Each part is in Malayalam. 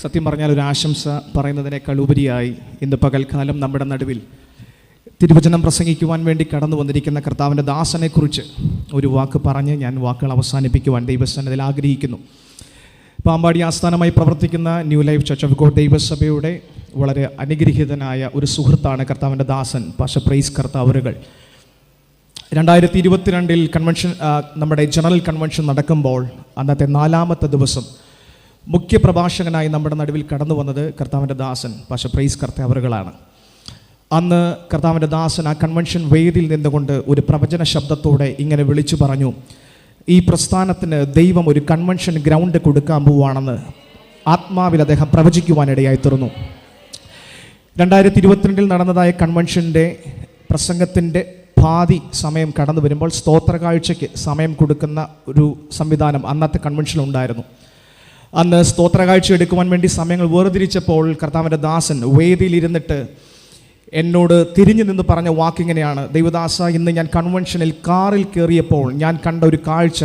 സത്യം പറഞ്ഞാൽ ഒരു ആശംസ പറയുന്നതിനേക്കാൾ ഉപരിയായി ഇന്ന് പകൽക്കാലം നമ്മുടെ നടുവിൽ തിരുവചനം പ്രസംഗിക്കുവാൻ വേണ്ടി കടന്നു വന്നിരിക്കുന്ന കർത്താവിൻ്റെ ദാസനെക്കുറിച്ച് ഒരു വാക്ക് പറഞ്ഞ് ഞാൻ വാക്കുകൾ അവസാനിപ്പിക്കുവാൻ ദൈവസന്നിധിയിൽ ആഗ്രഹിക്കുന്നു. പാമ്പാടി ആസ്ഥാനമായി പ്രവർത്തിക്കുന്ന new life church of God ദൈവസഭയുടെ വളരെ അനുഗ്രഹീതനായ ഒരു സുഹൃത്താണ് കർത്താവിൻ്റെ ദാസൻ പാസ്റ്റർ പ്രൈസ് കർത്താവറുകൾ. 2022 കൺവെൻഷൻ, നമ്മുടെ ജനറൽ കൺവെൻഷൻ നടക്കുമ്പോൾ അന്നത്തെ 4-ാമത്തെ ദിവസം മുഖ്യ പ്രഭാഷകനായി നമ്മുടെ നടുവിൽ കടന്നു വന്നത് കർത്താവിൻ്റെ ദാസൻ പാസ്റ്റർ പ്രൈസ് കർത്താവറുകളാണ്. അന്ന് കർത്താവിൻ്റെ ദാസൻ ആ കൺവെൻഷൻ വേദിയിൽ നിന്നുകൊണ്ട് ഒരു പ്രവചന ശബ്ദത്തോടെ ഇങ്ങനെ വിളിച്ചു പറഞ്ഞു, ഈ പ്രസ്ഥാനത്തിന് ദൈവം ഒരു കൺവെൻഷൻ ഗ്രൗണ്ട് കൊടുക്കാൻ പോവുകയാണെന്ന് ആത്മാവിൽ അദ്ദേഹം പ്രവചിക്കുവാനിടയായി തീർന്നു. 2022 നടന്നതായ കൺവെൻഷൻ്റെ പ്രസംഗത്തിൻ്റെ പാതി സമയം കടന്നു വരുമ്പോൾ സ്തോത്ര കാഴ്ചയ്ക്ക് സമയം കൊടുക്കുന്ന ഒരു സംവിധാനം അന്നത്തെ കൺവെൻഷനുണ്ടായിരുന്നു. അന്ന് സ്തോത്ര കാഴ്ച എടുക്കുവാൻ വേണ്ടി സമയങ്ങൾ വേർതിരിച്ചപ്പോൾ കർത്താവിൻ്റെ ദാസൻ വേദിയിലിരുന്നിട്ട് എന്നോട് തിരിഞ്ഞു നിന്ന് പറഞ്ഞ വാക്കിങ്ങനെയാണ്, ദൈവദാസ, ഇന്ന് ഞാൻ കൺവെൻഷനിൽ കാറിൽ കയറിയപ്പോൾ ഞാൻ കണ്ട ഒരു കാഴ്ച,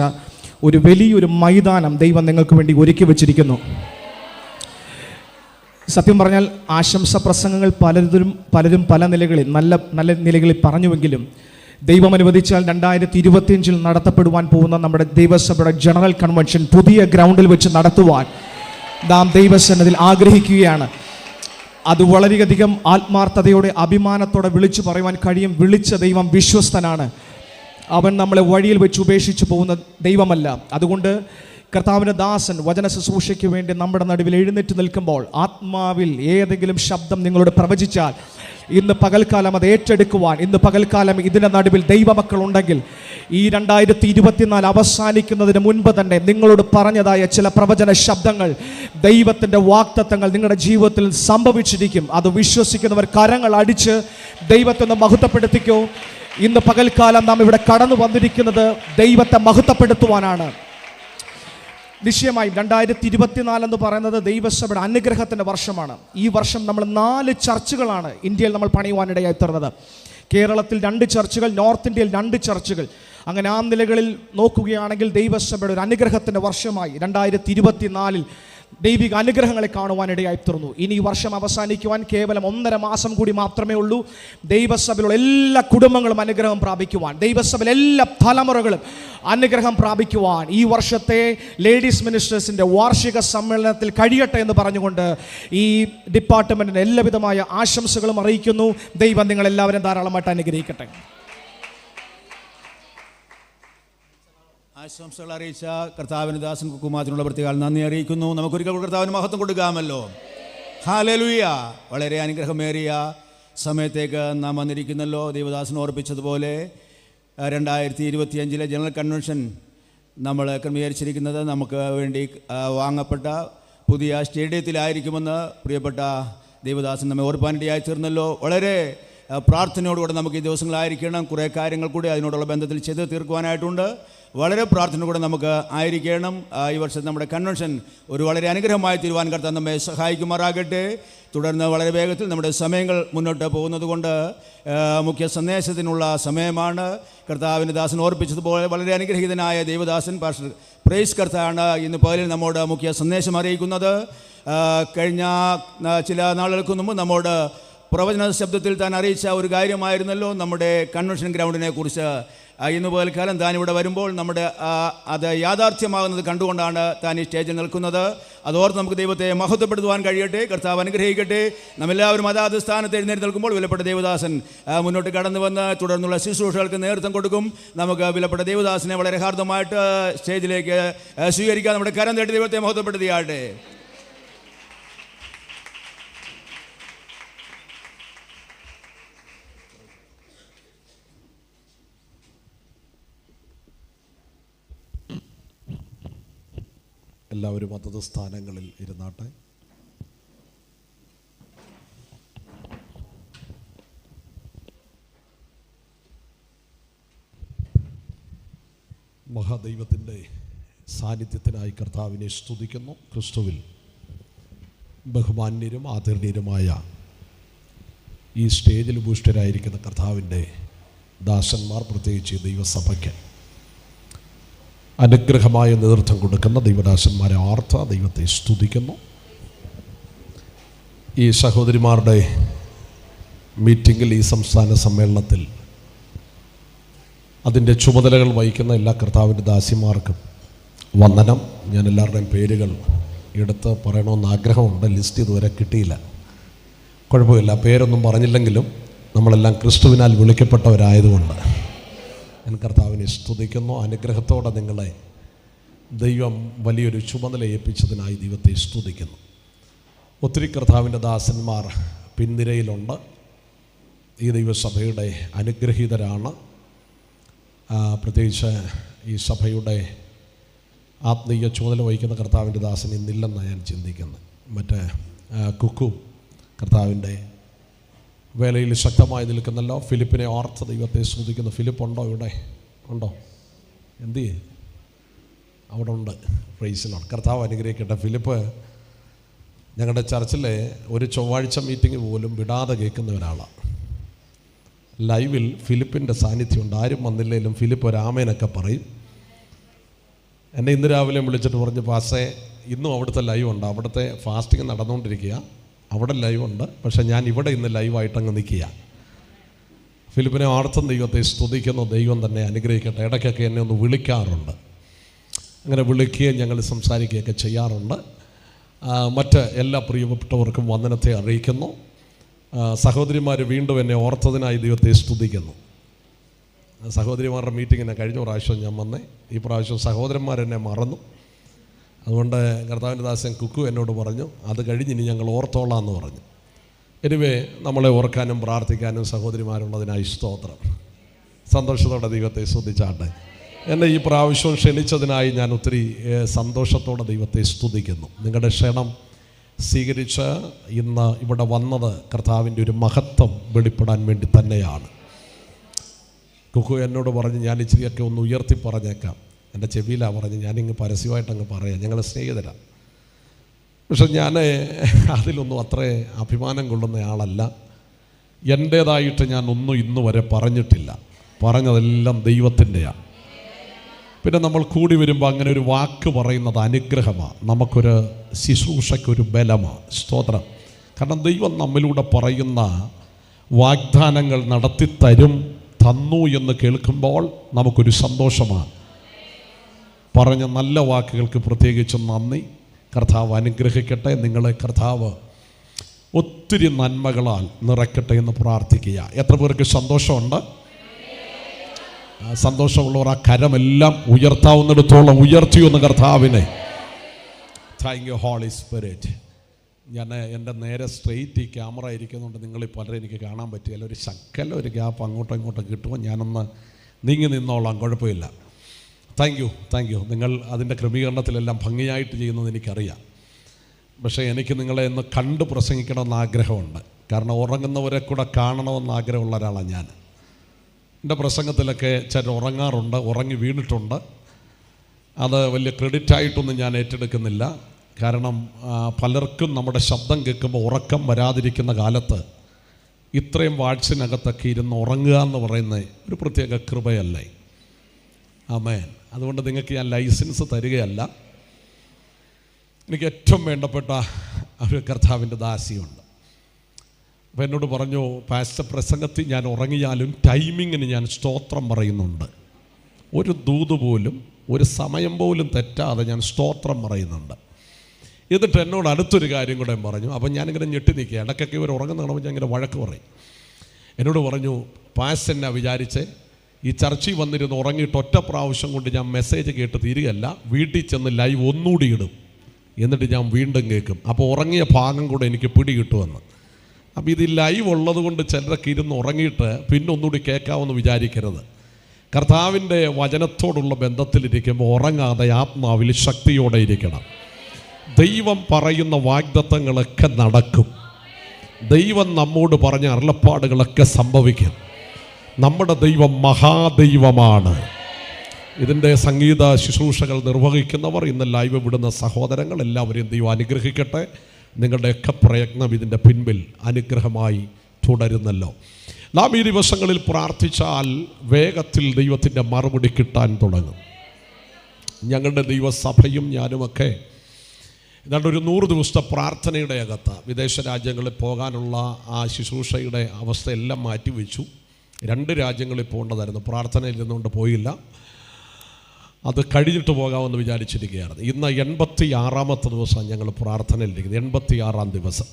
ഒരു വലിയൊരു മൈതാനം ദൈവം നിങ്ങൾക്ക് വേണ്ടി ഒരുക്കി വച്ചിരിക്കുന്നു. സത്യം പറഞ്ഞാൽ ആശംസ പ്രസംഗങ്ങൾ പലരും പല നിലകളിൽ നല്ല നിലകളിൽ പറഞ്ഞുവെങ്കിലും ദൈവം അനുവദിച്ചാൽ 2025 നടത്തപ്പെടുവാൻ പോകുന്ന നമ്മുടെ ദൈവസഭയുടെ ജനറൽ കൺവെൻഷൻ പുതിയ ഗ്രൗണ്ടിൽ വെച്ച് നടത്തുവാൻ നാം ദൈവസന്നിധിയിൽ ആഗ്രഹിക്കുകയാണ്. അത് വളരെയധികം ആത്മാർത്ഥതയോടെ അഭിമാനത്തോടെ വിളിച്ചു പറയുവാൻ കഴിയും. വിളിച്ച ദൈവം വിശ്വസ്തനാണ്. അവൻ നമ്മളെ വഴിയിൽ വെച്ച് ഉപേക്ഷിച്ച് പോകുന്ന ദൈവമല്ല. അതുകൊണ്ട് കർത്താവിൻ്റെ ദാസൻ വചന ശുശ്രൂഷയ്ക്ക് വേണ്ടി നമ്മുടെ നടുവിൽ എഴുന്നേറ്റ് നിൽക്കുമ്പോൾ ആത്മാവിൽ ഏതെങ്കിലും ശബ്ദം നിങ്ങളോട് പ്രവചിച്ചാൽ ഇന്ന് പകൽക്കാലം അത് ഏറ്റെടുക്കുവാൻ, ഇന്ന് പകൽക്കാലം ഇതിൻ്റെ നടുവിൽ ദൈവമക്കളുണ്ടെങ്കിൽ ഈ 2024 അവസാനിക്കുന്നതിന് മുൻപ് തന്നെ നിങ്ങളോട് പറഞ്ഞതായ ചില പ്രവചന ശബ്ദങ്ങൾ, ദൈവത്തിൻ്റെ വാഗ്ദത്തങ്ങൾ നിങ്ങളുടെ ജീവിതത്തിൽ സംഭവിച്ചിരിക്കും. അത് വിശ്വസിക്കുന്നവർ കരങ്ങൾ അടിച്ച് ദൈവത്തെ മഹത്വപ്പെടുത്തിക്കോ. ഇന്ന് പകൽക്കാലം നാം ഇവിടെ കടന്നു വന്നിരിക്കുന്നത് ദൈവത്തെ മഹത്വപ്പെടുത്തുവാനാണ്. നിശ്ചയമായും 2024 എന്ന് പറയുന്നത് ദൈവസഭയുടെ അനുഗ്രഹത്തിൻ്റെ വർഷമാണ്. ഈ വർഷം നമ്മൾ 4 ചർച്ചുകളാണ് ഇന്ത്യയിൽ നമ്മൾ പണിയുവാനിടയായി തീർന്നത്. കേരളത്തിൽ 2 ചർച്ചുകൾ, നോർത്ത് ഇന്ത്യയിൽ 2 ചർച്ചുകൾ. അങ്ങനെ ആ നിലകളിൽ നോക്കുകയാണെങ്കിൽ ദൈവസഭയുടെ ഒരു അനുഗ്രഹത്തിൻ്റെ വർഷമായി 2024 ദൈവിക അനുഗ്രഹങ്ങളെ കാണുവാനിടയായി തീർന്നു. ഇനി ഈ വർഷം അവസാനിക്കുവാൻ കേവലം 1.5 മാസം കൂടി മാത്രമേ ഉള്ളൂ. ദൈവസഭയിലുള്ള എല്ലാ കുടുംബങ്ങളും അനുഗ്രഹം പ്രാപിക്കുവാൻ, ദൈവസഭയിലെ എല്ലാ തലമുറകളും അനുഗ്രഹം പ്രാപിക്കുവാൻ ഈ വർഷത്തെ ലേഡീസ് മിനിസ്റ്റേഴ്സിൻ്റെ വാർഷിക സമ്മേളനത്തിൽ കഴിയട്ടെ എന്ന് പറഞ്ഞുകൊണ്ട് ഈ ഡിപ്പാർട്ട്മെൻറ്റിന് എല്ലാവിധമായ ആശംസകളും അറിയിക്കുന്നു. ദൈവം നിങ്ങളെല്ലാവരും ധാരാളമായിട്ട് അനുഗ്രഹിക്കട്ടെ. ആശംസകൾ അറിയിച്ച കർത്താവിന് ദാസൻ കുമാരത്തിനുള്ള പ്രത്യേക നന്ദി അറിയിക്കുന്നു. നമുക്കൊരിക്കൽ കർത്താവിന് മഹത്വം കൊടുക്കാമല്ലോ. ഹല്ലേലൂയ. വളരെ അനുഗ്രഹമേറിയ സമയത്തേക്ക് നാം വന്നിരിക്കുന്നല്ലോ. ദൈവദാസൻ ഓർപ്പിച്ചതുപോലെ 2025 ജനറൽ കൺവെൻഷൻ നമ്മൾ ക്രമീകരിച്ചിരിക്കുന്നത് നമുക്ക് വേണ്ടി വാങ്ങപ്പെട്ട പുതിയ സ്റ്റേഡിയത്തിലായിരിക്കുമെന്ന് പ്രിയപ്പെട്ട ദൈവദാസൻ നമ്മെ ഓർപ്പാനിടയായി തീർന്നല്ലോ. വളരെ പ്രാർത്ഥനയോടുകൂടെ നമുക്ക് ഈ ദിവസങ്ങളായിരിക്കണം. കുറേ കാര്യങ്ങൾ കൂടി അതിനോടുള്ള ബന്ധത്തിൽ ചെയ്ത് തീർക്കുവാനായിട്ടുണ്ട്. വളരെ പ്രാർത്ഥന കൂടെ നമുക്ക് ആയിരിക്കണം. ഈ വർഷത്തെ നമ്മുടെ കൺവെൻഷൻ ഒരു വളരെ അനുഗ്രഹമായി തീരുവാൻ കർത്താവ് നമ്മെ സഹായിക്കുമാറാകട്ടെ. തുടർന്ന് വളരെ വേഗത്തിൽ നമ്മുടെ സമയങ്ങൾ മുന്നോട്ട് പോകുന്നത് കൊണ്ട് മുഖ്യ സന്ദേശത്തിനുള്ള സമയമാണ്. കർത്താവിൻ്റെ ദാസൻ ഓർപ്പിച്ചതുപോലെ വളരെ അനുഗ്രഹീതനായ ദൈവദാസൻ പാസ്റ്റർ പ്രൈസ് കർത്താവാണ് ഇന്ന് പകലിൽ നമ്മോട് മുഖ്യ സന്ദേശം അറിയിക്കുന്നത്. കഴിഞ്ഞ ചില നാളുകൾക്ക് മുമ്പ് നമ്മോട് പ്രവചന ശബ്ദത്തിൽ താൻ അറിയിച്ച ഒരു കാര്യമായിരുന്നല്ലോ നമ്മുടെ കൺവെൻഷൻ ഗ്രൗണ്ടിനെ കുറിച്ച്. ഇന്ന് പകൽക്കാലം താൻ ഇവിടെ വരുമ്പോൾ നമ്മുടെ അത് യാഥാർത്ഥ്യമാകുന്നത് കണ്ടുകൊണ്ടാണ് താൻ ഈ സ്റ്റേജിൽ നിൽക്കുന്നത്. അതോർത്ത് നമുക്ക് ദൈവത്തെ മഹത്വപ്പെടുത്തുവാൻ കഴിയട്ടെ. കർത്താവ് അനുഗ്രഹിക്കട്ടെ. നമ്മെല്ലാവരും അതാത് സ്ഥാനത്ത് എഴുന്നേറ്റ് നിൽക്കുമ്പോൾ വിലപ്പെട്ട ദൈവദാസൻ മുന്നോട്ട് കടന്നു വന്ന് തുടർന്നുള്ള ശുശ്രൂഷകൾക്ക് നേതൃത്വം കൊടുക്കും. നമുക്ക് വിലപ്പെട്ട ദൈവദാസനെ വളരെ ഹാർദമായിട്ട് സ്റ്റേജിലേക്ക് സ്വീകരിക്കാൻ നമ്മുടെ കരം തേടി ദൈവത്തെ മഹത്വപ്പെടുത്തിയാട്ടെ. എല്ലാവരും അതത് സ്ഥാനങ്ങളിൽ ഇരുന്നാട്ടെ. മഹാദൈവത്തിൻ്റെ സാന്നിധ്യത്തിനായി കർത്താവിനെ സ്തുതിക്കുന്നു. ക്രിസ്തുവിൽ ബഹുമാന്യരും ആദരണീയരുമായ ഈ സ്റ്റേജിൽ ഭൂഷ്ടരായിരിക്കുന്ന കർത്താവിൻ്റെ ദാസന്മാർ, പ്രത്യേകിച്ച് ദൈവസഭയ്ക്ക് അനുഗ്രഹമായ നേതൃത്വം കൊടുക്കുന്ന ദൈവദാസന്മാരെ ആർത്ത ദൈവത്തെ സ്തുതിക്കുന്നു. ഈ സഹോദരിമാരുടെ മീറ്റിങ്ങിൽ, ഈ സംസ്ഥാന സമ്മേളനത്തിൽ അതിൻ്റെ ചുമതലകൾ വഹിക്കുന്ന എല്ലാ കർത്താവിൻ്റെ ദാസിമാർക്കും വന്ദനം. ഞാൻ എല്ലാവരുടെയും പേരുകൾ എടുത്ത് പറയണമെന്ന് ആഗ്രഹമുണ്ട്. ലിസ്റ്റ് ഇതുവരെ കിട്ടിയില്ല. കുഴപ്പമില്ല, പേരൊന്നും പറഞ്ഞില്ലെങ്കിലും നമ്മളെല്ലാം ക്രിസ്തുവിനാൽ വിളിക്കപ്പെട്ടവരായതുകൊണ്ട് ഞാൻ കർത്താവിനെ സ്തുതിക്കുന്നു. അനുഗ്രഹത്തോടെ നിങ്ങളെ ദൈവം വലിയൊരു ചുമതല ഏൽപ്പിച്ചതിനായി ദൈവത്തെ സ്തുതിക്കുന്നു. ഒത്തിരി കർത്താവിൻ്റെ ദാസന്മാർ പിൻനിരയിലുണ്ട്. ഈ ദൈവസഭയുടെ അനുഗ്രഹീതരാണ്. പ്രത്യേകിച്ച് ഈ സഭയുടെ ആത്മീയ ചുമതല വഹിക്കുന്ന കർത്താവിൻ്റെ ദാസൻ ഇന്നില്ലെന്നാണ് ഞാൻ ചിന്തിക്കുന്നത്. മറ്റേ കുക്കു കർത്താവിൻ്റെ വേലയിൽ ശക്തമായി നിൽക്കുന്നല്ലോ. ഫിലിപ്പിനെ ഓർത്ത് ദൈവത്തെ സ്തുതിക്കുന്നു. ഫിലിപ്പ് ഉണ്ടോ? ഇവിടെ ഉണ്ടോ? എന്ത് ചെയ്യേ? അവിടെ ഉണ്ട്. പ്രൈസിലാണ്. കർത്താവ് അനുഗ്രഹിക്കട്ടെ. ഫിലിപ്പ് ഞങ്ങളുടെ ചർച്ചിലെ ഒരു ചൊവ്വാഴ്ച മീറ്റിംഗ് പോലും വിടാതെ കേൾക്കുന്ന ഒരാളാണ്. ലൈവിൽ ഫിലിപ്പിൻ്റെ സാന്നിധ്യമുണ്ട്. ആരും വന്നില്ലെങ്കിലും ഫിലിപ്പ് ഒരാമേനൊക്കെ പറയും. എന്നെ ഇന്ന് രാവിലെ വിളിച്ചിട്ട് പറഞ്ഞു, പാസേ ഇന്നും അവിടുത്തെ ലൈവ് ഉണ്ട്, അവിടുത്തെ ഫാസ്റ്റിംഗ് നടന്നുകൊണ്ടിരിക്കുക, അവിടെ ലൈവ് ഉണ്ട്, പക്ഷേ ഞാൻ ഇവിടെ ഇന്ന് ലൈവായിട്ടങ്ങ് നിൽക്കുക. ഫിലിപ്പിനെ ആർത്തും ദൈവത്തെ സ്തുതിക്കുന്നു. ദൈവം തന്നെ അനുഗ്രഹിക്കട്ടെ. ഇടയ്ക്കൊക്കെ എന്നെ ഒന്ന് വിളിക്കാറുണ്ട്. അങ്ങനെ വിളിക്കുകയും ഞങ്ങൾ സംസാരിക്കുകയൊക്കെ ചെയ്യാറുണ്ട്. മറ്റ് എല്ലാ പ്രിയപ്പെട്ടവർക്കും വന്ദനത്തെ അറിയിക്കുന്നു. സഹോദരിമാർ വീണ്ടും എന്നെ ഓർത്തതിനായി ദൈവത്തെ സ്തുതിക്കുന്നു. സഹോദരിമാരുടെ മീറ്റിങ്ങിന് കഴിഞ്ഞ പ്രാവശ്യം ഞാൻ വന്നേ, ഈ പ്രാവശ്യം സഹോദരന്മാരെന്നെ മറന്നു. അതുകൊണ്ട് കർത്താവിൻ്റെ ദാസൻ കുക്കു എന്നോട് പറഞ്ഞു, അത് കഴിഞ്ഞിനി ഞങ്ങൾ ഓർത്തോളാം എന്ന് പറഞ്ഞു. എനിവേ, നമ്മളെ ഓർക്കാനും പ്രാർത്ഥിക്കാനും സഹോദരിമാരുള്ളതിനായി സ്തോത്രം. സന്തോഷത്തോടെ ദൈവത്തെ സ്തുതിച്ചാട്ടെ. എന്നെ ഈ പ്രാവശ്യം ക്ഷണിച്ചതിനായി ഞാൻ ഒത്തിരി സന്തോഷത്തോടെ ദൈവത്തെ സ്തുതിക്കുന്നു. നിങ്ങളുടെ ക്ഷണം സ്വീകരിച്ച് ഇന്ന് ഇവിടെ വന്നത് കർത്താവിൻ്റെ ഒരു മഹത്വം വെളിപ്പെടാൻ വേണ്ടി തന്നെയാണ്. കുക്കു എന്നോട് പറഞ്ഞ് ഞാൻ ഇച്ചിരിയൊക്കെ ഒന്ന് ഉയർത്തി പറഞ്ഞേക്കാം. എൻ്റെ ചെവിയിലാണ് പറഞ്ഞ്, ഞാനിങ്ങ് പരസ്യമായിട്ടങ്ങ് പറയാം. ഞങ്ങൾ സ്നേഹിതരാണ്. പക്ഷെ ഞാൻ അതിലൊന്നും അത്ര അഭിമാനം കൊള്ളുന്ന ആളല്ല. എൻ്റേതായിട്ട് ഞാൻ ഒന്നും ഇന്ന് വരെ പറഞ്ഞിട്ടില്ല. പറഞ്ഞതെല്ലാം ദൈവത്തിൻ്റെയാണ്. പിന്നെ നമ്മൾ കൂടി വരുമ്പോൾ അങ്ങനെ ഒരു വാക്ക് പറയുന്നത് അനുഗ്രഹമാണ്. നമുക്കൊരു ശുശ്രൂഷയ്ക്കൊരു ബലമാണ്. സ്തോത്രം. കാരണം ദൈവം നമ്മിലൂടെ പറയുന്ന വാഗ്ദാനങ്ങൾ തന്നു എന്ന് കേൾക്കുമ്പോൾ നമുക്കൊരു സന്തോഷമാണ്. പറഞ്ഞ നല്ല വാക്കുകൾക്ക് പ്രത്യേകിച്ചും നന്ദി. കർത്താവ് അനുഗ്രഹിക്കട്ടെ. നിങ്ങളെ കർത്താവ് ഒത്തിരി നന്മകളാൽ നിറയ്ക്കട്ടെ എന്ന് പ്രാർത്ഥിക്കുക. എത്ര പേർക്ക് സന്തോഷമുണ്ട്? സന്തോഷമുള്ളവർ ആ കരമെല്ലാം ഉയർത്താവുന്നിടത്തോളം ഉയർത്തിയൊന്ന് കർത്താവിനെ. Thank you Holy Spirit. ഞാൻ എൻ്റെ നേരെ സ്ട്രെയിറ്റ് ഈ ക്യാമറ ഇരിക്കുന്നുണ്ട്. നിങ്ങളിൽ പലരും എനിക്ക് കാണാൻ പറ്റിയല്ല. ഒരു ശക്കല ഒരു ഗ്യാപ്പ് അങ്ങോട്ടും ഇങ്ങോട്ടും കിട്ടുമ്പോൾ ഞാനൊന്ന് നീങ്ങി നിന്നോളാം, കുഴപ്പമില്ല. Thank you. നിങ്ങൾ അതിൻ്റെ ക്രമീകരണത്തിലെല്ലാം ഭംഗിയായിട്ട് ചെയ്യുന്നത് എനിക്കറിയാം. പക്ഷേ എനിക്ക് നിങ്ങളെ ഒന്ന് കണ്ട് പ്രസംഗിക്കണമെന്ന് ആഗ്രഹമുണ്ട്. കാരണം ഉറങ്ങുന്നവരെ കൂടെ കാണണമെന്ന് ആഗ്രഹമുള്ള ഒരാളാണ് ഞാൻ. എൻ്റെ പ്രസംഗത്തിലൊക്കെ ചിലർ ഉറങ്ങാറുണ്ട്, ഉറങ്ങി വീണിട്ടുണ്ട്. അത് വലിയ ക്രെഡിറ്റായിട്ടൊന്നും ഞാൻ ഏറ്റെടുക്കുന്നില്ല. കാരണം പലർക്കും നമ്മുടെ ശബ്ദം കേൾക്കുമ്പോൾ ഉറക്കം വരാതിരിക്കുന്ന കാലത്ത് ഇത്രയും വാട്സിനകത്തൊക്കെ ഇരുന്ന് ഉറങ്ങുക എന്ന് പറയുന്നത് ഒരു പ്രത്യേക കൃപയല്ലേ? ആമേൻ. അതുകൊണ്ട് നിങ്ങൾക്ക് ഞാൻ ലൈസൻസ് തരികയല്ല. എനിക്ക് ഏറ്റവും വേണ്ടപ്പെട്ട ഒരു കർത്താവിൻ്റെ ദാസിയുണ്ട്. അപ്പോൾ എന്നോട് പറഞ്ഞു, പാസ്റ്റർ പ്രസംഗത്തിൽ ഞാൻ ഉറങ്ങിയാലും ടൈമിങ്ങിന് ഞാൻ സ്തോത്രം പറയുന്നുണ്ട്. ഒരു ദൂത് പോലും ഒരു സമയം പോലും തെറ്റാതെ ഞാൻ സ്തോത്രം പറയുന്നുണ്ട്. എന്നിട്ട് എന്നോട് അടുത്തൊരു കാര്യം കൂടെ പറഞ്ഞു. അപ്പം ഞാനിങ്ങനെ ഞെട്ടി നിൽക്കുക. ഇടയ്ക്കൊക്കെ ഇവർ ഉറങ്ങുന്ന കാണുമ്പോൾ ഞാൻ ഇങ്ങനെ വഴക്ക് പറയും. എന്നോട് പറഞ്ഞു, പാസ്റ്റർ എന്നാ വിചാരിച്ചേ, ഈ ചർച്ചിൽ വന്നിരുന്ന് ഉറങ്ങിയിട്ട് ഒറ്റ പ്രാവശ്യം കൊണ്ട് ഞാൻ മെസ്സേജ് കേട്ട് തീരുകയല്ല, വീട്ടിൽ ചെന്ന് ലൈവ് ഒന്നുകൂടി ഇടും, എന്നിട്ട് ഞാൻ വീണ്ടും കേൾക്കും. അപ്പോൾ ഉറങ്ങിയ ഭാഗം കൂടെ എനിക്ക് പിടി കിട്ടുമെന്ന്. അപ്പോൾ ഇത് ലൈവ് ഉള്ളത് കൊണ്ട് ചിലരൊക്കെ ഇരുന്ന് ഉറങ്ങിയിട്ട് പിന്നെ ഒന്നുകൂടി കേൾക്കാമെന്ന് വിചാരിക്കരുത്. കർത്താവിൻ്റെ വചനത്തോടുള്ള ബന്ധത്തിലിരിക്കുമ്പോൾ ഉറങ്ങാതെ ആത്മാവിൽ ശക്തിയോടെ ഇരിക്കണം. ദൈവം പറയുന്ന വാഗ്ദത്തങ്ങളൊക്കെ നടക്കും. ദൈവം നമ്മോട് പറഞ്ഞ അരുളപ്പാടുകളൊക്കെ സംഭവിക്കും. നമ്മുടെ ദൈവം മഹാദൈവമാണ്. ഇതിൻ്റെ സംഗീത ശുശ്രൂഷകൾ നിർവഹിക്കുന്നവർ, ഇന്ന് ലൈവ് വിടുന്ന സഹോദരങ്ങൾ എല്ലാവരെയും ദൈവം അനുഗ്രഹിക്കട്ടെ. നിങ്ങളുടെയൊക്കെ പ്രയത്നം ഇതിൻ്റെ പിൻപിൽ അനുഗ്രഹമായി തുടരുന്നല്ലോ. നാം ഈ ദിവസങ്ങളിൽ പ്രാർത്ഥിച്ചാൽ വേഗത്തിൽ ദൈവത്തിൻ്റെ മറുപടി കിട്ടാൻ തുടങ്ങും. ഞങ്ങളുടെ ദൈവസഭയും ഞാനുമൊക്കെ ഏതാണ്ട് ഒരു 100 ദിവസത്തെ പ്രാർത്ഥനയുടെ അകത്ത് വിദേശ രാജ്യങ്ങളിൽ പോകാനുള്ള ആ ശുശ്രൂഷയുടെ അവസ്ഥയെല്ലാം മാറ്റിവെച്ചു. 2 രാജ്യങ്ങളിൽ പോകേണ്ടതായിരുന്നു, പ്രാർത്ഥനയിൽ നിന്നുകൊണ്ട് പോയില്ല. അത് കഴിഞ്ഞിട്ട് പോകാമെന്ന് വിചാരിച്ചിരിക്കുകയാണ്. ഇന്ന് 86ാമത്തെ ദിവസം ഞങ്ങൾ പ്രാർത്ഥനയിലിരിക്കുന്നത്. 86ാം ദിവസം.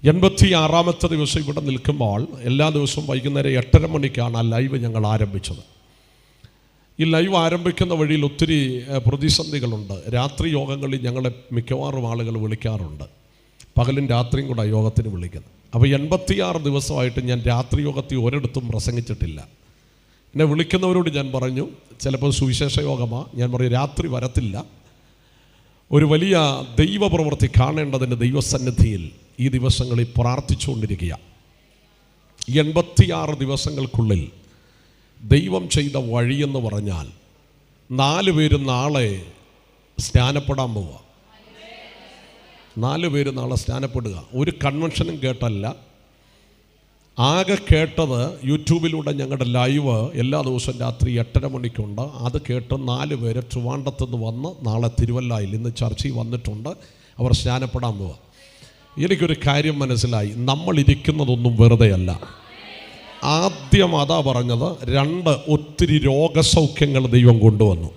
86ാമത്തെ ദിവസം ഇവിടെ നിൽക്കുമ്പോൾ എല്ലാ ദിവസവും വൈകുന്നേരം 8:30 മണിക്കാണ് ആ ലൈവ് ഞങ്ങൾ ആരംഭിച്ചത്. ഈ ലൈവ് ആരംഭിക്കുന്ന വഴിയിൽ ഒത്തിരി പ്രതിസന്ധികളുണ്ട്. രാത്രി യോഗങ്ങളിൽ ഞങ്ങളെ മിക്കവാറും ആളുകൾ വിളിക്കാറുണ്ട്. പകലും രാത്രിയും കൂടെ യോഗത്തിന് വിളിക്കുന്നത്. അപ്പോൾ 86 ദിവസമായിട്ട് ഞാൻ രാത്രി യോഗത്തിൽ ഒരിടത്തും പ്രസംഗിച്ചിട്ടില്ല. എന്നെ വിളിക്കുന്നവരോട് ഞാൻ പറഞ്ഞു, ചിലപ്പോൾ സുവിശേഷ യോഗമാണ്, ഞാൻ പറയും രാത്രി വരത്തില്ല. ഒരു വലിയ ദൈവപ്രവൃത്തി കാണേണ്ടതിൻ്റെ ദൈവസന്നിധിയിൽ ഈ ദിവസങ്ങളിൽ പ്രാർത്ഥിച്ചുകൊണ്ടിരിക്കുക. 86 ദിവസങ്ങൾക്കുള്ളിൽ ദൈവം ചെയ്ത വഴിയെന്ന് പറഞ്ഞാൽ 4 പേര് നാളെ സ്നാനപ്പെടാൻ പോവുക. 4 പേര് നാളെ സ്നാനപ്പെടുക. ഒരു കൺവെൻഷനും കേട്ടല്ല, ആകെ കേട്ടത് യൂട്യൂബിലൂടെ ഞങ്ങളുടെ ലൈവ് എല്ലാ ദിവസവും രാത്രി 8:30 മണിക്കുണ്ട്. അത് കേട്ട് 4 പേര് ട്രിവാൻഡ്രത്തുനിന്ന് വന്ന് നാളെ തിരുവല്ലയിൽ ഇന്ന് ചർച്ചയിൽ വന്നിട്ടുണ്ട്. അവർ സ്നാനപ്പെടാൻ പോവുക. എനിക്കൊരു കാര്യം മനസ്സിലായി, നമ്മളിരിക്കുന്നതൊന്നും വെറുതെയല്ല. ആദ്യം അതാ പറഞ്ഞത്. 2, ഒത്തിരി രോഗസൗഖ്യങ്ങൾ ദൈവം കൊണ്ടുവന്നു.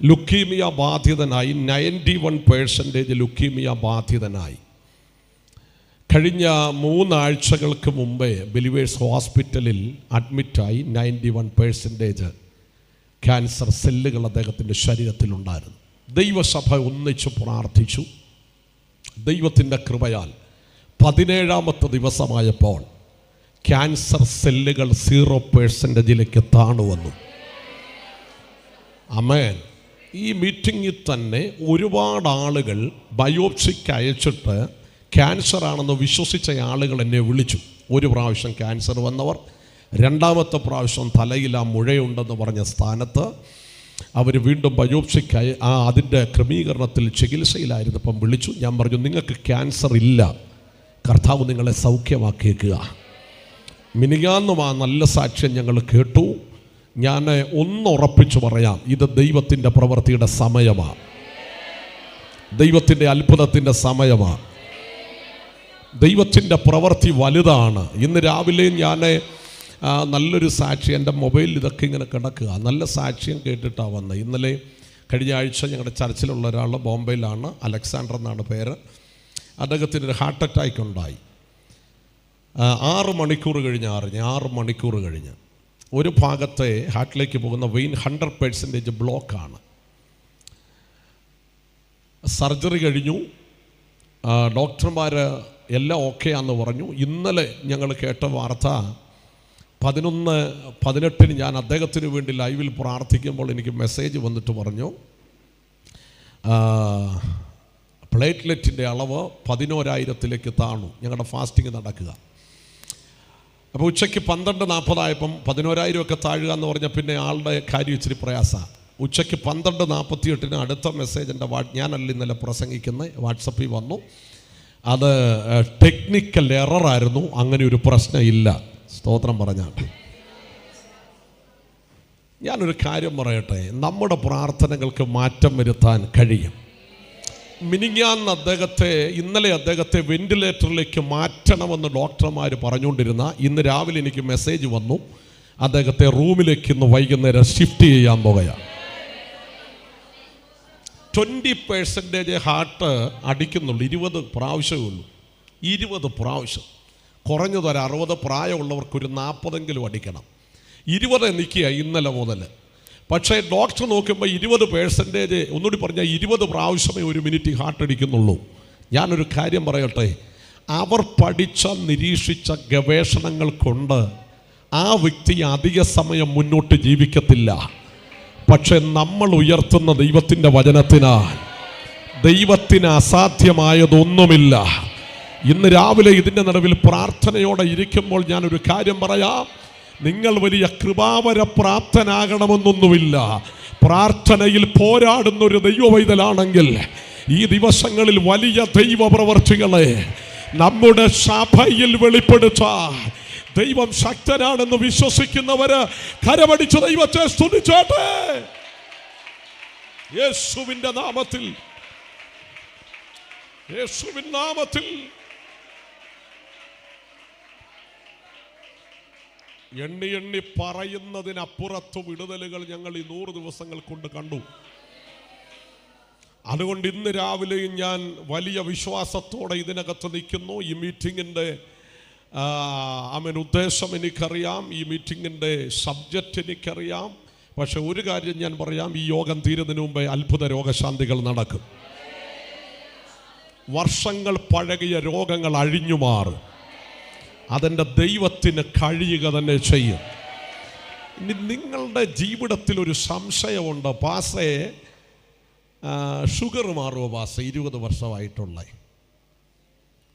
ലുക്കീമിയ ബാധിതനായി 91% ലുക്കീമിയ ബാധിതനായി. കഴിഞ്ഞ 3 ആഴ്ചകൾക്ക് മുമ്പേ ബിലീവേഴ്സ് ഹോസ്പിറ്റലിൽ അഡ്മിറ്റായി. 91% ക്യാൻസർ സെല്ലുകൾ അദ്ദേഹത്തിൻ്റെ ശരീരത്തിലുണ്ടായിരുന്നു. ദൈവസഭ ഒന്നിച്ച് പ്രാർത്ഥിച്ചു. ദൈവത്തിൻ്റെ കൃപയാൽ 17ാമത്തെ ദിവസമായപ്പോൾ ക്യാൻസർ സെല്ലുകൾ 0%ലേക്ക് താണു വന്നു. ആമേൻ. ഈ മീറ്റിങ്ങിൽ തന്നെ ഒരുപാട് ആളുകൾ ബയോപ്സിക്ക് അയച്ചിട്ട് ക്യാൻസർ ആണെന്ന് വിശ്വസിച്ച ആളുകൾ എന്നെ വിളിച്ചു. ഒരു പ്രാവശ്യം ക്യാൻസർ വന്നവർ, 2ാമത്തെ പ്രാവശ്യം തലയിൽ ആ മുഴയുണ്ടെന്ന് പറഞ്ഞ സ്ഥാനത്ത് അവർ വീണ്ടും ബയോപ്സിക്കായി അതിൻ്റെ ക്രമീകരണത്തിൽ ചികിത്സയിലായിരുന്നപ്പം വിളിച്ചു. ഞാൻ പറഞ്ഞു, നിങ്ങൾക്ക് ക്യാൻസർ ഇല്ല, കർത്താവ് നിങ്ങളെ സൗഖ്യമാക്കിയേക്കുക. മിനിയാന്നും ആ നല്ല സാക്ഷ്യം ഞങ്ങൾ കേട്ടു. ഞാൻ ഉറപ്പിച്ചു പറയാം, ഇത് ദൈവത്തിൻ്റെ പ്രവൃത്തിയുടെ സമയമാണ്, ദൈവത്തിൻ്റെ അത്ഭുതത്തിൻ്റെ സമയമാണ്. ദൈവത്തിൻ്റെ പ്രവൃത്തി വലുതാണ്. ഇന്ന് രാവിലെ ഞാൻ നല്ലൊരു സാക്ഷ്യം, എൻ്റെ മൊബൈലിൽ ഇതൊക്കെ ഇങ്ങനെ കിടക്കുക, നല്ല സാക്ഷ്യം കേട്ടിട്ടാണ് വന്നത്. ഇന്നലെ കഴിഞ്ഞ ആഴ്ച ഞങ്ങളുടെ ചർച്ചിലുള്ള ഒരാൾ ബോംബെയിലാണ്, അലക്സാണ്ടർ എന്നാണ് പേര്. അദ്ദേഹത്തിനൊരു ഹാർട്ട് അറ്റാക്ക് ഉണ്ടായി. 6 മണിക്കൂർ കഴിഞ്ഞ് 6 മണിക്കൂർ കഴിഞ്ഞ് ഒരു ഭാഗത്തെ ഹാർട്ടിലേക്ക് പോകുന്ന വെയിൻ 100% ബ്ലോക്കാണ്. സർജറി കഴിഞ്ഞു. ഡോക്ടർമാർ എല്ലാം ഓക്കെ ആണെന്ന് പറഞ്ഞു. ഇന്നലെ ഞങ്ങൾ കേട്ട വാർത്ത 11:18 ഞാൻ അദ്ദേഹത്തിന് വേണ്ടി ലൈവിൽ പ്രാർത്ഥിക്കുമ്പോൾ എനിക്ക് മെസ്സേജ് വന്നിട്ട് പറഞ്ഞു, പ്ലേറ്റ്ലെറ്റിൻ്റെ അളവ് 11,000ലേക്ക് താണു. ഞങ്ങളുടെ ഫാസ്റ്റിംഗ് നടക്കുക. അപ്പോൾ ഉച്ചയ്ക്ക് 12:40 ആയപ്പം 11,000 ഒക്കെ താഴുക എന്ന് പറഞ്ഞാൽ പിന്നെ ആളുടെ കാര്യം ഇച്ചിരി പ്രയാസമാണ്. ഉച്ചയ്ക്ക് 12:48 അടുത്ത മെസ്സേജ് എൻ്റെ ഞാനല്ല ഇന്നലെ പ്രസംഗിക്കുന്നത്, വാട്സപ്പിൽ വന്നു. അത് ടെക്നിക്കൽ എററായിരുന്നു, അങ്ങനെ ഒരു പ്രശ്നം ഇല്ല. സ്തോത്രം പറഞ്ഞാട്ടെ. ഞാനൊരു കാര്യം പറയട്ടെ, നമ്മുടെ പ്രാർത്ഥനകൾക്ക് മാറ്റം വരുത്താൻ കഴിയും. ഇന്നലെ അദ്ദേഹത്തെ വെന്റിലേറ്ററിലേക്ക് മാറ്റണമെന്ന് ഡോക്ടർമാർ പറഞ്ഞുകൊണ്ടിരുന്ന, ഇന്ന് രാവിലെ എനിക്ക് മെസ്സേജ് വന്നു, അദ്ദേഹത്തെ റൂമിലേക്ക് ഇന്ന് വൈകുന്നേരം ഷിഫ്റ്റ് ചെയ്യാൻ പോകുകയാണ്. 20% ഹാർട്ട് അടിക്കുന്നുള്ളൂ, 20 പ്രാവശ്യമേ ഉള്ളൂ. 20 പ്രാവശ്യം. കുറഞ്ഞതൊരു 60 പ്രായമുള്ളവർക്കൊരു 40എങ്കിലും അടിക്കണം. 20 നിൽക്കുക ഇന്നലെ മുതൽ. പക്ഷേ ഡോക്ടർ നോക്കുമ്പോൾ 20%, ഒന്നുകൂടി പറഞ്ഞാൽ 20 പ്രാവശ്യമേ ഒരു മിനിറ്റ് ഹാർട്ട് അടിക്കുന്നുള്ളൂ. ഞാനൊരു കാര്യം പറയട്ടെ, അവർ പഠിച്ച നിരീക്ഷിച്ച ഗവേഷണങ്ങൾ കൊണ്ട് ആ വ്യക്തി അധിക സമയം മുന്നോട്ട് ജീവിക്കത്തില്ല. പക്ഷെ നമ്മൾ ഉയർത്തുന്ന ദൈവത്തിൻ്റെ വചനത്തിനാൽ ദൈവത്തിന് അസാധ്യമായതൊന്നുമില്ല. ഇന്ന് രാവിലെ ഇതിൻ്റെ നടുവിൽ പ്രാർത്ഥനയോടെ ഇരിക്കുമ്പോൾ ഞാനൊരു കാര്യം പറയാം, നിങ്ങൾ വലിയ കൃപാവര പ്രാപ്തനാകണമെന്നൊന്നുമില്ല. പ്രാർത്ഥനയിൽ പോരാടുന്നൊരു ദൈവവൈതലാണെങ്കിൽ ഈ ദിവസങ്ങളിൽ വലിയ ദൈവപ്രവർത്തികളെ നമ്മുടെ സഭയിൽ വെളിപ്പെടുത്താൻ ദൈവം ശക്തനാണെന്ന് വിശ്വസിക്കുന്നവര് കരമടിച്ച് ദൈവത്തെ സ്തുതിച്ചോട്ടെ. യേശുവിൻ്റെ നാമത്തിൽ യേശുവിൻ നാമത്തിൽ എണ്ണി എണ്ണി പറയുന്നതിനപ്പുറത്ത് വിടുതലുകൾ ഞങ്ങൾ ഈ 100 ദിവസങ്ങൾ കൊണ്ട് കണ്ടു. അതുകൊണ്ട് ഇന്ന് രാവിലെയും ഞാൻ വലിയ വിശ്വാസത്തോടെ ഇതിനകത്ത് നിൽക്കുന്നു. ഈ മീറ്റിങ്ങിൻ്റെ ഉദ്ദേശം എനിക്കറിയാം, ഈ മീറ്റിങ്ങിൻ്റെ സബ്ജക്റ്റ് എനിക്കറിയാം. പക്ഷെ ഒരു കാര്യം ഞാൻ പറയാം, ഈ യോഗം തീരുന്നതിന് മുമ്പേ അത്ഭുത രോഗശാന്തികൾ നടക്കും. വർഷങ്ങൾ പഴകിയ രോഗങ്ങൾ അഴിഞ്ഞു മാറും. അതെൻ്റെ ദൈവത്തിന് കഴിയുക തന്നെ ചെയ്യും. ഇനി നിങ്ങളുടെ ജീവിതത്തിൽ ഒരു സംശയമുണ്ട്, പാസേ ഷുഗർ മാറുമോ പാസേ? 20 വർഷമായിട്ടുള്ള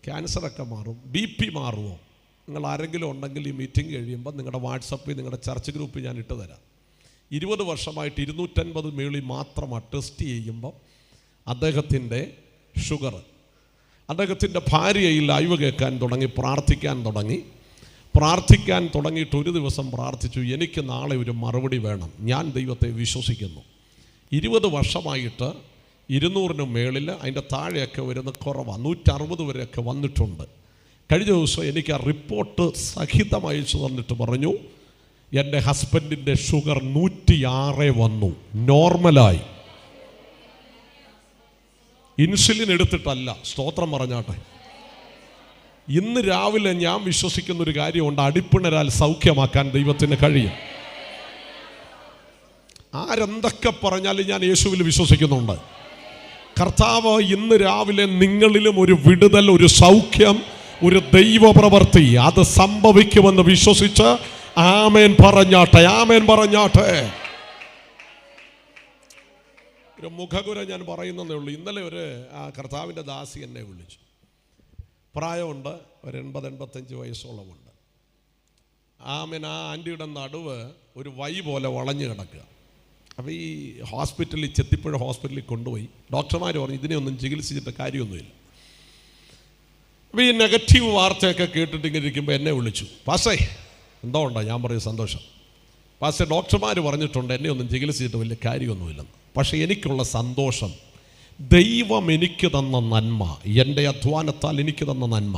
ക്യാൻസറൊക്കെ മാറും, BP മാറുമോ? നിങ്ങൾ ആരെങ്കിലും ഉണ്ടെങ്കിൽ ഈ മീറ്റിംഗ് കഴിയുമ്പോൾ നിങ്ങളുടെ വാട്സപ്പിൽ, നിങ്ങളുടെ ചർച്ച് ഗ്രൂപ്പിൽ ഞാൻ ഇട്ട് തരാം. 20 വർഷമായിട്ട് 250 മേളിൽ മാത്രമാണ് ടെസ്റ്റ് ചെയ്യുമ്പോൾ അദ്ദേഹത്തിൻ്റെ ഷുഗർ. അദ്ദേഹത്തിൻ്റെ ഭാര്യയിൽ ലൈവ് കേൾക്കാൻ തുടങ്ങി, പ്രാർത്ഥിക്കാൻ തുടങ്ങിയിട്ട് ഒരു ദിവസം പ്രാർത്ഥിച്ചു, എനിക്ക് നാളെ ഒരു മറുപടി വേണം, ഞാൻ ദൈവത്തെ വിശ്വസിക്കുന്നു. 20 വർഷമായിട്ട് 200-ന് മേളിൽ, അതിൻ്റെ താഴെയൊക്കെ വരുന്ന കുറവാണ്, 160 വരെയൊക്കെ വന്നിട്ടുണ്ട്. കഴിഞ്ഞ ദിവസം എനിക്ക് ആ റിപ്പോർട്ട് സഹിതം അയച്ചു തന്നിട്ട് പറഞ്ഞു, എൻ്റെ ഹസ്ബൻഡിൻ്റെ ഷുഗർ 106 വന്നു, നോർമലായി. ഇൻസുലിൻ എടുത്തിട്ടല്ല, സ്തോത്രം പറഞ്ഞാട്ടെ. ഇന്ന് രാവിലെ ഞാൻ വിശ്വസിക്കുന്നൊരു കാര്യമുണ്ട്, അടിപ്പിണരാൽ സൗഖ്യമാക്കാൻ ദൈവത്തിന് കഴിയും. ആരെന്തൊക്കെ പറഞ്ഞാലും ഞാൻ യേശുവിൽ വിശ്വസിക്കുന്നുണ്ട്. കർത്താവ് ഇന്ന് രാവിലെ നിങ്ങളിലും ഒരു വിടുതൽ, ഒരു സൗഖ്യം, ഒരു ദൈവപ്രവൃത്തി അത് സംഭവിക്കുമെന്ന് വിശ്വസിച്ച് ആമേൻ പറഞ്ഞാട്ടെ, ആമേൻ പറഞ്ഞാട്ടെ. ഒരു മുഖകുര ഞാൻ പറയുന്നതേ ഉള്ളൂ. ഇന്നലെ ഒരു കർത്താവിൻ്റെ ദാസി എന്നെ വിളിച്ചു. പ്രായമുണ്ട്, ഒരു 80-85 വയസ്സോളമുണ്ട്. ആമേൻ ആ ആൻറ്റിയുടെ നടുവ് ഒരു വൈ പോലെ വളഞ്ഞു കിടക്കുക. അപ്പോൾ ഈ ഹോസ്പിറ്റലിൽ, ചെത്തിപ്പുഴ ഹോസ്പിറ്റലിൽ കൊണ്ടുപോയി. ഡോക്ടർമാർ പറഞ്ഞു ഇതിനെ ഒന്നും ചികിത്സിച്ചിട്ട് കാര്യമൊന്നുമില്ല. അപ്പോൾ ഈ നെഗറ്റീവ് വാർത്തയൊക്കെ കേട്ടിട്ട് ഇങ്ങനെ ഇരിക്കുമ്പോൾ എന്നെ വിളിച്ചു, പാസേ എന്തോ ഉണ്ടോ? ഞാൻ പറയും സന്തോഷം പാസേ, ഡോക്ടർമാർ പറഞ്ഞിട്ടുണ്ട് എന്നെ ഒന്നും ചികിത്സിച്ചിട്ട് വലിയ കാര്യമൊന്നുമില്ലെന്ന്. പക്ഷേ എനിക്കുള്ള സന്തോഷം, ദൈവം എനിക്ക് തന്ന നന്മ, എൻ്റെ അധ്വാനത്താൽ എനിക്ക് തന്ന നന്മ,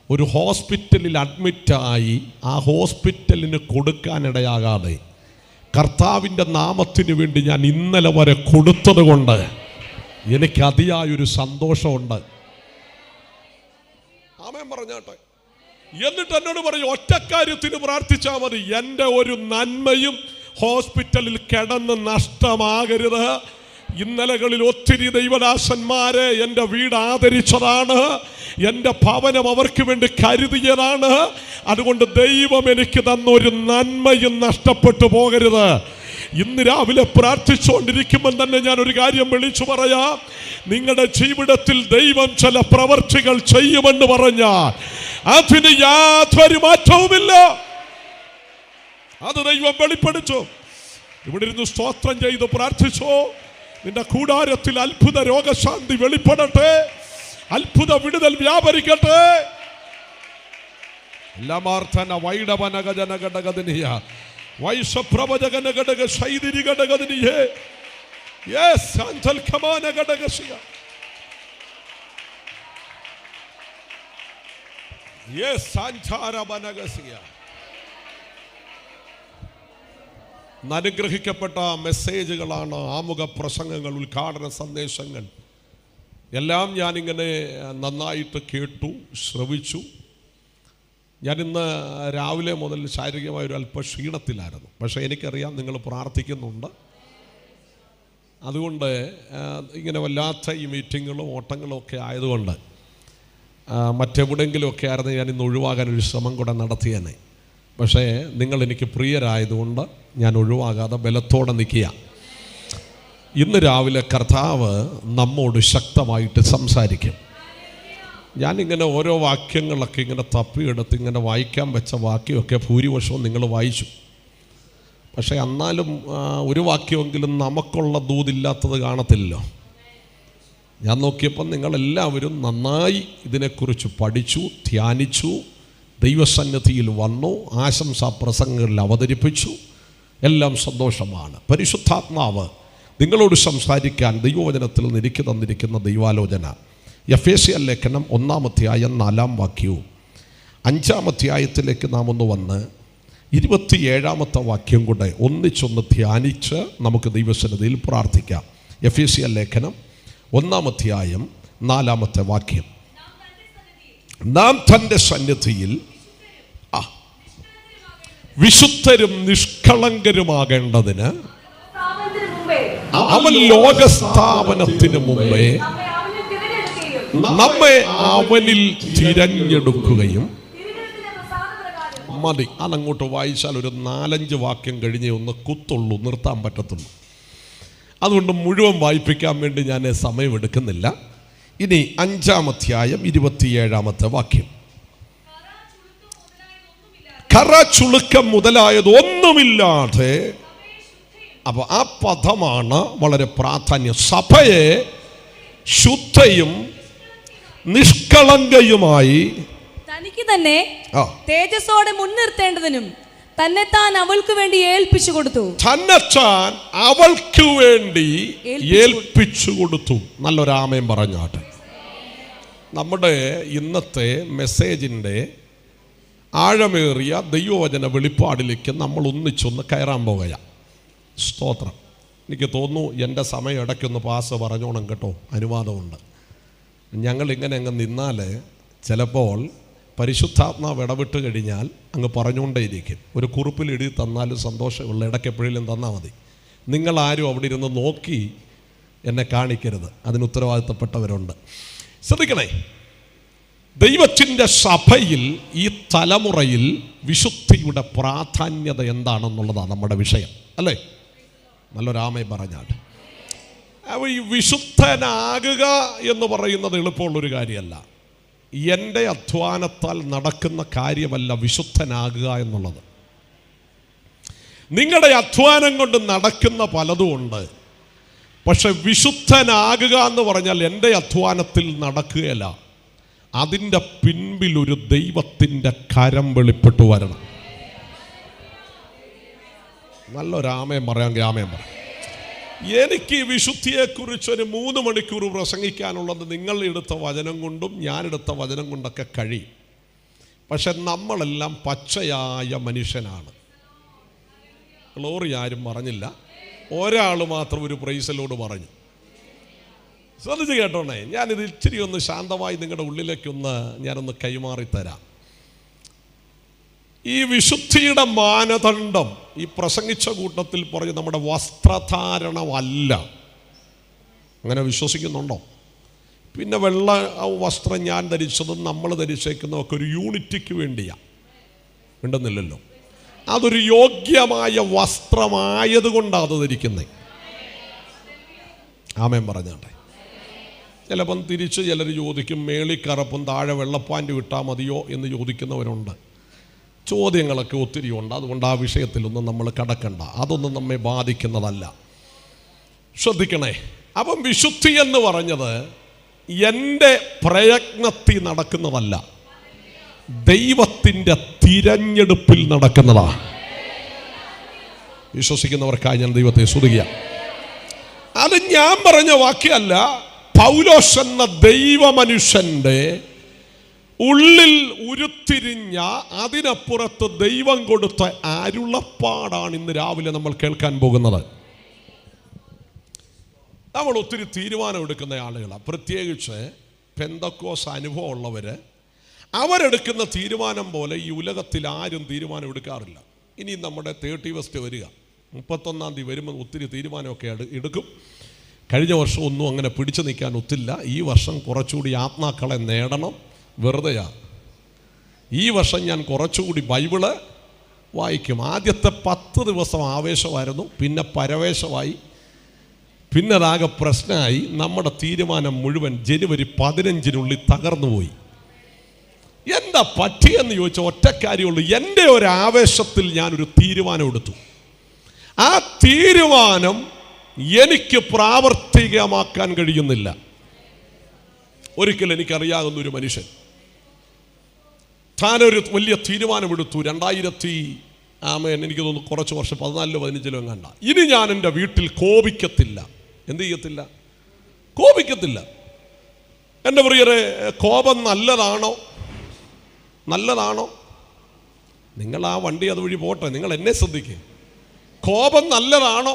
ഒരു ഹോസ്പിറ്റലിൽ അഡ്മിറ്റായി ആ ഹോസ്പിറ്റലിന് കൊടുക്കാനിടയാകാതെ കർത്താവിൻ്റെ നാമത്തിന് വേണ്ടി ഞാൻ ഇന്നലെ വരെ കൊടുത്തത് കൊണ്ട് എനിക്ക് അതിയായൊരു സന്തോഷമുണ്ട്. ആമേൻ പറഞ്ഞാട്ടെ. എന്നിട്ട് എന്നോട് പറയും, ഒറ്റക്കാര്യത്തിന് പ്രാർത്ഥിച്ചാൽ മതി, എൻ്റെ ഒരു നന്മയും ഹോസ്പിറ്റലിൽ കിടന്ന് നഷ്ടമാകരുത്. ഇന്നലകളിൽ ഒത്തിരി ദൈവദാസന്മാരെ എൻ്റെ വീട് ആദരിച്ചതാണ്, എൻ്റെ ഭവനം അവർക്ക് വേണ്ടി കരുതിയതാണ്. അതുകൊണ്ട് ദൈവം എനിക്ക് തന്നൊരു നന്മയും നഷ്ടപ്പെട്ടു പോകരുത്. ഇന്ന് രാവിലെ പ്രാർത്ഥിച്ചുകൊണ്ടിരിക്കുമ്പോൾ തന്നെ ഞാൻ ഒരു കാര്യം വിളിച്ചു പറയാം, നിങ്ങളുടെ ജീവിതത്തിൽ ദൈവം ചില പ്രവർത്തികൾ ചെയ്യുമെന്ന് പറഞ്ഞാൽ അതിന് യാതൊരു മാറ്റവുമില്ല. അത് ദൈവം വെളിപ്പെടുത്തു. ഇവിടെ ഇരുന്ന് സ്തോത്രം ചെയ്ത് പ്രാർത്ഥിച്ചോ. നിന്റെ കൂടാരത്തിൽ അത്ഭുത രോഗശാന്തി വെളിപ്പെടട്ടെ, അത്ഭുത വിടുതൽ വ്യാപരിക്കട്ടെ. അനുഗ്രഹിക്കപ്പെട്ട മെസ്സേജുകളാണ്, ആമുഖ പ്രസംഗങ്ങൾ, ഉദ്ഘാടന സന്ദേശങ്ങൾ എല്ലാം ഞാനിങ്ങനെ നന്നായിട്ട് കേട്ടു, ശ്രവിച്ചു. ഞാനിന്ന് രാവിലെ മുതൽ ശാരീരികമായൊരു അല്പ ക്ഷീണത്തിലായിരുന്നു. പക്ഷേ എനിക്കറിയാം നിങ്ങൾ പ്രാർത്ഥിക്കുന്നുണ്ട്. അതുകൊണ്ട് ഇങ്ങനെ വല്ലാത്ത ഈ മീറ്റിങ്ങുകളും ഓട്ടങ്ങളും ഒക്കെ ആയതുകൊണ്ട് മറ്റെവിടെയെങ്കിലുമൊക്കെ ആയിരുന്നു ഞാൻ ഇന്ന് ഒഴിവാകാനൊരു ശ്രമം കൂടെ നടത്തിയേനെ. പക്ഷേ നിങ്ങൾ എനിക്ക് പ്രിയരായതുകൊണ്ട് ഞാൻ ഒഴിവാകാതെ ബലത്തോടെ നിൽക്കുക. ഇന്ന് രാവിലെ കർത്താവ് നമ്മോട് ശക്തമായിട്ട് സംസാരിക്കും. ഞാനിങ്ങനെ ഓരോ വാക്യങ്ങളൊക്കെ ഇങ്ങനെ തപ്പിയെടുത്ത് ഇങ്ങനെ വായിക്കാൻ വെച്ച വാക്യമൊക്കെ ഭൂരിപക്ഷവും നിങ്ങൾ വായിച്ചു. പക്ഷേ എന്നാലും ഒരു വാക്യമെങ്കിലും നമുക്കുള്ള ദൂതില്ലാത്തത് കാണത്തില്ലല്ലോ. ഞാൻ നോക്കിയപ്പോൾ നിങ്ങളെല്ലാവരും നന്നായി ഇതിനെക്കുറിച്ച് പഠിച്ചു, ധ്യാനിച്ചു, ദൈവസന്നിധിയിൽ വന്നു, ആശംസാ പ്രസംഗങ്ങളിൽ അവതരിപ്പിച്ചു. എല്ലാം സന്തോഷമാണ്. പരിശുദ്ധാത്മാവ് നിങ്ങളോട് സംസാരിക്കാൻ ദൈവവചനത്തിൽ നിന്ന് എനിക്ക് തന്നിരിക്കുന്ന ദൈവാലോചന, എഫേസ്യ ലേഖനം 1-ാം അധ്യായം 4-ാം വാക്യവും 5-ാം അധ്യായത്തിലേക്ക് നാം ഒന്ന് വന്ന് 27-ാമത്തെ വാക്യം കൂടെ ഒന്നിച്ചൊന്ന് ധ്യാനിച്ച് നമുക്ക് ദൈവസന്നിധിയിൽ പ്രാർത്ഥിക്കാം. എഫേസ്യ ലേഖനം 1-ാം അധ്യായം 4-ാമത്തെ വാക്യം. നാം തൻ്റെ സന്നിധിയിൽ വിശുദ്ധരും നിഷ്കളങ്കരുമാകേണ്ടതിന് അവൻ ലോകസ്ഥാപനത്തിന് മുമ്പേ നമ്മെ അവനിൽ തിരഞ്ഞെടുക്കുകയും മതി. അതങ്ങോട്ട് വായിച്ചാൽ ഒരു 4-5 വാക്യം കഴിഞ്ഞേ ഒന്ന് കുത്തുള്ളൂ, നിർത്താൻ പറ്റത്തുള്ളൂ. അതുകൊണ്ട് മുഴുവൻ വായിപ്പിക്കാൻ വേണ്ടി ഞാൻ സമയമെടുക്കുന്നില്ല. ഇനി 5-ാം അധ്യായം 27-ാമത്തെ വാക്യം. കറ ചുളുക്കം മുതലായത് ഒന്നുമില്ലാതെ. അപ്പോൾ ആ പദമാണ് വളരെ പ്രാധാന്യം. സഭയെ ശുദ്ധയും നിഷ്കളങ്കയുമായി തനിക്ക് തന്നെ തേജസ്സോടെ മുൻനിർത്തേണ്ടതിനും തന്നെത്താൻ അവൾക്ക് വേണ്ടി ഏൽപ്പിച്ചു കൊടുത്തു. തന്നെത്താൻ അവൾക്ക് വേണ്ടി ഏൽപ്പിച്ചു കൊടുത്തു. നല്ലൊരാമയം പറഞ്ഞാട്ടെ. നമ്മുടെ ഇന്നത്തെ മെസ്സേജിൻ്റെ ആഴമേറിയ ദൈവവചന വെളിപ്പാടിലേക്ക് നമ്മൾ ഒന്നിച്ചൊന്ന് കയറാൻ പോകുകയാണ്. സ്തോത്രം. എനിക്ക് തോന്നുന്നു എൻ്റെ സമയം ഇടയ്ക്കൊന്ന് പാസ് പറഞ്ഞോണം കേട്ടോ, അനുവാദമുണ്ട്. ഞങ്ങളിങ്ങനെ അങ്ങ് നിന്നാൽ ചിലപ്പോൾ പരിശുദ്ധാത്മാവ് ഇടപെട്ട് കഴിഞ്ഞാൽ അങ്ങ് പറഞ്ഞുകൊണ്ടേയിരിക്കും. ഒരു കുറിപ്പിൽ എഴുതി തന്നാലും സന്തോഷമുള്ള, ഇടയ്ക്ക് എപ്പോഴെങ്കിലും തന്നാൽ മതി. നിങ്ങളാരും അവിടെ ഇരുന്ന് നോക്കി എന്നെ കാണിക്കരുത്, അതിന് ഉത്തരവാദിത്തപ്പെട്ടവരുണ്ട്. ശ്രദ്ധിക്കണേ, ദൈവത്തിൻ്റെ സഭയിൽ ഈ തലമുറയിൽ വിശുദ്ധിയുടെ പ്രാധാന്യത എന്താണെന്നുള്ളതാണ് നമ്മുടെ വിഷയം, അല്ലേ? നല്ലൊരാമയും പറഞ്ഞാണ്. അപ്പോൾ ഈ വിശുദ്ധനാകുക എന്ന് പറയുന്നത് എളുപ്പമുള്ളൊരു കാര്യമല്ല. എൻ്റെ അധ്വാനത്താൽ നടക്കുന്ന കാര്യമല്ല വിശുദ്ധനാകുക എന്നുള്ളത്. നിങ്ങളുടെ അധ്വാനം കൊണ്ട് നടക്കുന്ന പലതുമുണ്ട്. പക്ഷെ വിശുദ്ധനാകുക എന്ന് പറഞ്ഞാൽ എൻ്റെ അധ്വാനത്തിൽ നടക്കുകയല്ല, അതിൻ്റെ പിൻപിൽ ഒരു ദൈവത്തിൻ്റെ കരം വെളിപ്പെട്ടു വരണം. നല്ലൊരാമയം പറയാം, ഗ്രാമയം പറയാം. എനിക്ക് വിശുദ്ധിയെക്കുറിച്ചൊരു 3 മണിക്കൂർ പ്രസംഗിക്കാനുള്ളത് നിങ്ങൾ എടുത്ത വചനം കൊണ്ടും ഞാനെടുത്ത വചനം കൊണ്ടൊക്കെ കഴിയും. പക്ഷെ നമ്മളെല്ലാം പച്ചയായ മനുഷ്യനാണ്. ഗ്ലോറി ആരും പറഞ്ഞില്ല, ഒരാൾ മാത്രം ഒരു പ്രൈസലോട് പറഞ്ഞു. ശ്രദ്ധിച്ച് കേട്ടോണേ, ഞാനിത് ഇച്ചിരി ഒന്ന് ശാന്തമായി നിങ്ങളുടെ ഉള്ളിലേക്കൊന്ന് ഞാനൊന്ന് കൈമാറിത്തരാം. ഈ വിശുദ്ധിയുടെ മാനദണ്ഡം ഈ പ്രസംഗിച്ച കൂട്ടത്തിൽ പറഞ്ഞ് നമ്മുടെ വസ്ത്രധാരണമല്ല. അങ്ങനെ വിശ്വസിക്കുന്നുണ്ടോ? പിന്നെ വെള്ള വസ്ത്രം ഞാൻ ധരിച്ചതും നമ്മൾ ധരിച്ചേക്കുന്നതൊക്കെ ഒരു യൂണിറ്റിക്ക് വേണ്ടിയാണ്, ഉണ്ടെന്നില്ലല്ലോ. അതൊരു യോഗ്യമായ വസ്ത്രമായതുകൊണ്ടാണ് അത് ധരിക്കുന്നത്. ആമേൻ പറഞ്ഞാട്ടെ. ചിലപ്പം തിരിച്ച് ചിലർ ചോദിക്കും, മേളിക്കറപ്പും താഴെ വെള്ളപ്പാൻറ് വിട്ടാൽ മതിയോ എന്ന് ചോദിക്കുന്നവരുണ്ട്. ചോദ്യങ്ങളൊക്കെ ഒത്തിരി ഉണ്ട്. അതുകൊണ്ട് ആ വിഷയത്തിലൊന്നും നമ്മൾ കടക്കണ്ട, അതൊന്നും നമ്മെ ബാധിക്കുന്നതല്ല. ശ്രദ്ധിക്കണേ. അപ്പം വിശുദ്ധി എന്ന് പറഞ്ഞത് എൻ്റെ പ്രയത്നത്തിൽ നടക്കുന്നതല്ല, ദൈവത്തിൻ്റെ തിരഞ്ഞെടുപ്പിൽ നടക്കുന്നതാണ്. വിശ്വസിക്കുന്നവർക്കായി ഞാൻ ദൈവത്തെ സ്തുതിക്കുക. അത് ഞാൻ പറഞ്ഞ വാക്യമല്ല, പൗലോസ് എന്ന ദൈവമനുഷ്യൻ്റെ ഉള്ളിൽ ഉരുത്തിരിഞ്ഞ, അതിനപ്പുറത്ത് ദൈവം കൊടുത്ത അരുളപ്പാടാണ് ഇന്ന് രാവിലെ നമ്മൾ കേൾക്കാൻ പോകുന്നത്. നമ്മൾ ഒത്തിരി തീരുമാനമെടുക്കുന്ന ആളുകളാണ്, പ്രത്യേകിച്ച് പെന്തക്കോസ് അനുഭവമുള്ളവർ. അവരെടുക്കുന്ന തീരുമാനം പോലെ ഈ ഉലകത്തിൽ ആരും തീരുമാനം എടുക്കാറില്ല. ഇനി നമ്മുടെ 30 ഫസ്റ്റ് വരിക, 31-ാം തീയതി വരുമ്പോൾ ഒത്തിരി തീരുമാനമൊക്കെ എടുക്കും. കഴിഞ്ഞ വർഷം ഒന്നും അങ്ങനെ പിടിച്ചു നിൽക്കാൻ ഒത്തില്ല. ഈ വർഷം കുറച്ചുകൂടി ആത്മാക്കളെ നേടണം, വെറുതെയാ. ഈ വർഷം ഞാൻ കുറച്ചുകൂടി ബൈബിള് വായിക്കും. ആദ്യത്തെ 10 ദിവസം ആവേശമായിരുന്നു, പിന്നെ പരവേശമായി, പിന്നെ അതാകെ പ്രശ്നമായി. നമ്മുടെ തീരുമാനം മുഴുവൻ ജനുവരി 15-നുള്ളിൽ തകർന്നുപോയി. എന്താ പറ്റിയെന്ന് ചോദിച്ചാൽ ഒറ്റ കാര്യമുള്ളൂ, എൻ്റെ ഒരു ആവേശത്തിൽ ഞാനൊരു തീരുമാനം എടുത്തു. ആ തീരുമാനം എനിക്ക് പ്രാവർത്തികമാക്കാൻ കഴിയുന്നില്ല. ഒരിക്കൽ എനിക്കറിയാവുന്ന ഒരു മനുഷ്യൻ താനൊരു വലിയ തീരുമാനമെടുത്തു. 2000 എനിക്ക് തോന്നുന്നു കുറച്ച് വർഷം 14-15 കണ്ട, ഇനി ഞാൻ എൻ്റെ വീട്ടിൽ കോപിക്കത്തില്ല. എന്ത് ചെയ്യത്തില്ല? കോപിക്കത്തില്ല. എൻ്റെ പ്രിയരെ, കോപം നല്ലതാണോ? നല്ലതാണോ? നിങ്ങൾ ആ വണ്ടി അതുവഴി പോട്ടെ, നിങ്ങൾ എന്നെ ശ്രദ്ധിക്കുക. കോപം നല്ലതാണോ?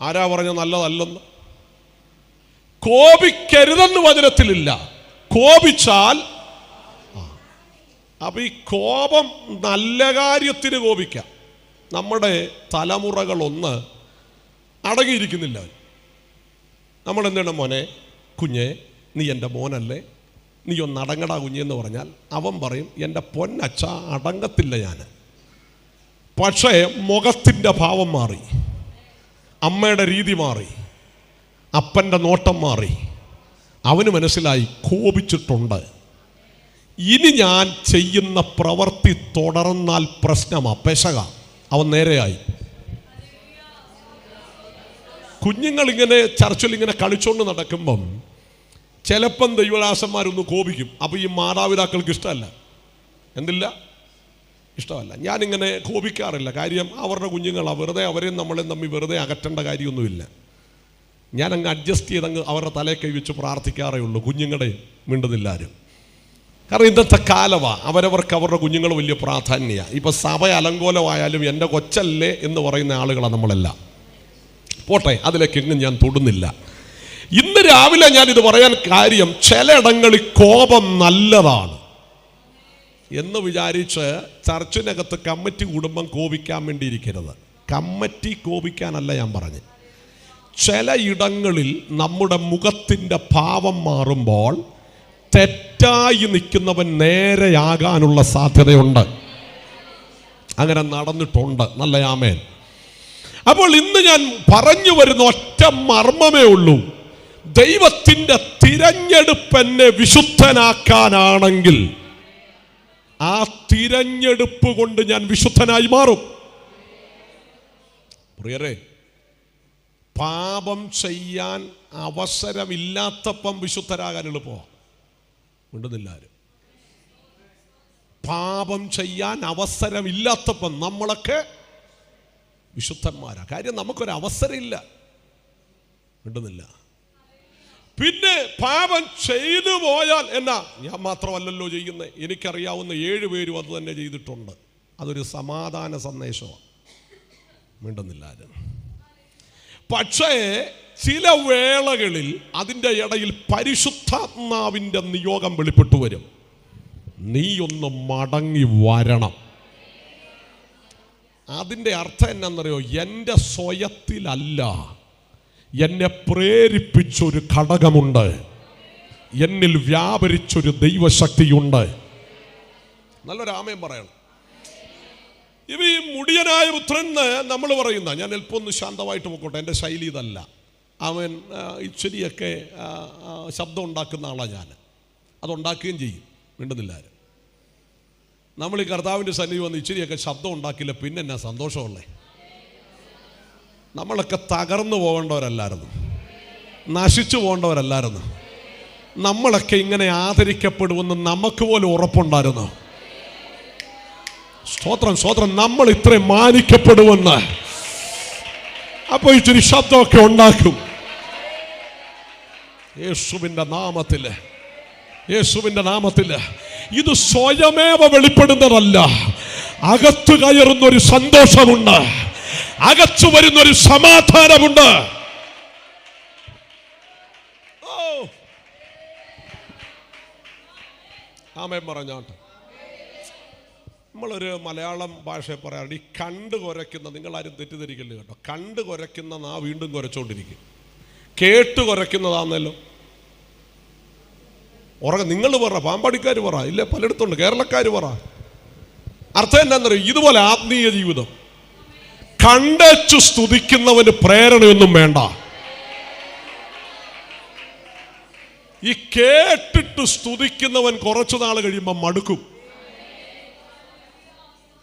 ആരാ പറഞ്ഞ നല്ലതല്ലെന്ന്? കോപിക്കരുതെന്ന് വചനത്തിലില്ല. കോപിച്ചാൽ അപ്പൊ ഈ കോപം നല്ല കാര്യത്തിന് കോപിക്കാം. നമ്മുടെ തലമുറകളൊന്ന് അടങ്ങിയിരിക്കുന്നില്ല. നമ്മൾ എന്താണ്, മോനെ, കുഞ്ഞെ, നീ എൻ്റെ മോനല്ലേ, നീ ഒന്ന് അടങ്ങടാ കുഞ്ഞെന്ന് പറഞ്ഞാൽ അവൻ പറയും, എൻ്റെ പൊന്നച്ഛ അടങ്ങത്തില്ല ഞാൻ. പക്ഷേ മുഖത്തിൻ്റെ ഭാവം മാറി, അമ്മയുടെ രീതി മാറി, അപ്പൻ്റെ നോട്ടം മാറി. അവന് മനസ്സിലായി കോപിച്ചിട്ടുണ്ട്, ഇനി ഞാൻ ചെയ്യുന്ന പ്രവൃത്തി തുടർന്നാൽ പ്രശ്നമാ, പെശക. അവൻ നേരെയായി. കുഞ്ഞുങ്ങളിങ്ങനെ ചർച്ചിൽ ഇങ്ങനെ കളിച്ചോണ്ട് നടക്കുമ്പം ചിലപ്പം ദൈവദാസന്മാരൊന്ന് കോപിക്കും. അപ്പോൾ ഈ മാതാപിതാക്കൾക്ക് ഇഷ്ടമല്ല. എന്തില്ല? ഇഷ്ടമല്ല. ഞാനിങ്ങനെ കോപിക്കാറില്ല. കാര്യം അവരുടെ കുഞ്ഞുങ്ങളാണ്, വെറുതെ അവരെയും നമ്മളെയും തമ്മിൽ വെറുതെ അകറ്റേണ്ട കാര്യമൊന്നുമില്ല. ഞാനങ്ങ് അഡ്ജസ്റ്റ് ചെയ്തങ്ങ് അവരുടെ തലയിൽ കൈവച്ച് പ്രാർത്ഥിക്കാറേ ഉള്ളൂ. കുഞ്ഞുങ്ങളെ മിണ്ടുന്നില്ലാരും. കാരണം ഇന്നത്തെ കാലമാണ്, അവരവർക്ക് അവരുടെ കുഞ്ഞുങ്ങൾ വലിയ പ്രാധാന്യമാണ്. ഇപ്പം സഭ അലങ്കോലമായാലും എൻ്റെ കൊച്ചല്ലേ എന്ന് പറയുന്ന ആളുകളാണ് നമ്മളെല്ലാം. പോട്ടെ, അതിലേക്കെങ്ങും ഞാൻ തൊടുന്നില്ല. ഇന്ന് രാവിലെ ഞാനിത് പറയാൻ കാര്യം, ചിലയിടങ്ങളിൽ കോപം നല്ലതാണ് എന്ന് വിചാരിച്ച് ചർച്ചിനകത്ത് കമ്മിറ്റി കുടുംബം കോപിക്കാൻ വേണ്ടിയിരിക്കരുത്. കമ്മിറ്റി കോപിക്കാനല്ല ഞാൻ പറഞ്ഞു. ചില ഇടങ്ങളിൽ നമ്മുടെ മുഖത്തിൻ്റെ ഭാവം മാറുമ്പോൾ തെറ്റായി നിൽക്കുന്നവൻ നേരെയാകാനുള്ള സാധ്യതയുണ്ട്. അങ്ങനെ നടന്നിട്ടുണ്ട്. നല്ല ആമേൻ. അപ്പോൾ ഇന്ന് ഞാൻ പറഞ്ഞു വരുന്ന ഒറ്റ മർമ്മമേ ഉള്ളൂ. ദൈവത്തിൻ്റെ തിരഞ്ഞെടുപ്പ് എന്നെ വിശുദ്ധനാക്കാനാണെങ്കിൽ ആ തിരഞ്ഞെടുപ്പ് കൊണ്ട് ഞാൻ വിശുദ്ധനായി മാറും. പ്രിയരെ, പാപം ചെയ്യാൻ അവസരമില്ലാത്തപ്പം വിശുദ്ധരാകാൻ എളുപ്പമാണ്. മിണ്ടുന്നില്ലാരും. പാപം ചെയ്യാൻ അവസരമില്ലാത്തപ്പം നമ്മളൊക്കെ വിശുദ്ധന്മാരാ. കാര്യം നമുക്കൊരു അവസരമില്ല. മിണ്ടുന്നില്ല. പിന്നെ പാപം ചെയ്തു പോയാൽ എന്നാ, ഞാൻ മാത്രമല്ലല്ലോ ചെയ്യുന്നത്, എനിക്കറിയാവുന്ന 7 പേരും അത് തന്നെ ചെയ്തിട്ടുണ്ട്. അതൊരു സമാധാന സന്ദേശമാണ്. മിണ്ടുന്നില്ല. പക്ഷേ ചില വേളകളിൽ അതിൻ്റെ ഇടയിൽ പരിശുദ്ധാത്മാവിൻ്റെ നിയോഗം വെളിപ്പെട്ടു വരും. നീ ഒന്ന് മടങ്ങി വരണം. അതിൻ്റെ അർത്ഥം എന്നാണെന്നറിയോ? എൻ്റെ സ്വയത്തിലല്ല, എന്നെ പ്രേരിപ്പിച്ചൊരു ഘടകമുണ്ട്, എന്നിൽ വ്യാപരിച്ചൊരു ദൈവശക്തിയുണ്ട്. നല്ലൊരു ആമേൻ പറയണം. ഇവ ഈ മുടിയനായ പുത്രൻ നമ്മൾ പറയുന്ന, ഞാൻ അല്പം ഒന്ന് ശാന്തമായിട്ട് പോയിക്കോട്ടെ, എൻ്റെ ശൈലി ഇതല്ല. അവൻ ഇച്ചിരിയൊക്കെ ശബ്ദം ഉണ്ടാക്കുന്ന ആളാണ് ഞാൻ. അതുണ്ടാക്കുകയും ചെയ്യും. മിണ്ടുന്നില്ല. നമ്മൾ ഈ കർത്താവിൻ്റെ സന്നിധി വന്ന് ഇച്ചിരിയൊക്കെ ശബ്ദം ഉണ്ടാക്കില്ല, പിന്നെ എന്നാ സന്തോഷമുള്ളേ? നമ്മളൊക്കെ തകർന്നു പോകേണ്ടവരല്ലായിരുന്നു, നശിച്ചു പോകേണ്ടവരല്ലായിരുന്നു. നമ്മളൊക്കെ ഇങ്ങനെ ആദരിക്കപ്പെടുമെന്ന് നമുക്ക് പോലും ഉറപ്പുണ്ടായിരുന്നു. സ്തോത്രം, സ്തോത്രം. നമ്മൾ ഇത്രയും മാനിക്കപ്പെടുമെന്ന്. അപ്പോൾ ഇച്ചിരി ശബ്ദമൊക്കെ ഉണ്ടാക്കും. യേശുവിൻ്റെ നാമത്തിൽ, യേശുവിൻ്റെ നാമത്തിൽ. ഇത് സ്വയമേവ വെളിപ്പെടുന്നതല്ല. അകത്തു കയറുന്നൊരു സന്തോഷമുണ്ട്, അകച്ചു വരുന്നൊരു സമാധാനമുണ്ട്. ആമേൻ പറഞ്ഞോട്ടെ. നമ്മളൊരു മലയാളം ഭാഷയെ പറയാറുണ്ട്, ഈ കണ്ട് കുരയ്ക്കുന്ന, നിങ്ങളാരും തെറ്റിദ്ധരിക്കല്ലേ കേട്ടോ. കണ്ട് കുരയ്ക്കുന്ന നാ വീണ്ടും കുരച്ചോണ്ടിരിക്കും. കേട്ട് കുരയ്ക്കുന്നതാണല്ലോ. നിങ്ങൾ പറ, പാമ്പാടിക്കാർ പറ, ഇല്ല പലയിടത്തുണ്ട്, കേരളക്കാർ പറ. അർത്ഥം എന്താണെന്നറിയോ? ഇതുപോലെ ആത്മീയ ജീവിതം കണ്ടച്ചു സ്തുതിക്കുന്നവന് പ്രേരണയൊന്നും വേണ്ട. ഈ കേട്ടിട്ട് സ്തുതിക്കുന്നവൻ കുറച്ചു നാൾ കഴിയുമ്പോൾ മടുക്കും.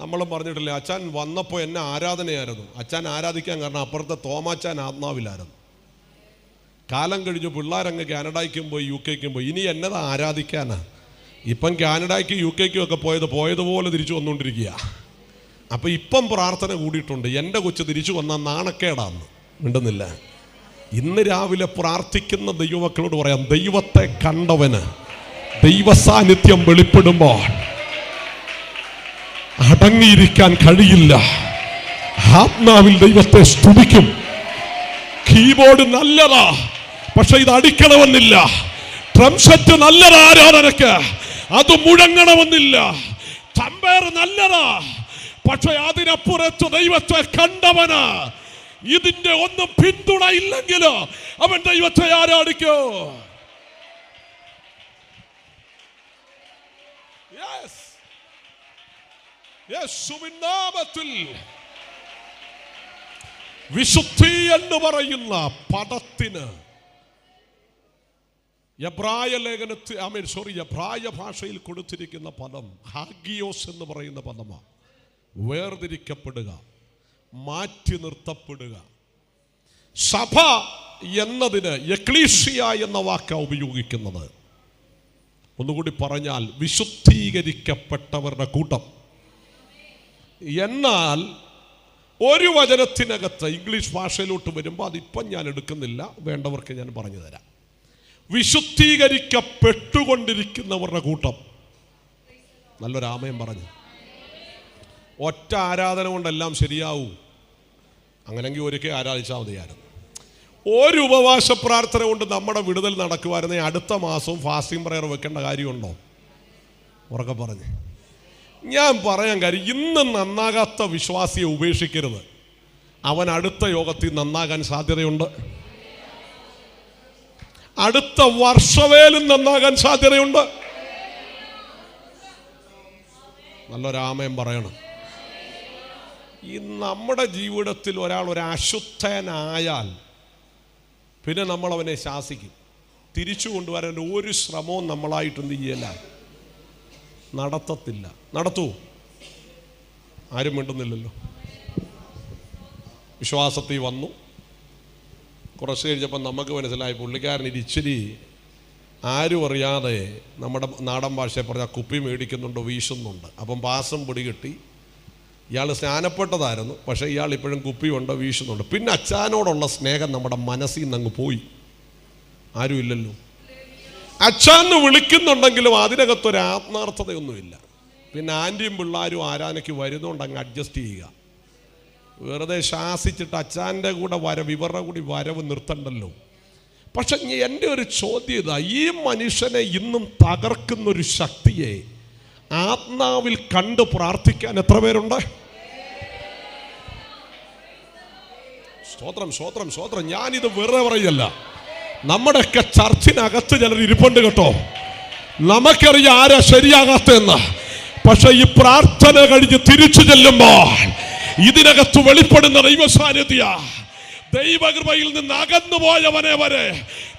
നമ്മളും പറഞ്ഞിട്ടില്ലേ, അച്ഛൻ വന്നപ്പോൾ എന്നെ ആരാധനയായിരുന്നു. അച്ഛൻ ആരാധിക്കാൻ കാരണം അപ്പുറത്തെ തോമാച്ചാൻ ആത്മാവിലായിരുന്നു. കാലം കഴിഞ്ഞു പിള്ളേരങ്ങ് കാനഡയ്ക്കും പോയി, UK-ക്കും പോയി. ഇനി എന്നതാ ആരാധിക്കാനാ? ഇപ്പം കാനഡയ്ക്കും UK-ക്കും ഒക്കെ പോയതുപോലെ തിരിച്ചു വന്നുകൊണ്ടിരിക്കുക. അപ്പം ഇപ്പം പ്രാർത്ഥന കൂടിയിട്ടുണ്ട്, എൻ്റെ കൊച്ചു തിരിച്ചു വന്നാൽ നാണക്കേടാന്ന്. മിണ്ടുന്നില്ല. ഇന്ന് രാവിലെ പ്രാർത്ഥിക്കുന്ന ദൈവമക്കളോട് പറയാം, ദൈവത്തെ കണ്ടവന് ദൈവ സാന്നിധ്യം വെളിപ്പെടുമ്പോൾ അടങ്ങിയിരിക്കാൻ കഴിയില്ല. ആത്മാവിൽ ദൈവത്തെ സ്തുതിക്കും. കീബോർഡ് നല്ലതാ, പക്ഷെ ഇത് അടിക്കണമെന്നില്ല. ഡ്രം സെറ്റ് നല്ലതാ ആരാധനക്ക്, അത് മുഴങ്ങണമെന്നില്ല. തമ്പേർ നല്ലതാ, പക്ഷെ അതിനപ്പുറത്ത് ദൈവത്തെ കണ്ടവന് ഇതിന്റെ ഒന്നും പിന്തുണ ഇല്ലെങ്കിൽ അവൻ ദൈവത്തെ ആരാധിക്കോ. യേശുവിൻ നാമത്തിൽ വിശുദ്ധി എന്ന് പറയുന്ന പദത്തിന് എബ്രായ ഭാഷയിൽ കൊടുത്തിരിക്കുന്ന പദം ഹാഗിയോസ് എന്ന് പറയുന്ന പദമാണ്. വേർതിരിക്കപ്പെടുക, മാറ്റി നിർത്തപ്പെടുക. സഭ എന്നതിന് എക്ലീഷ്യ എന്ന വാക്കാണ് ഉപയോഗിക്കുന്നത്. ഒന്നുകൂടി പറഞ്ഞാൽ വിശുദ്ധീകരിക്കപ്പെട്ടവരുടെ കൂട്ടം. എന്നാൽ ഒരു വചനത്തിനകത്ത് ഇംഗ്ലീഷ് ഭാഷയിലോട്ട് വരുമ്പോൾ അതിപ്പം ഞാൻ എടുക്കുന്നില്ല, വേണ്ടവർക്ക് ഞാൻ പറഞ്ഞു തരാം. വിശുദ്ധീകരിക്കപ്പെട്ടുകൊണ്ടിരിക്കുന്നവരുടെ കൂട്ടം. നല്ലൊരു ആമയം പറഞ്ഞു. ഒറ്റ ആരാധന കൊണ്ടെല്ലാം ശരിയാവൂ, അങ്ങനെങ്കിൽ ഒരിക്കൽ ആരാധിച്ചാൽ മതിയായിരുന്നു. ഒരു ഉപവാസ പ്രാർത്ഥന കൊണ്ട് നമ്മുടെ വിടുതൽ നടക്കുമായിരുന്നെങ്കിൽ അടുത്ത മാസവും ഫാസ്റ്റിംഗ് പ്രയർ വെക്കേണ്ട കാര്യമുണ്ടോ? ഉറക്കെ പറഞ്ഞ് ഞാൻ പറയാൻ കാര്യം, ഇന്ന് നന്നാകാത്ത വിശ്വാസിയെ ഉപേക്ഷിക്കരുത്. അവൻ അടുത്ത യോഗത്തിൽ നന്നാകാൻ സാധ്യതയുണ്ട്. അടുത്ത വർഷവേലും നന്നാകാൻ സാധ്യതയുണ്ട്. നല്ലൊരാമയം പറയണം. ഈ നമ്മുടെ ജീവിതത്തിൽ ഒരാൾ ഒരു അശുദ്ധനായാൽ പിന്നെ നമ്മളവനെ ശാസിക്കും. തിരിച്ചു കൊണ്ടുവരാൻ ഒരു ശ്രമവും നമ്മളായിട്ടൊന്നും ചെയ്യല്ല, നടത്തത്തില്ല. നടത്തൂ? ആരും മിണ്ടുന്നില്ലല്ലോ. വിശ്വാസത്തിൽ വന്നു, കുറച്ച് കഴിഞ്ഞപ്പോൾ നമുക്ക് മനസ്സിലായി പുള്ളിക്കാരൻ ഇച്ചിരി ആരും അറിയാതെ, നമ്മുടെ നാടൻ ഭാഷയെ പറഞ്ഞാൽ കുപ്പി മേടിക്കുന്നുണ്ട്, വീശുന്നുണ്ട്. അപ്പം പാസം പൊടി കെട്ടി. ഇയാൾ സ്നാനപ്പെട്ടതായിരുന്നു, പക്ഷേ ഇയാൾ ഇപ്പോഴും കുപ്പിയുണ്ട്, വീശുന്നുണ്ട്. പിന്നെ അച്ഛനോടുള്ള സ്നേഹം നമ്മുടെ മനസ്സിൽ നിന്ന് അങ്ങ് പോയി. ആരും ഇല്ലല്ലോ. അച്ഛന്ന് വിളിക്കുന്നുണ്ടെങ്കിലും അതിനകത്തൊരു ആത്മാർത്ഥതയൊന്നുമില്ല. പിന്നെ ആൻറ്റിയും പിള്ളേരും ആരാധനയ്ക്ക് വരുന്നുണ്ട്, അങ്ങ് അഡ്ജസ്റ്റ് ചെയ്യുക. വെറുതെ ശാസിച്ചിട്ട് അച്ഛൻ്റെ കൂടെ ഇവരുടെ കൂടി വരവ് നിർത്തണ്ടല്ലോ. പക്ഷെ എൻ്റെ ഒരു ചോദ്യം ഇതാ, ഈ മനുഷ്യനെ ഇന്നും തകർക്കുന്നൊരു ശക്തിയെ ആത്മാവിൽ കണ്ട് പ്രാർത്ഥിക്കാൻ എത്ര പേരുണ്ട്? സ്തോത്രം, സ്തോത്രം, സ്തോത്രം. ഞാനിത് വെറുതെ പറയല്ല. നമ്മുടെയൊക്കെ ചർച്ചിനകത്ത് ചിലർ ഇരിപ്പുണ്ട് കേട്ടോ. നമുക്കറിയാം ആരാ ശരിയാകാത്തെന്ന്. പക്ഷെ ഈ പ്രാർത്ഥന കഴിഞ്ഞ് തിരിച്ചു ചെല്ലുമ്പോൾ ഇതിനകത്ത് വെളിപ്പെടുന്ന ദൈവസാന്നിധ്യ, ദൈവകൃപയിൽ നിന്ന് അകന്നുപോയവനെ വരെ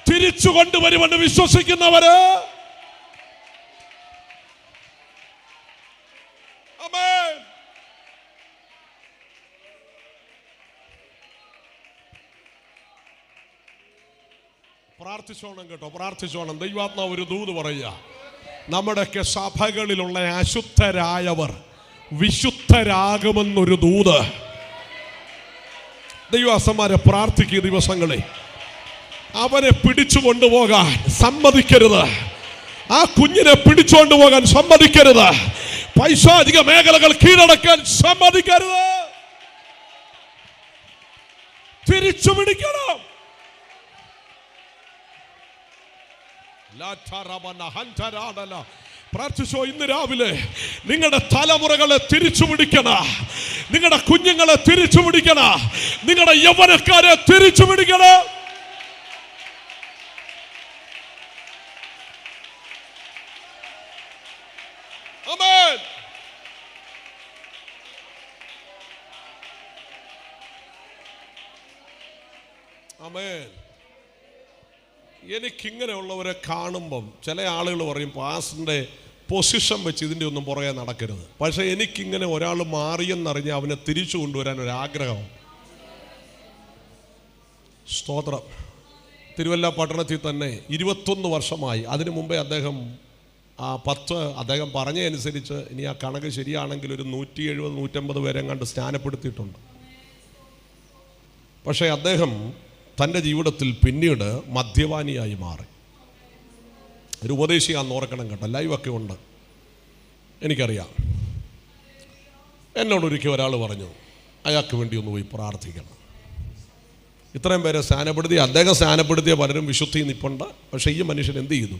തിരിച്ചു കൊണ്ടുവരുമെന്ന് വിശ്വസിക്കുന്നവര് പ്രാർത്ഥിച്ചോണം കേട്ടോ, പ്രാർത്ഥിച്ചോണം. ദൈവാത്മാവ് ഒരു ദൂത് പറയുക, നമ്മുടെയൊക്കെ സഭകളിലുള്ള അശുദ്ധരായവർ വിശുദ്ധരാകുമെന്നൊരു ദൂത്. ദൈവദാസന്മാരെ പ്രാർത്ഥിക്കുക ദിവസങ്ങളെ. അവനെ പിടിച്ചു കൊണ്ടുപോകാൻ സമ്മതിക്കരുത്. ആ കുഞ്ഞിനെ പിടിച്ചുകൊണ്ടു പോകാൻ സമ്മതിക്കരുത്. പൈശാചിക മേഖലകൾ കീഴടക്കാൻ സമ്മതിക്കരുത്. തിരിച്ചു പിടിക്കണം. പ്രാർത്ഥിച്ചോ. ഇന്ന് രാവിലെ നിങ്ങളുടെ തലമുറകളെ തിരിച്ചു പിടിക്കണ, നിങ്ങളുടെ കുഞ്ഞുങ്ങളെ തിരിച്ചു പിടിക്കണ, നിങ്ങളുടെ യൗവനക്കാരെ തിരിച്ചു പിടിക്കണ. ആമേൻ. ആമേൻ. എനിക്കിങ്ങനെയുള്ളവരെ കാണുമ്പം ചില ആളുകൾ പറയും, പാസ്റ്ററിൻ്റെ പൊസിഷൻ വെച്ച് ഇതിൻ്റെ ഒന്നും പുറകെ നടക്കരുത്. പക്ഷേ എനിക്കിങ്ങനെ ഒരാൾ മാറിയെന്നറിഞ്ഞ് അവനെ തിരിച്ചു കൊണ്ടുവരാൻ ഒരാഗ്രഹം. സ്തോത്രം. തിരുവല്ല പട്ടണത്തിൽ തന്നെ 21 വർഷമായി. അതിനു മുമ്പേ അദ്ദേഹം അദ്ദേഹം പറഞ്ഞതനുസരിച്ച്, ഇനി ആ കണക്ക് ശരിയാണെങ്കിൽ ഒരു 170-150 പേരെ കണ്ട് സ്നാനപ്പെടുത്തിയിട്ടുണ്ട്. പക്ഷേ അദ്ദേഹം തൻ്റെ ജീവിതത്തിൽ പിന്നീട് മദ്യപാനിയായി മാറി. ഒരു ഉപദേശിയാന്ന് ഓർക്കണം കേട്ടോ, ലൈവൊക്കെ ഉണ്ട്, എനിക്കറിയാം. എന്നോടൊരിക്കൽ ഒരാൾ പറഞ്ഞു, അയാൾക്ക് വേണ്ടി ഒന്ന് പോയി പ്രാർത്ഥിക്കണം. ഇത്രയും പേരെ സ്നാനപ്പെടുത്തി, അദ്ദേഹം സ്നാനപ്പെടുത്തിയ പലരും വിശുദ്ധി നിൽപ്പുണ്ട്. പക്ഷേ ഈ മനുഷ്യൻ എന്ത് ചെയ്തു?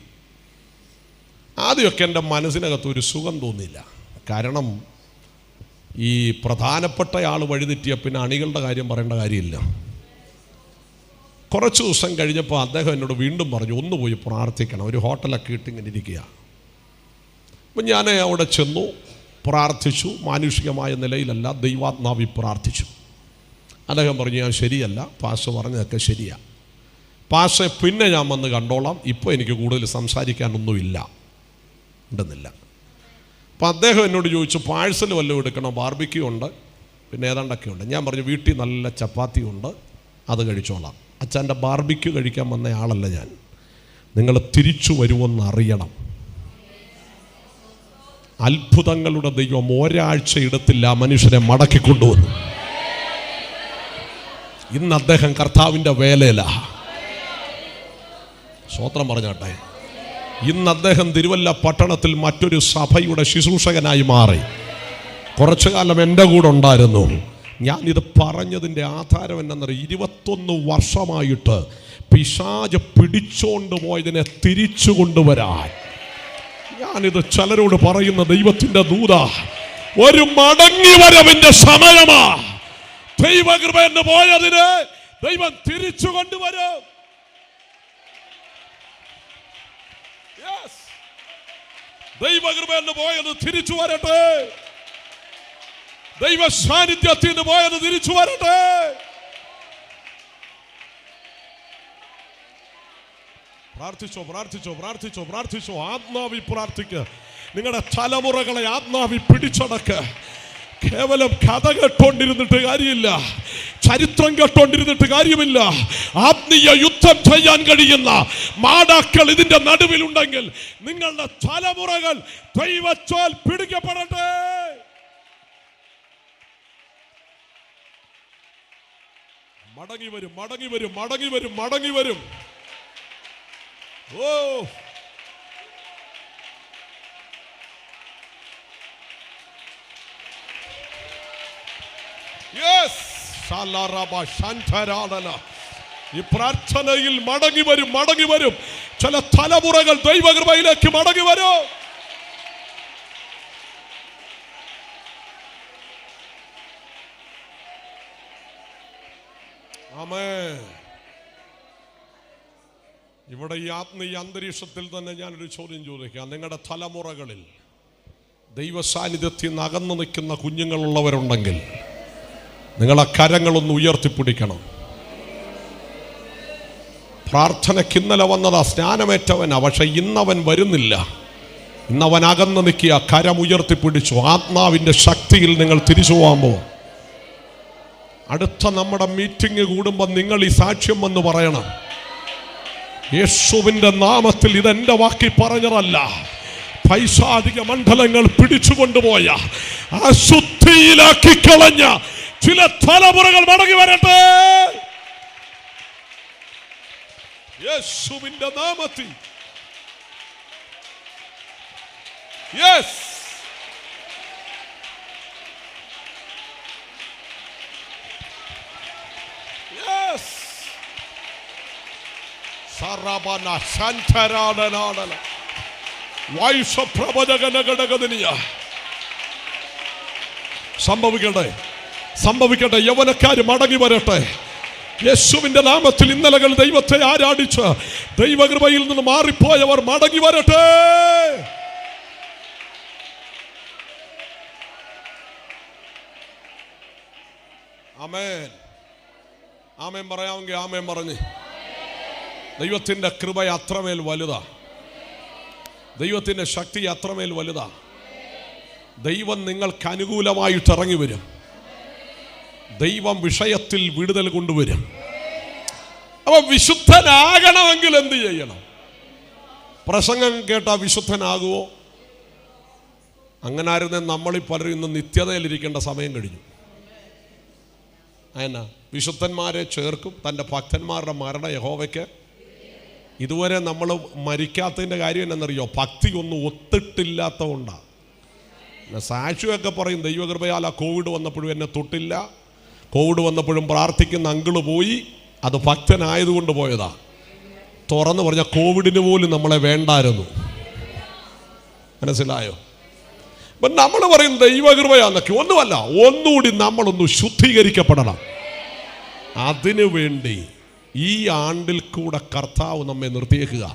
ആദ്യമൊക്കെ എൻ്റെ മനസ്സിനകത്ത് ഒരു സുഖം തോന്നിയില്ല. കാരണം ഈ പ്രധാനപ്പെട്ട ആൾ വഴിതെറ്റിയ പിന്നെ അണികളുടെ കാര്യം പറയേണ്ട കാര്യമില്ല. കുറച്ച് ദിവസം കഴിഞ്ഞപ്പോൾ അദ്ദേഹം എന്നോട് വീണ്ടും പറഞ്ഞു, ഒന്ന് പോയി പ്രാർത്ഥിക്കണം. ഒരു ഹോട്ടലൊക്കെ ഇട്ട് ഇങ്ങനെ ഇരിക്കുക. അപ്പം ഞാൻ അവിടെ ചെന്നു, പ്രാർത്ഥിച്ചു. മാനുഷികമായ നിലയിലല്ല, ദൈവാത്മാവിൽ പ്രാർത്ഥിച്ചു. അദ്ദേഹം പറഞ്ഞു, ഞാൻ ശരിയല്ല, പാസ്റ്റർ പറഞ്ഞതൊക്കെ ശരിയാ, പാസ്റ്റർ പിന്നെ ഞാൻ വന്ന് കണ്ടോളാം, ഇപ്പോൾ എനിക്ക് കൂടുതൽ സംസാരിക്കാനൊന്നുമില്ല ഉണ്ടെന്നില്ല. അപ്പം അദ്ദേഹം എന്നോട് ചോദിച്ചു, പാഴ്സൽ വല്ലതും എടുക്കണോ? ബാർബിക്യൂ ഉണ്ട്, പിന്നെ ഏതാണ്ടൊക്കെ ഉണ്ട്. ഞാൻ പറഞ്ഞു, വീട്ടിൽ നല്ല ചപ്പാത്തി ഉണ്ട്, അത് കഴിച്ചോളാം. അച്ഛൻ്റെ ബാർബിക്യൂ കഴിക്കാൻ വന്ന ആളല്ല ഞാൻ. നിങ്ങൾ തിരിച്ചു വരുമെന്ന് അറിയണം. അത്ഭുതങ്ങളുടെ ദൈവം ഒരാഴ്ച എടുത്തില്ല, മനുഷ്യനെ മടക്കിക്കൊണ്ടുവന്നു. ഇന്ന് അദ്ദേഹം കർത്താവിൻ്റെ വേലയിലാ. സ്വോത്രം പറഞ്ഞാട്ടെ. ഇന്ന് അദ്ദേഹം തിരുവല്ല പട്ടണത്തിൽ മറ്റൊരു സഭയുടെ ശുശ്രൂഷകനായി മാറി. കുറച്ചു കാലം എൻ്റെ കൂടെ ഉണ്ടായിരുന്നു. ഞാനിത് പറഞ്ഞതിൻ്റെ ആധാരം എന്നറിയാം, 21 വർഷമായിട്ട് പിശാച് പിടിച്ചോണ്ട് പോയതിനെ തിരിച്ചു കൊണ്ടുവരാൻ ഞാനിത് ചിലരോട് പറയുന്ന ദൈവത്തിൻ്റെ ദൂത, ഒരു മടങ്ങി വരവിൻ്റെ സമയമാ. ദൈവകൃപ എന്ന് പോയതിന് ദൈവം തിരിച്ചു കൊണ്ടുവരും. ദൈവകൃപ എന്ന് പോയത് തിരിച്ചു വരട്ടെ. ദൈവ സാന്നിധ്യത്തിൽ നിന്ന് പോയത് തിരിച്ചു വരട്ടെ. പ്രാർത്ഥിച്ചോ, പ്രാർത്ഥിച്ചോ, പ്രാർത്ഥിച്ചോ, പ്രാർത്ഥിച്ചോ. ആത്മാവി പ്രാർത്ഥിക്ക്. നിങ്ങളുടെ തലമുറകളെ ആത്മാവി പിടിച്ചടക്ക്. കേവലം കഥ കേട്ടോണ്ടിരുന്നിട്ട് കാര്യമില്ല, ചരിത്രം കേട്ടോണ്ടിരുന്നിട്ട് കാര്യമില്ല. ആത്മീയ യുദ്ധം ചെയ്യാൻ കഴിയുന്ന മാടാക്കൾ ഇതിന്റെ നടുവിലുണ്ടെങ്കിൽ നിങ്ങളുടെ തലമുറകൾ ദൈവത്താൽ പിടിക്കപ്പെടട്ടെ. മടങ്ങി വരും, മടങ്ങി വരും, മടങ്ങി വരും, മടങ്ങി വരും. ഓ ഈ പ്രാർത്ഥനയിൽ മടങ്ങി വരും, മടങ്ങി വരും. ചില തലമുറകൾ ദൈവകൃപയിലേക്ക് മടങ്ങി വരും. ആമേൻ. ഇവിടെ ഈ ആത്മീയ അന്തരീക്ഷത്തിൽ തന്നെ ഞാനൊരു ചോദ്യം ചോദിക്കാം. നിങ്ങളുടെ തലമുറകളിൽ ദൈവ സാന്നിധ്യത്തിൽ നിന്ന് അകന്നു നിൽക്കുന്ന കുഞ്ഞുങ്ങളുള്ളവരുണ്ടെങ്കിൽ നിങ്ങളെ കരങ്ങളൊന്ന് ഉയർത്തിപ്പിടിക്കണം. പ്രാർത്ഥനയ്ക്ക് ഇന്നലെ വന്നതാ, സ്നാനമേറ്റവനാ, പക്ഷെ ഇന്നവൻ വരുന്നില്ല. ഇന്നവൻ അകന്നു നിൽക്കുക, കരം ഉയർത്തിപ്പിടിച്ചു. ആത്മാവിൻ്റെ ശക്തിയിൽ നിങ്ങൾ തിരിച്ചു പോകുമ്പോൾ അടുത്ത നമ്മുടെ മീറ്റിംഗ് കൂടുമ്പോൾ നിങ്ങൾ ഈ സാക്ഷ്യം വന്ന് പറയണം. യേശുവിൻ്റെ നാമത്തിൽ ഇതെന്റെ വാക്കി പറഞ്ഞതല്ല, പൈശാചിക മണ്ഡലങ്ങൾ പിടിച്ചുകൊണ്ടുപോയ അശുദ്ധിയിലാക്കി കളഞ്ഞ ചില തലമുറകൾ മടങ്ങി വരട്ടെ. യേശുവിന്റെ നാമത്തിൽ. Yes, yes. സറബന ശാന്തരാടനാടന വൈഷ പ്രവചകന ഘടകനിയ സംഭവിക്കട്ടെ, സംഭവിക്കട്ടെ. യൗവനക്കാർ മടങ്ങി വരട്ടെ. യേശുവിന്റെ നാമത്തിൽ ഇന്നലകൾ ദൈവത്തെ ആരാധിച്ച് ദൈവകൃപയിൽ നിന്ന് മാറിപ്പോയവർ മടങ്ങി വരട്ടെ. ആമേൻ, ആമേൻ പറയാമെങ്കിൽ ആമേൻ പറഞ്ഞ്. ദൈവത്തിൻ്റെ കൃപ അത്രമേൽ വലുതാ, ദൈവത്തിൻ്റെ ശക്തി അത്രമേൽ വലുതാ. ദൈവം നിങ്ങൾക്ക് അനുകൂലമായിട്ട് ഇറങ്ങി വരും. ദൈവം വിഷയത്തിൽ വിടുതൽ കൊണ്ടുവരും. അപ്പൊ വിശുദ്ധനാകണമെങ്കിൽ എന്ത് ചെയ്യണം? പ്രസംഗം കേട്ടാ വിശുദ്ധനാകുമോ? അങ്ങനെ ആയിരുന്നേ നമ്മളീ പലരും ഇന്ന് നിത്യതയിലിരിക്കേണ്ട സമയം കഴിഞ്ഞു. എന്നാ വിശുദ്ധന്മാരെ ചേർക്കും. തൻ്റെ ഭക്തന്മാരുടെ മരണം യഹോവയ്ക്ക്. ഇതുവരെ നമ്മൾ മരിക്കാത്തതിൻ്റെ കാര്യം എന്നറിയോ? ഭക്തി ഒന്നും ഒത്തിട്ടില്ലാത്തതുകൊണ്ടാണ്. സാക്ഷിയൊക്കെ പറയും ദൈവകൃപയാൽ ആ കോവിഡ് വന്നപ്പോഴും എന്നെ തൊട്ടില്ല, കോവിഡ് വന്നപ്പോഴും പ്രാർത്ഥിക്കുന്ന അങ്കിള് പോയി, അത് ഭക്തനായതുകൊണ്ട് പോയതാ. തുറന്ന് പറഞ്ഞാൽ കോവിഡിന് പോലും നമ്മളെ വേണ്ടായിരുന്നു. മനസ്സിലായോ? അപ്പം നമ്മൾ പറയും ദൈവകൃപയാന്നൊക്കെ. ഒന്നുമല്ല, ഒന്നുകൂടി നമ്മളൊന്ന് ശുദ്ധീകരിക്കപ്പെടണം. അതിനു വേണ്ടി ഈ ആണ്ടിൽ കൂടെ കർത്താവ് നമ്മെ നിർത്തിയേക്കുക.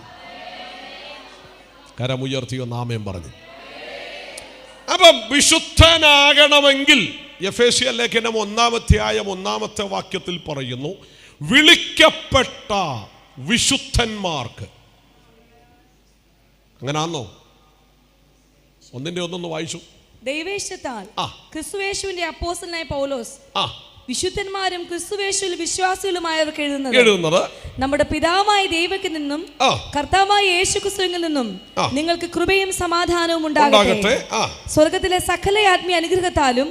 കരമുയർത്തിയോ നാമേം പറഞ്ഞു. അപ്പം വിശുദ്ധനാകണമെങ്കിൽ എഫേസ്യ ലേഖനം 1-ാം അധ്യായം 1-ാമത്തെ വാക്യത്തിൽ പറയുന്നു, വിളിക്കപ്പെട്ട വിശുദ്ധന്മാർക്ക്. അങ്ങനാന്നോ? ഒന്നൊന്ന് വായിച്ചു. ദൈവേഷ്ടത്താൽ ക്രിസ്തുയേശുവിന്റെ അപ്പോസ്തലനായ പൗലോസ് വിശുദ്ധന്മാരും ക്രിസ്തുയേശുവിൽ വിശ്വാസികളുമായവർക്ക് എഴുതുന്നത്, നമ്മുടെ പിതാവായ ദൈവത്തിൽ നിന്നും കർത്താവായ യേശുക്രിസ്തുവിൽ നിന്നും നിങ്ങൾക്ക് കൃപയും സമാധാനവും ഉണ്ടാകട്ടെ. സ്വർഗത്തിലെ സകല ആത്മീയ അനുഗ്രഹത്താലും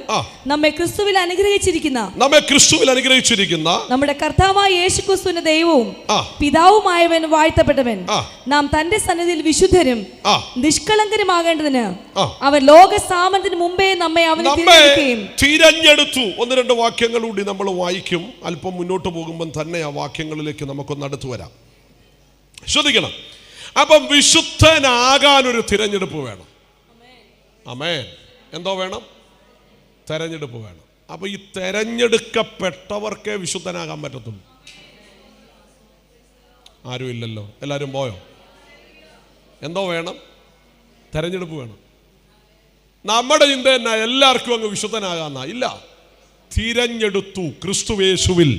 നമ്മെ ക്രിസ്തുവിൽ അനുഗ്രഹിച്ചിരിക്കുന്ന നമ്മുടെ കർത്താവായ യേശുക്രിസ്തുവിന്റെ ദൈവവും പിതാവുമായവൻ വാഴ്ത്തപ്പെട്ടവൻ നാം തന്റെ സന്നിധിയിൽ വിശുദ്ധരും നിഷ്കളങ്കരുമാകേണ്ടതിന് അവൻ ലോക സ്ഥാപനത്തിന് മുമ്പേ നമ്മെ അവന് തിരഞ്ഞെടുത്തു. 1-2 വാക്യങ്ങൾ കൂടി നമ്മൾ വായിക്കും. അല്പം മുന്നോട്ട് പോകുമ്പോൾ തന്നെ ആ വാക്യങ്ങളിലേക്ക് നമുക്കൊന്ന് അടുത്തു വരാം. ശ്രദ്ധിക്കണം. അപ്പം വിശുദ്ധനാകാനൊരു തിരഞ്ഞെടുപ്പ് വേണം. ആമേൻ. എന്തോ വേണം? തെരഞ്ഞെടുപ്പ് വേണം. അപ്പൊ ഈ തെരഞ്ഞെടുക്കപ്പെട്ടവർക്കേ വിശുദ്ധനാകാൻ പറ്റത്തുള്ളൂ. ആരും ഇല്ലല്ലോ, എല്ലാവരും പോയോ? എന്തോ വേണം? തെരഞ്ഞെടുപ്പ് വേണം. നമ്മുടെ ചിന്ത തന്നെ എല്ലാവർക്കും അങ്ങ് വിശുദ്ധനാകാന്ന. ഇല്ല, തിരഞ്ഞെടുത്തു ക്രിസ്തുയേശുവിൽ.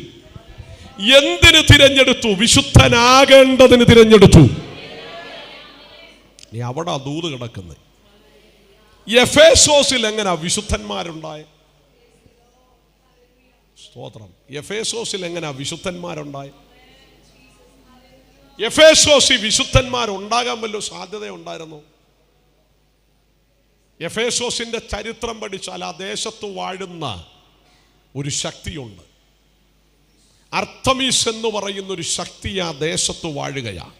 എന്തിന് തിരഞ്ഞെടുത്തു? വിശുദ്ധനാകേണ്ടതിന് തിരഞ്ഞെടുത്തു. നീ അവിടെ ദൂത് കിടക്കുന്നത്. എഫേസോസിൽ എങ്ങനെയാ വിശുദ്ധന്മാരുണ്ടായ? സ്തോത്രം. എഫേസോസിൽ എങ്ങനെയാ വിശുദ്ധന്മാരുണ്ടായ? എഫേസോസിൽ വിശുദ്ധന്മാരുണ്ടാകാൻ വല്ല സാധ്യതയുണ്ടായിരുന്നു? എഫേസോസിന്റെ ചരിത്രം പഠിച്ചാൽ ആ ദേശത്ത് വാഴുന്ന ഒരു ശക്തിയുണ്ട്. അർത്തമീസ് എന്ന് പറയുന്ന ഒരു ശക്തി ആ ദേശത്ത് വാഴുകയാണ്.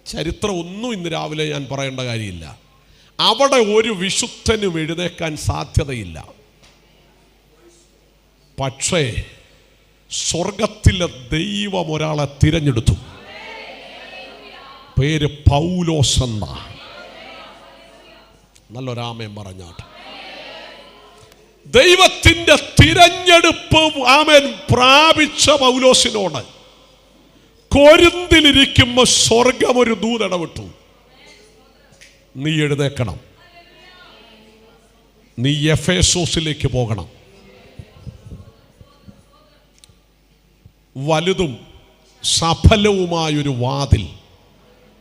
ചരിത്രം ഒന്നും ഇന്ന് രാവിലെ ഞാൻ പറയേണ്ട കാര്യമില്ല. അവിടെ ഒരു വിശുദ്ധനും എഴുന്നേക്കാൻ സാധ്യതയില്ല. പക്ഷേ സ്വർഗത്തിലെ ദൈവം ഒരാളെ തിരഞ്ഞെടുത്തു. പേര് പൗലോസ് എന്ന. നല്ലൊരാമേൻ പറഞ്ഞാട്ട്. ദൈവത്തിന്റെ തിരഞ്ഞെടുപ്പ് ആമേൻ പ്രാപിച്ച പൗലോസിനോട് കൊരിന്തിലിരിക്കുമ്പോൾ സ്വർഗം ഒരു ദൂതടവിട്ടു. നീ എഴുന്നേക്കണം, നീ എഫേസോസിലേക്ക് പോകണം. വലുതും സഫലവുമായൊരു വാതിൽ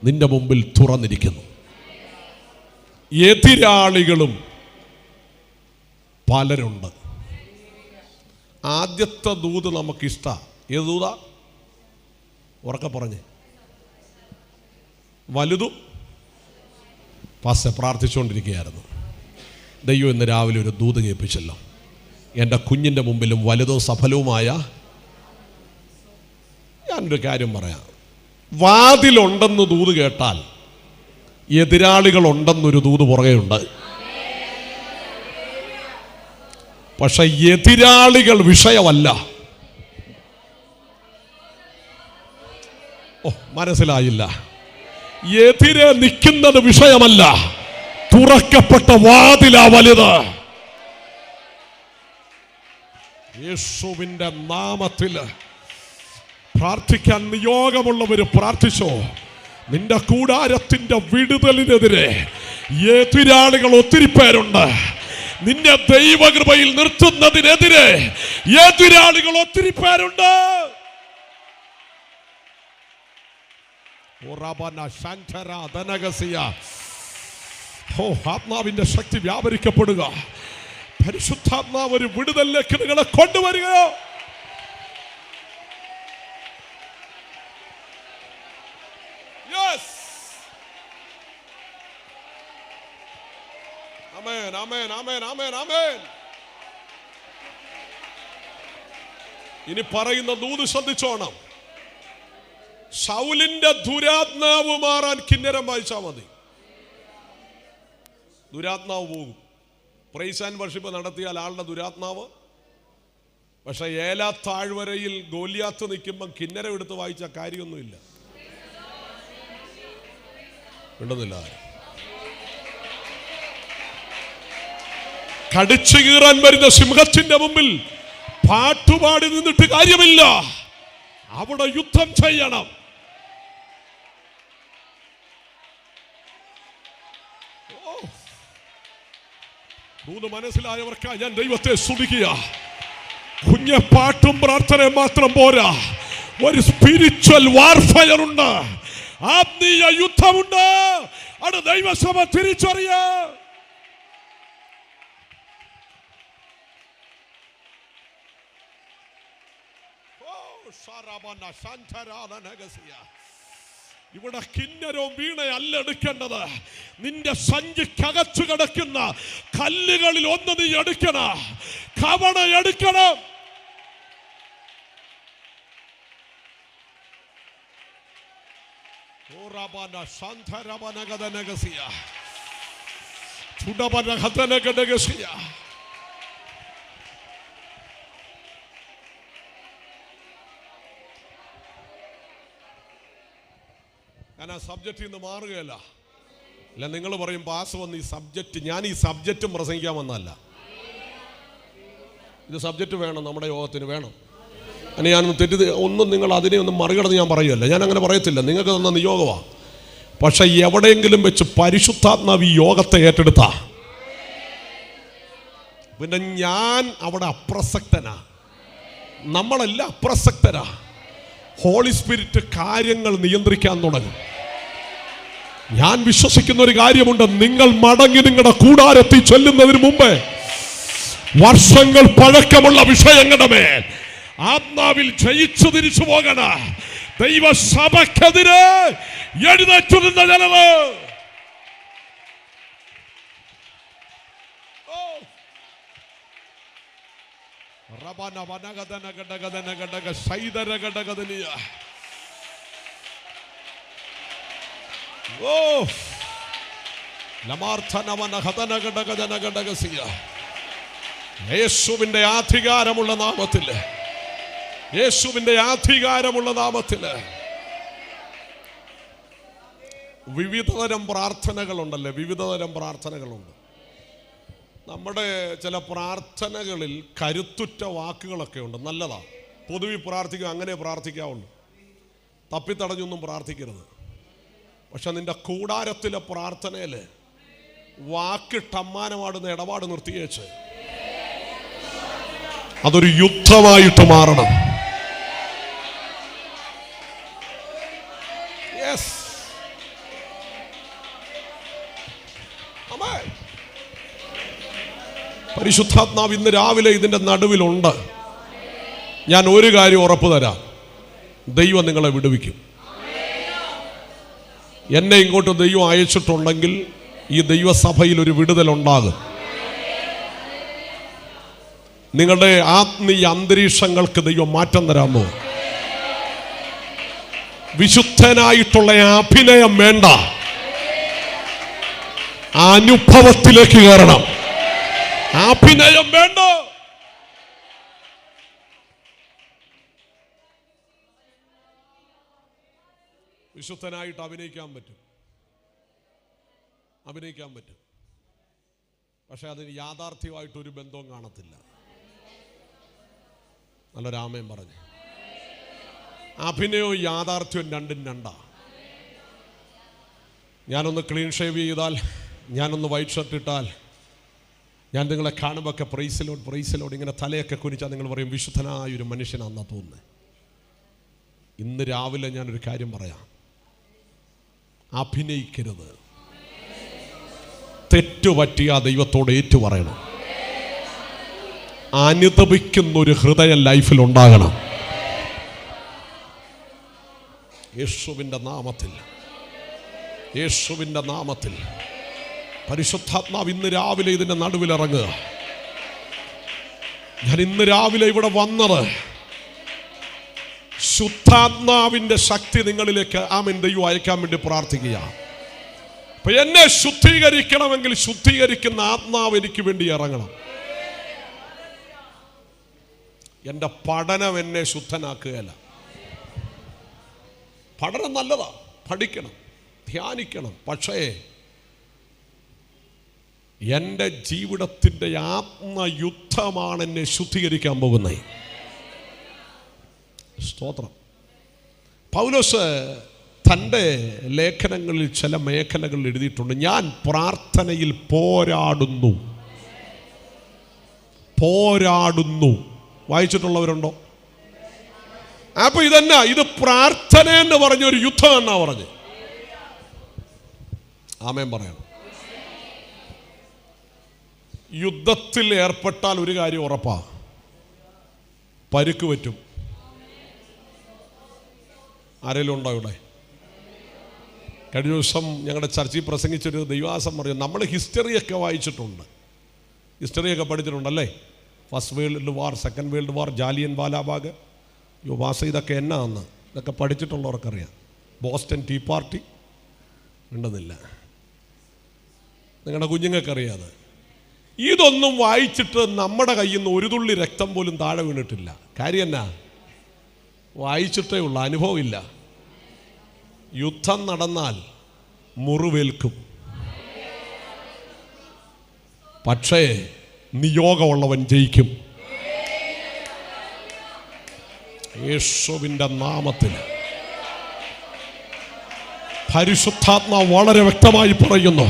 നിന്റെ മുമ്പിൽ തുറന്നിരിക്കുന്നു. എതിരാളികളും പലരുണ്ട്. ആദ്യത്തെ ദൂത് നമുക്കിഷ്ട. ഏത് ദൂത? ഉറക്കെ പറഞ്ഞേ. വലുതും. പാസ്റ്റർ പ്രാർത്ഥിച്ചുകൊണ്ടിരിക്കുകയായിരുന്നു. ദൈവം ഇന്ന് രാവിലെ ഒരു ദൂത് കേൾപ്പിച്ചല്ലോ. എൻ്റെ കുഞ്ഞിൻ്റെ മുമ്പിലും വലുതും സഫലവുമായ. ഞാനൊരു കാര്യം പറയാം. വാതിലുണ്ടെന്ന് ദൂത് കേട്ടാൽ എതിരാളികളുണ്ടെന്നൊരു ദൂത് പുറകെയുണ്ട്. പക്ഷെ എതിരാളികൾ വിഷയമല്ല. മനസ്സിലായില്ല. എതിരെ നിൽക്കുന്നത് വിഷയമല്ല, തുറക്കപ്പെട്ട വാതിലാ വലുത്. യേശുവിന്റെ നാമത്തിൽ പ്രാർത്ഥിക്കാൻ നിയോഗമുള്ളവര് പ്രാർത്ഥിച്ചോ. നിന്റെ കൂടാരത്തിന്റെ വിടുതലിനെതിരെ എതിരാളികൾ ഒത്തിരി പേരുണ്ട്. നിന്നെ ദൈവകൃപയിൽ നിർത്തുന്നതിനെതിരെ എതിരാളികൾ ഒത്തിരി പേരുണ്ട്. ആത്മാവിന്റെ ശക്തി വ്യാപരിക്കപ്പെടുക. പരിശുദ്ധാത്മാവ് ഒരു വിടുതലിലേക്ക് നിങ്ങളെ കൊണ്ടുവരികയോ. Amen, amen, amen, amen, amen. ഇനി പറയുന്ന ദൂത് ശ്രദ്ധിച്ചോണം. ശൗലിന്റെ ദുരാത്മാവ് മാറാൻ കിന്നരം വായിച്ചാൽ മതി, ദുരാത്മാവ് പോകും. പ്രൈസ് ആൻഡ് വർഷിപ്പ് നടത്തിയാൽ ആളുടെ ദുരാത്മാവ്. പക്ഷെ ഏലാ താഴ്വരയിൽ ഗോലിയാത്ത് നിൽക്കുമ്പം കിന്നരം എടുത്ത് വായിച്ച കാര്യമൊന്നുമില്ല. ഉണ്ടെന്നില്ല. കടിച്ചു കീറാൻ വരുന്ന സിംഹത്തിന്റെ മുമ്പിൽ പാട്ടുപാടി നിന്നിട്ട് കാര്യമില്ല, അവിടെ യുദ്ധം ചെയ്യണം. മനസ്സിലായവർക്കാ ഞാൻ ദൈവത്തെ സ്തുതിക്കുക. കുഞ്ഞ പാട്ടും പ്രാർത്ഥനയും മാത്രം പോരാ, ഒരു സ്പിരിച്വൽ വാർഫയർ ഉണ്ട്, ആത്മീയ യുദ്ധമുണ്ട്. അത് ദൈവസഭ തിരിച്ചറിയ. ഇവിടെ കിന്നരവും വീണയല്ല എടുക്കേണ്ടത്. നിന്റെ സഞ്ചിക്കകച്ചു കിടക്കുന്ന കല്ലുകളിൽ ഒന്ന് നീ എടുക്കണം, കവണ എടുക്കണം. ഞാൻ ആ സബ്ജക്റ്റിൽ നിന്ന് മാറുകയല്ല. അല്ല, നിങ്ങൾ പറയും പാസ് വന്ന് ഈ സബ്ജക്റ്റ്, ഞാൻ ഈ സബ്ജക്റ്റും പ്രസംഗിക്കാൻ വന്നതല്ല. ഇത് സബ്ജക്റ്റ് വേണം, നമ്മുടെ യോഗത്തിന് വേണം. അങ്ങനെ ഞാനൊന്നും ഒന്നും നിങ്ങൾ അതിനെ ഒന്നും മറികടന്ന് ഞാൻ പറയുമല്ല, ഞാൻ അങ്ങനെ പറയത്തില്ല. നിങ്ങൾക്ക് തന്ന നിയോഗമാണ്. പക്ഷെ എവിടെയെങ്കിലും വെച്ച് പരിശുദ്ധാത്മാവ് ഈ യോഗത്തെ ഏറ്റെടുത്താ പിന്നെ ഞാൻ അവിടെ അപ്രസക്തനാ. നമ്മളെല്ലാം അപ്രസക്തരാ. ഹോളി സ്പിരിറ്റ് കാര്യങ്ങൾ നിയന്ത്രിക്കാൻ തുടങ്ങും. ഞാൻ വിശ്വസിക്കുന്ന ഒരു കാര്യമുണ്ട്, നിങ്ങൾ മടങ്ങി നിങ്ങളുടെ കൂടാരത്തിൽ ചെല്ലുന്നതിന് മുമ്പേ വർഷങ്ങൾ പഴക്കമുള്ള വിഷയങ്ങളുടെ മേൽ ആത്മാവിൽ ജയിച്ചു തിരിച്ചു പോകണ ദൈവസഭക്കെതിരെ എഴുന്നേറ്റു നിന്ന ജനത. യേശുവിന്റെ അധികാരമുള്ള നാമത്തില്, യേശുവിന്റെ അധികാരമുള്ള നാമത്തില് വിവിധതരം പ്രാർത്ഥനകളുണ്ടല്ലേ, വിവിധതരം പ്രാർത്ഥനകളുണ്ട്. നമ്മുടെ ചില പ്രാർത്ഥനകളിൽ കരുത്തുറ്റ വാക്കുകളൊക്കെ ഉണ്ട്, നല്ലതാ. പൊതുവെ പ്രാർത്ഥിക്കുക, അങ്ങനെ പ്രാർത്ഥിക്കാവുള്ളൂ, തപ്പിത്തടഞ്ഞൊന്നും പ്രാർത്ഥിക്കരുത്. പക്ഷെ നിന്റെ കൂടാരത്തിലെ പ്രാർത്ഥനയിൽ വാക്കിട്ടമ്മാനമാടുന്ന ഇടപാട് നിർത്തിയേച്ച് അതൊരു യുദ്ധമായിട്ട് മാറണം. പരിശുദ്ധാത്മാവ് ഇന്ന് രാവിലെ ഇതിന്റെ നടുവിലുണ്ട്. ഞാൻ ഒരു കാര്യം ഉറപ്പു തരാം, ദൈവം നിങ്ങളെ വിടുവിക്കും. എന്നെ ഇങ്ങോട്ട് ദൈവം അയച്ചിട്ടുണ്ടെങ്കിൽ ഈ ദൈവസഭയിൽ ഒരു വിടുതലുണ്ടാകും. നിങ്ങളുടെ ആത്മീയ അന്തരീക്ഷങ്ങൾക്ക് ദൈവം മാറ്റം തരാമോ? വിശുദ്ധനായിട്ടുള്ള അഭിനയം വേണ്ട, അനുഭവത്തിലേക്ക് കയറണം. അഭിനയം വേണ്ട. വിശുദ്ധനായിട്ട് അഭിനയിക്കാൻ പറ്റും, അഭിനയിക്കാൻ പറ്റും. പക്ഷെ അതിന് യാഥാർത്ഥ്യമായിട്ടൊരു ബന്ധവും കാണത്തില്ല. നല്ലൊരാമയും പറഞ്ഞു. അഭിനയവും യാഥാർത്ഥ്യവും രണ്ടും രണ്ടാ. ഞാനൊന്ന് ക്ലീൻ ഷേവ് ചെയ്താൽ, ഞാനൊന്ന് വൈറ്റ് ഷർട്ട് ഇട്ടാൽ, ഞാൻ നിങ്ങളെ കാണുമ്പോൾ പ്രൈസിലോട് പ്രൈസിലോട് ഇങ്ങനെ തലയൊക്കെ കുനിച്ചാൽ നിങ്ങൾ പറയും വിശുദ്ധനായൊരു മനുഷ്യനാണെന്നാ തോന്നുന്നത്. ഇന്ന് രാവിലെ ഞാനൊരു കാര്യം പറയാം, അഭിനയിക്കരുത്. തെറ്റുപറ്റിയ ദൈവത്തോട് ഏറ്റു പറയണം. അനുതപിക്കുന്നൊരു ഹൃദയം ലൈഫിൽ ഉണ്ടാകണം. യേശുവിൻ്റെ നാമത്തിൽ, യേശുവിൻ്റെ നാമത്തിൽ പരിശുദ്ധാത്മാവ് ഇന്ന് രാവിലെ ഇതിൻ്റെ നടുവിലിറങ്ങുക. ഞാൻ ഇന്ന് രാവിലെ ഇവിടെ വന്നത് ശുദ്ധാത്മാവിന്റെ ശക്തി നിങ്ങളിലേക്ക് ആമേൻ ദൈവം അയക്കാൻ വേണ്ടി പ്രാർത്ഥിക്കുക. അപ്പൊ എന്നെ ശുദ്ധീകരിക്കണമെങ്കിൽ ശുദ്ധീകരിക്കുന്ന ആത്മാവ് എനിക്ക് വേണ്ടി ഇറങ്ങണം. എൻ്റെ പഠനം എന്നെ ശുദ്ധനാക്കുകയല്ല. പഠനം നല്ലതാ, പഠിക്കണം, ധ്യാനിക്കണം. പക്ഷേ എൻ്റെ ജീവിതത്തിൻ്റെ ആത്മയുദ്ധമാണ് എന്നെ ശുദ്ധീകരിക്കാൻ പോകുന്നത്. സ്തോത്രം. പൗലോസ് തൻ്റെ ലേഖനങ്ങളിൽ ചില മേഖലകൾ എഴുതിയിട്ടുണ്ട്. ഞാൻ പ്രാർത്ഥനയിൽ പോരാടുന്നു. വായിച്ചിട്ടുള്ളവരുണ്ടോ? അപ്പൊ ഇതെന്നാ, ഇത് പ്രാർത്ഥന എന്ന് പറഞ്ഞ ഒരു യുദ്ധം എന്നാ പറഞ്ഞ്. ആമേൻ പറയണം. യുദ്ധത്തിൽ ഏർപ്പെട്ടാൽ ഒരു കാര്യം ഉറപ്പാ, പരുക്ക് പറ്റും. ആരെങ്കിലും ഉണ്ടോ ഇവിടെ? കഴിഞ്ഞ ദിവസം ഞങ്ങളുടെ ചർച്ചയിൽ പ്രസംഗിച്ചൊരു ദൈവാസം പറയും, നമ്മൾ ഹിസ്റ്ററിയൊക്കെ വായിച്ചിട്ടുണ്ട്, ഹിസ്റ്ററിയൊക്കെ പഠിച്ചിട്ടുണ്ടല്ലേ. First world war, second world war, Jallian Walabagh. യുവാസ ഇതൊക്കെ എന്നാന്ന് ഇതൊക്കെ പഠിച്ചിട്ടുള്ളവർക്കറിയാം. ബോസ്റ്റൺ ടീ പാർട്ടി ഉണ്ടെന്നില്ല, നിങ്ങളുടെ കുഞ്ഞുങ്ങൾക്കറിയാതെ. ഇതൊന്നും വായിച്ചിട്ട് നമ്മുടെ കയ്യിൽ നിന്ന് ഒരു തുള്ളി രക്തം പോലും താഴെ വീണിട്ടില്ല. കാര്യം എന്നാ? വായിച്ചിട്ടേ ഉള്ളൂ, അനുഭവമില്ല. യുദ്ധം നടന്നാൽ മുറിവേൽക്കും, പക്ഷേ നിയോഗമുള്ളവൻ ജയിക്കും. യേശുവിൻ്റെ നാമത്തിൽ പരിശുദ്ധാത്മാവ് വളരെ വ്യക്തമായി പറയുന്നു,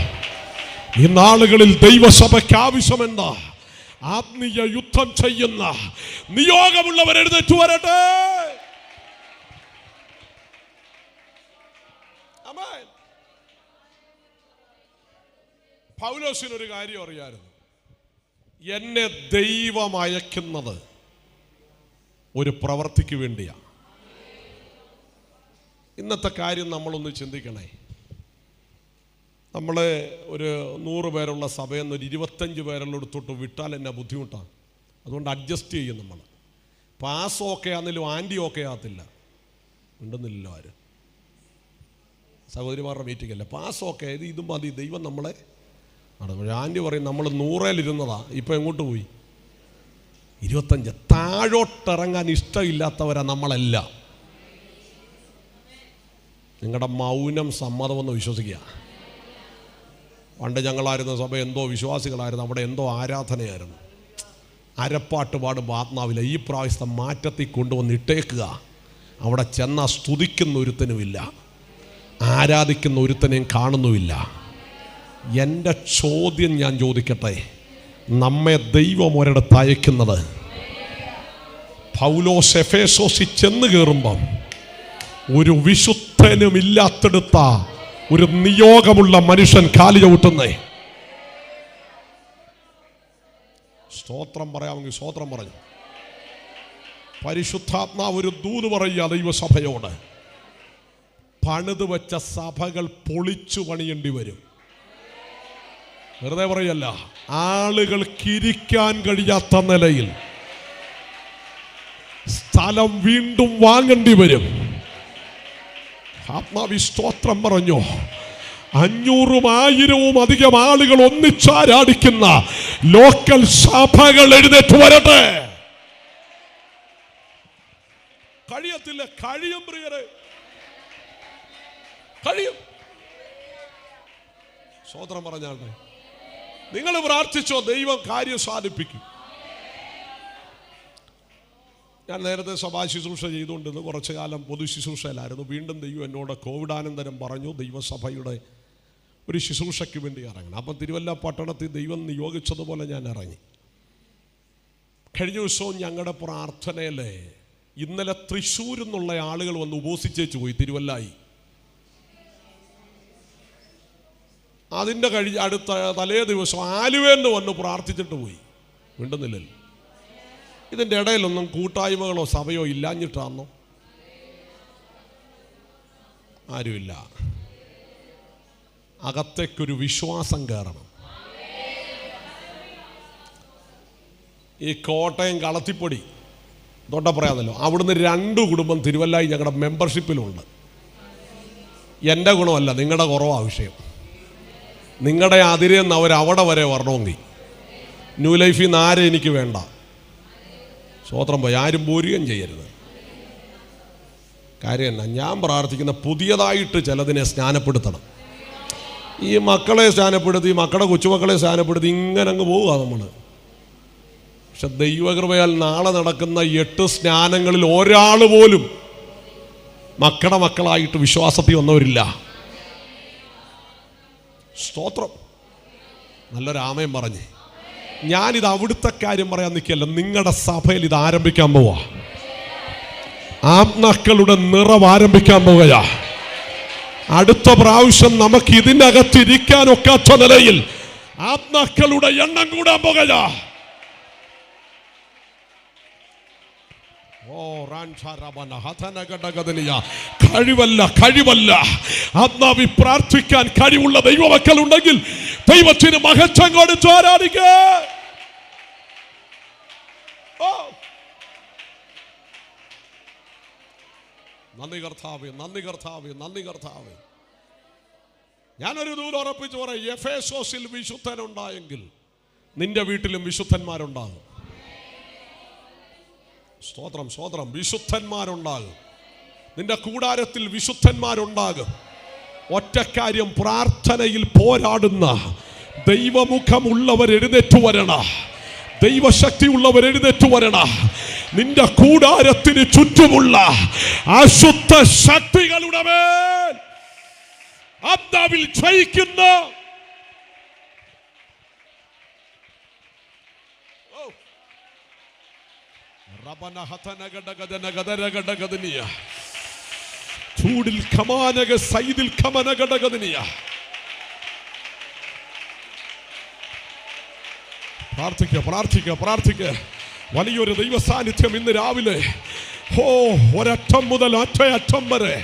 ഈ നാളുകളിൽ ദൈവസഭയ്ക്ക് ആവശ്യമെന്താ? ആത്മീയ യുദ്ധം ചെയ്യുന്ന നിയോഗമുള്ളവർ എഴുന്നേറ്റ് വരട്ടെ. പൗലോസിനൊരു കാര്യം അറിയായിരുന്നു, എന്നെ ദൈവം അയക്കുന്നത് ഒരു പ്രവൃത്തിക്ക് വേണ്ടിയാ. ഇന്നത്തെ കാര്യം നമ്മളൊന്ന് ചിന്തിക്കണേ. നമ്മൾ ഒരു 100 പേരുള്ള സഭയിൽ നിന്ന് ഒരു 25 പേരുള്ളടുത്തോട്ട് വിട്ടാൽ എന്നാ ബുദ്ധിമുട്ടാണ്. അതുകൊണ്ട് അഡ്ജസ്റ്റ് ചെയ്യും നമ്മൾ. പാസ് ഓക്കെ ആണെങ്കിലും ആൻറ്റി ഓക്കെ ആകത്തില്ല. ഉണ്ടെന്നില്ലല്ലോ ആര് സഹോദരിമാരുടെ മീറ്റിംഗ് അല്ലേ, പാസ് ഓക്കെ ആയത് ഇതും മതി, ദൈവം നമ്മളെ നടക്കും. ആൻറ്റി പറയും നമ്മൾ 100-ലിരുന്നതാ, ഇപ്പം എങ്ങോട്ട് പോയി? 25. താഴോട്ടിറങ്ങാൻ ഇഷ്ടമില്ലാത്തവരാ നമ്മളെല്ലാം. നിങ്ങളുടെ മൗനം സമ്മതമെന്ന് വിശ്വസിക്കുക. പണ്ട് ഞങ്ങളായിരുന്ന സഭ എന്തോ വിശ്വാസികളായിരുന്നു, അവിടെ എന്തോ ആരാധനയായിരുന്നു. അരപ്പാട്ട് പാടുമ്പോൾ ആത്മാവില്ല. ഈ പ്രാവശ്യത്തെ മാറ്റത്തിൽ കൊണ്ടുവന്ന് ഇട്ടേക്കുക. അവിടെ ചെന്നാൽ സ്തുതിക്കുന്ന ഒരുത്തനുമില്ല, ആരാധിക്കുന്ന ഒരുത്തനെയും കാണുന്നുമില്ല. എൻ്റെ ചോദ്യം ഞാൻ ചോദിക്കട്ടെ, നമ്മെ ദൈവം ഒരിടത്ത് അയക്കുന്നത്, പൗലോസ് എഫേസോസിൽ ചെന്ന് കയറുമ്പം ഒരു വിശുദ്ധനും ഇല്ലാത്തെടുത്ത ഒരു നിയോഗമുള്ള മനുഷ്യൻ കാലി ചവിട്ടുന്നേ. സ്തോത്രം പറയാമെങ്കിൽ സ്തോത്രം പറഞ്ഞു. പരിശുദ്ധാത്മാവ് ഒരു ദൂത് പറയുക ദൈവസഭയോട്, പണിത് വെച്ച സഭകൾ പൊളിച്ചു പണിയേണ്ടി വരും. വെറുതെ പറയല്ല, ആളുകൾക്കിരിക്കാൻ കഴിയാത്ത നിലയിൽ സ്ഥലം വീണ്ടും വാങ്ങേണ്ടി വരും. ആത്മാവി സ്തോത്രം പറഞ്ഞു. 500,000 അധികം ആളുകൾ ഒന്നിച്ചാരാടിക്കുന്ന ലോക്കൽ സഭകൾ എഴുന്നേറ്റ് വരട്ടെ. കഴിയത്തില്ല, കഴിയും പ്രിയരെ, കഴിയും. സ്തോത്രം പറഞ്ഞാട്ടെ. നിങ്ങൾ പ്രാർത്ഥിച്ചോ, ദൈവം കാര്യം സാധിപ്പിക്കും. ഞാൻ നേരത്തെ സഭാ ശുശ്രൂഷ ചെയ്തുകൊണ്ടിരുന്നു, കുറച്ചു കാലം പൊതു ശുശ്രൂഷയിലായിരുന്നു. വീണ്ടും ദൈവം എന്നോട് കോവിഡാനന്തരം പറഞ്ഞു, ദൈവസഭയുടെ ഒരു ശുശ്രൂഷയ്ക്ക് വേണ്ടി ഇറങ്ങണം. അപ്പം തിരുവല്ല പട്ടണത്തിൽ ദൈവം നിയോഗിച്ചതുപോലെ ഞാൻ ഇറങ്ങി. കഴിഞ്ഞ ദിവസവും ഞങ്ങളുടെ പ്രാർത്ഥനയിലെ ഇന്നലെ തൃശ്ശൂരിൽ നിന്നുള്ള ആളുകൾ വന്ന് ഉപവസിച്ചേച്ചു പോയി തിരുവല്ലായി. അതിൻ്റെ അടുത്ത തലേ ദിവസം ആലുവേന്ന് വന്ന് പ്രാർത്ഥിച്ചിട്ട് പോയി. മിണ്ടുന്നില്ലല്ലോ. ഇതിൻ്റെ ഇടയിലൊന്നും കൂട്ടായ്മകളോ സഭയോ ഇല്ലാഞ്ഞിട്ടാന്നോ? ആരുമില്ല. അകത്തേക്കൊരു വിശ്വാസം കയറണം. ഈ കോട്ടയം കളത്തിപ്പൊടി തൊട്ടാ പറയാമല്ലോ. അവിടുന്ന് 2 കുടുംബം തിരുവല്ലായി ഞങ്ങളുടെ മെമ്പർഷിപ്പിലുണ്ട്. എൻ്റെ ഗുണമല്ല, നിങ്ങളുടെ കുറവാണ് വിഷയം. നിങ്ങളുടെ അതിരെന്ന് അവരവിടെ വരെ വരണമെങ്കിൽ ന്യൂ ലൈഫിൽ നിന്ന് ആരെ എനിക്ക് വേണ്ട. സ്വോത്രം പോയി ആരും പോരുകയും ചെയ്യരുത്. കാര്യം എന്നാ, ഞാൻ പ്രാർത്ഥിക്കുന്ന പുതിയതായിട്ട് ചിലതിനെ സ്നാനപ്പെടുത്തണം. ഈ മക്കളെ സ്നാനപ്പെടുത്തി, മക്കളുടെ കൊച്ചുമക്കളെ സ്നാനപ്പെടുത്തി ഇങ്ങനെ അങ്ങ് പോവുക നമ്മൾ. പക്ഷെ ദൈവകൃപയാൽ നാളെ നടക്കുന്ന 8 സ്നാനങ്ങളിൽ ഒരാൾ പോലും മക്കളുടെ മക്കളായിട്ട് വിശ്വാസത്തിൽ വന്നവരില്ല. സ്തോത്രം. നല്ലൊരാമയം പറഞ്ഞ്. ഞാനിത് അവിടുത്തെ കാര്യം പറയാൻ നിൽക്കല്ല, നിങ്ങളുടെ സഭയിൽ ഇത് ആരംഭിക്കാൻ പോവാ. ആത്മാക്കളുടെ നിറവ് ആരംഭിക്കാൻ പോവുകയാ. അടുത്ത പ്രാവശ്യം നമുക്ക് ഇതിനകത്തിരിക്കാനൊക്കാത്ത നിലയിൽ ആത്മാക്കളുടെ എണ്ണം കൂടാൻ പോകയാ. കഴിവല്ല ആത്മാവി പ്രാർത്ഥിക്കാൻ കഴിവുള്ള ദൈവമക്കൾ ഉണ്ടെങ്കിൽ ദൈവത്തിന് മഹത്വം കൊടുത്ത് ആരാധിക്കുക. നന്ദി കർത്താവേ, നന്ദി കർത്താവേ, നന്ദി കർത്താവേ. ഞാനൊരു ദൂരം ഉറപ്പിച്ച് പറയാം, എഫേസോസിൽ വിശുദ്ധനുണ്ടായെങ്കിൽ നിന്റെ വീട്ടിലും വിശുദ്ധന്മാരുണ്ടാകും. സ്തോത്രം, സ്തോത്രം. വിശുദ്ധന്മാരുണ്ടാകും. നിന്റെ കൂടാരത്തിൽ വിശുദ്ധന്മാരുണ്ടാകും. ഒറ്റക്കാര്യം, പ്രാർത്ഥനയിൽ പോരാടുന്ന ദൈവമുഖമുള്ളവർ എഴുന്നേറ്റു വരണ, ദൈവശക്തി ഉള്ളവർ എഴുന്നേറ്റു വരണ. നിന്റെ കൂടാരത്തിന് ചുറ്റുമുള്ള അശുദ്ധ ശക്തികളുടെ മേൽ ആത്മാവിൽ ജയിക്കുന്ന ചൂടിൽ കമാനക സൈദിൽ കമനഘടകനിയ. പ്രാർത്ഥിക്കുക, പ്രാർത്ഥിക്കുക, പ്രാർത്ഥിക്കുക. വലിയൊരു ദൈവ സാന്നിധ്യം ഇന്ന് രാവിലെ ഒരറ്റം മുതൽ അറ്റം വരെ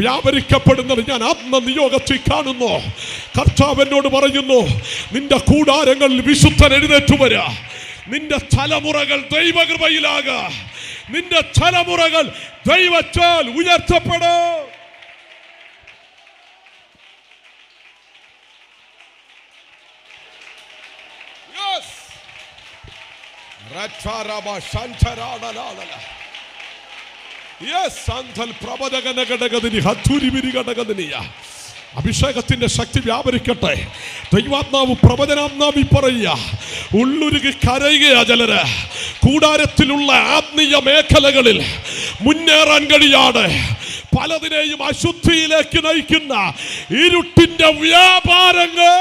വ്യാപരിക്കപ്പെടുന്നത് ഞാൻ ആത്മനിയോഗത്തിൽ കാണുന്നു. കർത്താവ് എന്നോട് പറയുന്നു, നിന്റെ കൂടാരങ്ങളിൽ വിശുദ്ധൻ എഴുന്നേറ്റു വരാ. നിന്റെ തലമുറകൾ ദൈവകൃപയിലാക. നിന്റെ തലമുറകൾ ദൈവത്താൽ ഉയർത്തപ്പെടും. അഭിഷേകത്തിന്റെ ശക്തി വ്യാപരിക്കട്ടെ. ദൈവാത്മാവ് പ്രവചനാത്മാവി പറയുക, ഉള്ളുരുകി കരയുകയാ ചിലര്. കൂടാരത്തിലുള്ള ആത്മീയ മേഖലകളിൽ മുന്നേറാൻ കഴിയാതെ പലതിനെയും അശുദ്ധിയിലേക്ക് നയിക്കുന്ന ഇരുട്ടിന്റെ വ്യാപാരങ്ങൾ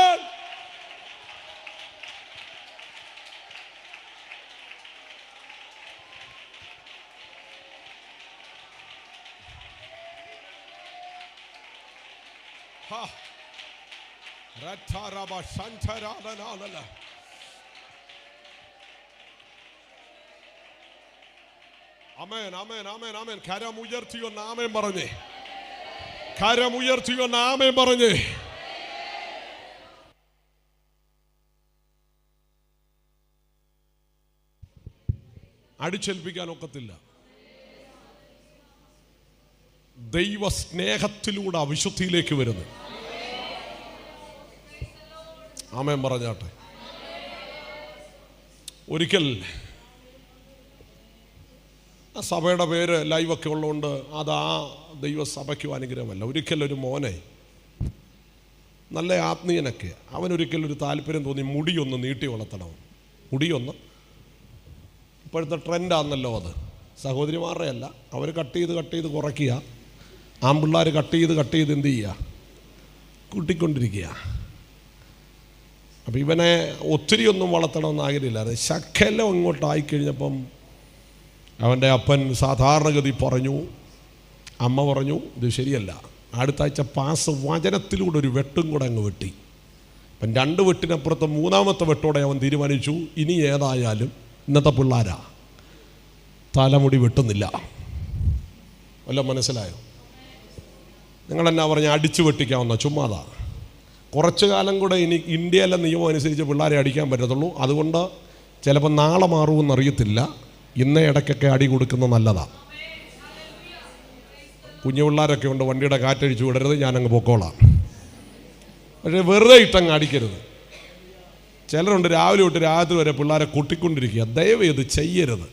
ആമേൻ, ആമേൻ, ആമേൻ, ആമേൻ. കരമുയർത്തിയോ നാമേൻ പറഞ്ഞേ, കരമുയർത്തിയോ നാമേൻ പറഞ്ഞേ. അടിച്ചേൽപ്പിക്കാൻ ഒക്കത്തില്ല. ദൈവ സ്നേഹത്തിലൂടെ അവിശുദ്ധിയിലേക്ക് വരുന്നു. ആമേൻ പറഞ്ഞാട്ടെ. ഒരിക്കൽ സഭയുടെ പേര് ലൈവൊക്കെ ഉള്ളതുകൊണ്ട് അത് ആ ദൈവസഭയ്ക്കും അനുഗ്രഹമല്ല. ഒരിക്കൽ ഒരു മോനെ, നല്ല ആത്മീയനൊക്കെ, അവനൊരിക്കൽ ഒരു താല്പര്യം തോന്നി മുടിയൊന്ന് നീട്ടി വളർത്തണം. മുടിയൊന്ന്, ഇപ്പോഴത്തെ ട്രെൻഡാന്നല്ലോ അത്. സഹോദരിമാരുടെ അല്ല, അവർ കട്ട് ചെയ്ത് കുറയ്ക്കുക. ആൺപിള്ളേർ കട്ട് ചെയ്ത് എന്ത് ചെയ്യുക, കൂട്ടിക്കൊണ്ടിരിക്കുക. അപ്പം ഇവനെ ഒത്തിരി ഒന്നും വളർത്തണമെന്ന് ആഗ്രഹമില്ല. അത് ശകലം ഇങ്ങോട്ടായിക്കഴിഞ്ഞപ്പം അവൻ്റെ അപ്പൻ സാധാരണഗതി പറഞ്ഞു, അമ്മ പറഞ്ഞു ഇത് ശരിയല്ല. അടുത്ത ആഴ്ച പാസ് വചനത്തിലൂടെ ഒരു വെട്ടും കൂടെ അങ്ങ് വെട്ടി. അപ്പം 2 വെട്ടിനപ്പുറത്ത് 3ാമത്തെ വെട്ടോടെ അവൻ തീരുമാനിച്ചു, ഇനി ഏതായാലും ഇന്നത്തെ പിള്ളേരാ തലമുടി വെട്ടുന്നില്ല. വല്ലതും മനസ്സിലായോ? നിങ്ങളെന്നാ പറഞ്ഞാൽ അടിച്ചു വെട്ടിക്കാവുന്ന ചുമ്മാതാ. കുറച്ചു കാലം കൂടെ ഇനി ഇന്ത്യയിലെ നിയമം അനുസരിച്ച് പിള്ളേരെ അടിക്കാൻ പറ്റത്തുള്ളൂ. അതുകൊണ്ട് ചിലപ്പോൾ നാളെ മാറുമെന്നറിയത്തില്ല. ഇന്നേ ഇടയ്ക്കൊക്കെ അടി കൊടുക്കുന്നത് നല്ലതാണ്. കുഞ്ഞു പിള്ളേരൊക്കെ ഉണ്ട്, വണ്ടിയുടെ കാറ്റടിച്ചു വിടരുത്, ഞാനങ്ങ് പൊക്കോളാം. പക്ഷേ വെറുതെ ഇട്ടങ്ങ് അടിക്കരുത്. ചിലരുണ്ട് രാവിലെ തൊട്ട് രാത്രി വരെ പിള്ളേരെ കൊട്ടിക്കൊണ്ടിരിക്കുക. ദയവേത് ചെയ്യരുത്.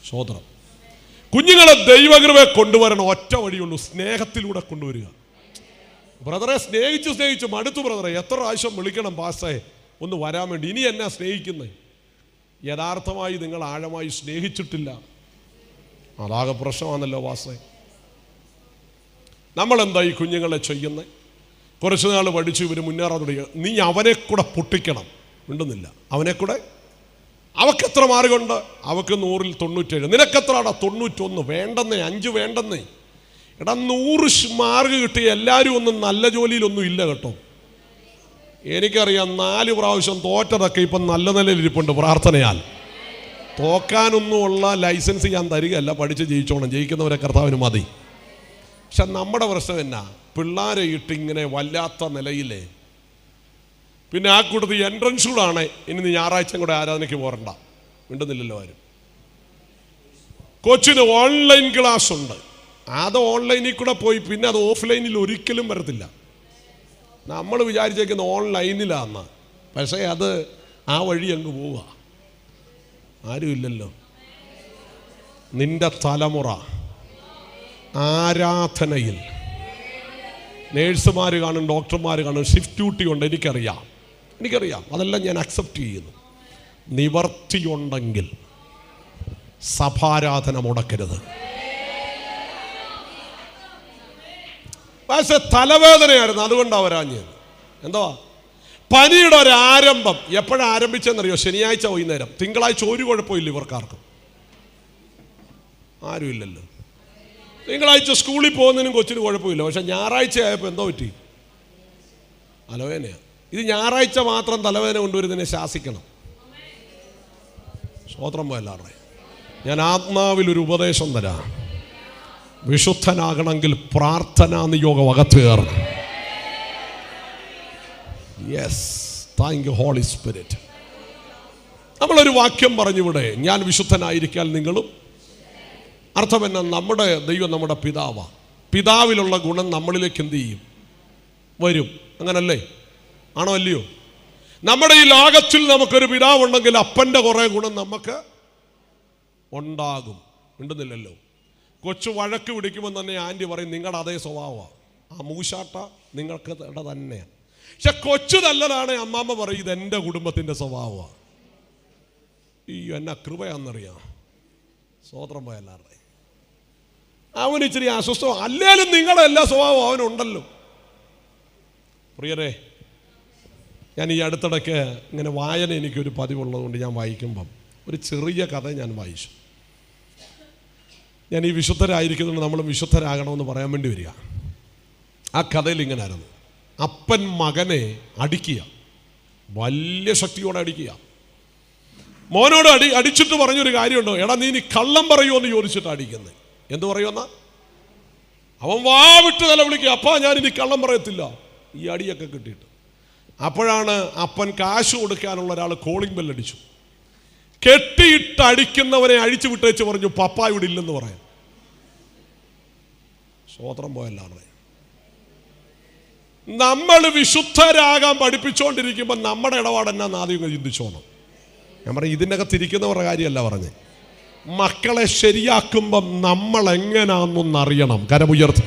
സ്തോത്രം. കുഞ്ഞുങ്ങളെ ദൈവകൃപയെ കൊണ്ടുവരണം. ഒറ്റ വഴിയുള്ളൂ, സ്നേഹത്തിലൂടെ കൊണ്ടുവരിക. ബ്രദറെ സ്നേഹിച്ച് മടുത്തു ബ്രദറെ. എത്ര പ്രാവശ്യം വിളിക്കണം പാസ്റ്റേ ഒന്ന് വരാൻ വേണ്ടി. ഇനി എന്നാ സ്നേഹിക്കുന്നത്? യഥാർത്ഥമായി നിങ്ങൾ ആഴമായി സ്നേഹിച്ചിട്ടില്ല. അതാകെ പ്രശ്നമാണല്ലോ പാസ്റ്റേ. നമ്മളെന്താ ഈ കുഞ്ഞുങ്ങളെ ചെയ്യുന്നത്? കുറച്ച് നാൾ പഠിച്ചു ഇവർ മുന്നേറാൻ തുടങ്ങി. നീ അവനെ കൂടെ പൊട്ടിക്കണം. മിണ്ടുന്നില്ല. അവനെ കൂടെ. അവക്കെത്ര മാർഗമുണ്ട്? അവക്ക് 100-ൽ 97. നിനക്കെത്രടാ? 91. വേണ്ടെന്നേ, 5 വേണ്ടെന്നേ. എടാ 100 മാർക്ക് കിട്ടി എല്ലാവരും ഒന്നും നല്ല ജോലിയിലൊന്നും ഇല്ല കേട്ടോ. എനിക്കറിയാം 4 പ്രാവശ്യം തോറ്റതൊക്കെ ഇപ്പം നല്ല നിലയിലിരിപ്പുണ്ട് പ്രാർത്ഥനയാൽ. തോക്കാനൊന്നുമുള്ള ലൈസൻസ് ഞാൻ തരികയല്ല, പഠിച്ച് ജയിച്ചോണം. ജയിക്കുന്നവരെ കർത്താവിന് മതി. പക്ഷെ നമ്മുടെ പ്രശ്നം എന്നാ? പിള്ളേരെ ഇട്ടിങ്ങനെ വല്ലാത്ത നിലയിലേ. പിന്നെ ആ കൂട്ടത്തിൽ എൻട്രൻസ് കൂടാണ്. ഇനി നീ ഞായറാഴ്ച കൂടെ ആരാധനയ്ക്ക് പോരണ്ട. മിണ്ടുന്നില്ലല്ലോ ആരും. കൊച്ചിന് ഓൺലൈൻ ക്ലാസ് ഉണ്ട്. അത് ഓൺലൈനിൽ കൂടെ പോയി പിന്നെ അത് ഓഫ്ലൈനിൽ ഒരിക്കലും വരത്തില്ല. നമ്മൾ വിചാരിച്ചേക്കുന്ന ഓൺലൈനിലാന്ന്. പക്ഷേ അത് ആ വഴി അങ്ങ് പോവുക. ആരുമില്ലല്ലോ. നിന്റെ തലമുറ ആരാധനയിൽ നേഴ്സുമാർ കാണും, ഡോക്ടർമാർ കാണും, ഷിഫ്റ്റ് ഡ്യൂട്ടി ഉണ്ട്. എനിക്കറിയാം. അതെല്ലാം ഞാൻ അക്സെപ്റ്റ് ചെയ്യുന്നു. നിവർത്തിയുണ്ടെങ്കിൽ സഭാരാധന മുടക്കരുത്. പക്ഷേ തലവേദനയായിരുന്നു, അതുകൊണ്ടാണ് വരാഞ്ഞത്. എന്താ പനിയുടെ ഒരു ആരംഭം എപ്പോഴാണ് ആരംഭിച്ചെന്നറിയോ? ശനിയാഴ്ച വൈകുന്നേരം. തിങ്കളാഴ്ച ഒരു കുഴപ്പമില്ല ഇവർക്കാർക്കും. ആരുമില്ലല്ലോ. തിങ്കളാഴ്ച സ്കൂളിൽ പോകുന്നതിനും കൊച്ചിന് കുഴപ്പമില്ല. പക്ഷെ ഞായറാഴ്ച ആയപ്പോൾ എന്തോ പറ്റി? തലവേദനയാണ്. ഇത് ഞായറാഴ്ച മാത്രം തലവേദന കൊണ്ടുവരുന്നതിനെ ശാസിക്കണം. സ്തോത്രം പോയല്ലാറേ. ഞാൻ ആത്മാവിലൊരു ഉപദേശം തരാം. വിശുദ്ധനാകണമെങ്കിൽ പ്രാർത്ഥനാ നിയോഗം അകത്ത് കയറണം. Yes, thank you Holy Spirit. നമ്മളൊരു വാക്യം പറഞ്ഞിവിടെ, ഞാൻ വിശുദ്ധനായിരിക്കാൻ നിങ്ങളും. അർത്ഥം എന്നാ? നമ്മുടെ ദൈവം നമ്മുടെ പിതാവാണ്. പിതാവിലുള്ള ഗുണം നമ്മളിലേക്ക് എന്ത് ചെയ്യും? വരും. അങ്ങനല്ലേ? ആണോ അല്ലയോ? നമ്മുടെ ഈ ലോകത്തിൽ നമുക്കൊരു പിതാവുണ്ടെങ്കിൽ അപ്പൻ്റെ കുറേ ഗുണം നമുക്ക് ഉണ്ടാകും. ഉണ്ടെന്നില്ലല്ലോ. കൊച്ചു വഴക്ക് പിടിക്കുമ്പോൾ തന്നെ ആൻറ്റി പറയും നിങ്ങളുടെ അതേ സ്വഭാവമാണ്. ആ മൂശാട്ട നിങ്ങൾക്ക് തന്നെയാണ്. പക്ഷെ കൊച്ചു നല്ലതാണ്. അമ്മാമ്മ പറയും ഇതെൻ്റെ കുടുംബത്തിൻ്റെ സ്വഭാവമാണ്. ഈ എന്നാ കൃപയാണെന്നറിയാം. സ്വതന്ത്രം പോയല്ലാതെ അവൻ ഇച്ചിരി അസ്വസ്ഥം. അല്ലേലും നിങ്ങളുടെ എല്ലാ സ്വഭാവവും അവനുണ്ടല്ലോ. പ്രിയരെ, ഞാൻ ഈ അടുത്തിടയ്ക്ക് ഇങ്ങനെ വായന എനിക്കൊരു പതിവുള്ളതുകൊണ്ട് ഞാൻ വായിക്കുമ്പം ഒരു ചെറിയ കഥ ഞാൻ വായിച്ചു. ഞാൻ ഈ വിശുദ്ധരായിരിക്കുന്നുണ്ട്, നമ്മൾ വിശുദ്ധരാകണമെന്ന് പറയാൻ വേണ്ടി വരിക. ആ കഥയിൽ ഇങ്ങനെ ആയിരുന്നു. അപ്പൻ മകനെ അടിക്കുക, വലിയ ശക്തിയോടെ അടിക്കുക. മോനോട് അടിച്ചിട്ട് പറഞ്ഞൊരു കാര്യമുണ്ടോ? എടാ നീ ഇനി കള്ളം പറയുമോ എന്ന് ചോദിച്ചിട്ട് അടിക്കുന്നത്. എന്ത് പറയുമെന്നാ? അവൻ വാവിട്ട് തല വിളിക്കുക, അപ്പാ ഞാൻ ഇനി കള്ളം പറയത്തില്ല. ഈ അടിയൊക്കെ കിട്ടിയിട്ട് അപ്പോഴാണ് അപ്പൻ കാശ് കൊടുക്കാനുള്ള ഒരാൾ കോളിംഗ് ബെൽ അടിച്ചു. കെട്ടിയിട്ട് അടിക്കുന്നവനെ അഴിച്ചു വിട്ടേച്ച് പറഞ്ഞു പപ്പ ഇവിടെ ഇല്ലെന്ന് പറയാൻ. സ്വതന്ത്രം പോയല്ലാതെ നമ്മൾ വിശുദ്ധരാകാൻ പഠിപ്പിച്ചുകൊണ്ടിരിക്കുമ്പോൾ നമ്മുടെ ഇടപാട് എന്നാന്ന് ആദ്യം ചിന്തിച്ചോണം. ഞാൻ പറയും ഇതിനകത്തിരിക്കുന്നവരുടെ കാര്യമല്ല പറഞ്ഞേ. മക്കളെ ശരിയാക്കുമ്പം നമ്മൾ എങ്ങനാന്നൊന്നറിയണം. കരമുയർത്തി.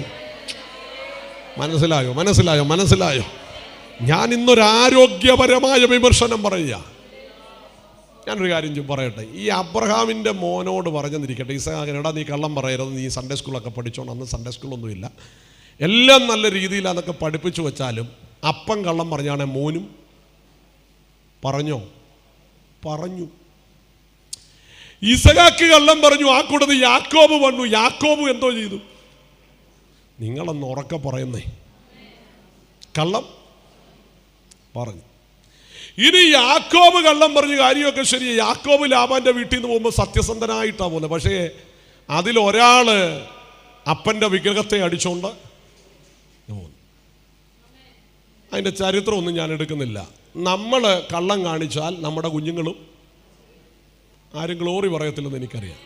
മനസ്സിലായോ? ഞാൻ ഇന്നൊരു ആരോഗ്യപരമായ വിമർശനം പറയുക. ഞാനൊരു കാര്യം പറയട്ടെ. ഈ അബ്രഹാമിൻ്റെ മോനോട് പറഞ്ഞെന്നിരിക്കട്ടെ, ഇസഹാക്കിനെടാ നീ കള്ളം പറയരുത്, നീ സൺഡേ സ്കൂളൊക്കെ പഠിച്ചോണം. അന്ന് സൺഡേ സ്കൂളൊന്നുമില്ല, എല്ലാം നല്ല രീതിയിലാന്നൊക്കെ പഠിപ്പിച്ചു വെച്ചാലും അപ്പം കള്ളം പറഞ്ഞാണെ മോനും പറഞ്ഞു. ഇസഹാക്ക് കള്ളം പറഞ്ഞു. ആ കൂട്ടത്തിൽ യാക്കോബ് വന്നു. യാക്കോബ് എന്തോ ചെയ്തു? നിങ്ങളൊന്ന് ഉറക്കെ പറയുന്നേ. കള്ളം പറഞ്ഞു. ഇനി യാക്കോബ് കള്ളം പറഞ്ഞ കാര്യമൊക്കെ ശരി. യാക്കോബ് ലാബാന്റെ വീട്ടിൽ നിന്ന് പോകുമ്പോൾ സത്യസന്ധനായിട്ടാണ് പോകുന്നത്. പക്ഷേ അതിലൊരാള് അപ്പൻ്റെ വിഗ്രഹത്തെ അടിച്ചോണ്ട് പോകുന്നു. അതിൻ്റെ ചരിത്രമൊന്നും ഞാൻ എടുക്കുന്നില്ല. നമ്മൾ കള്ളം കാണിച്ചാൽ നമ്മുടെ കുഞ്ഞുങ്ങളും ആരും ഗ്ലോറി പറയത്തില്ലെന്ന് എനിക്കറിയാം.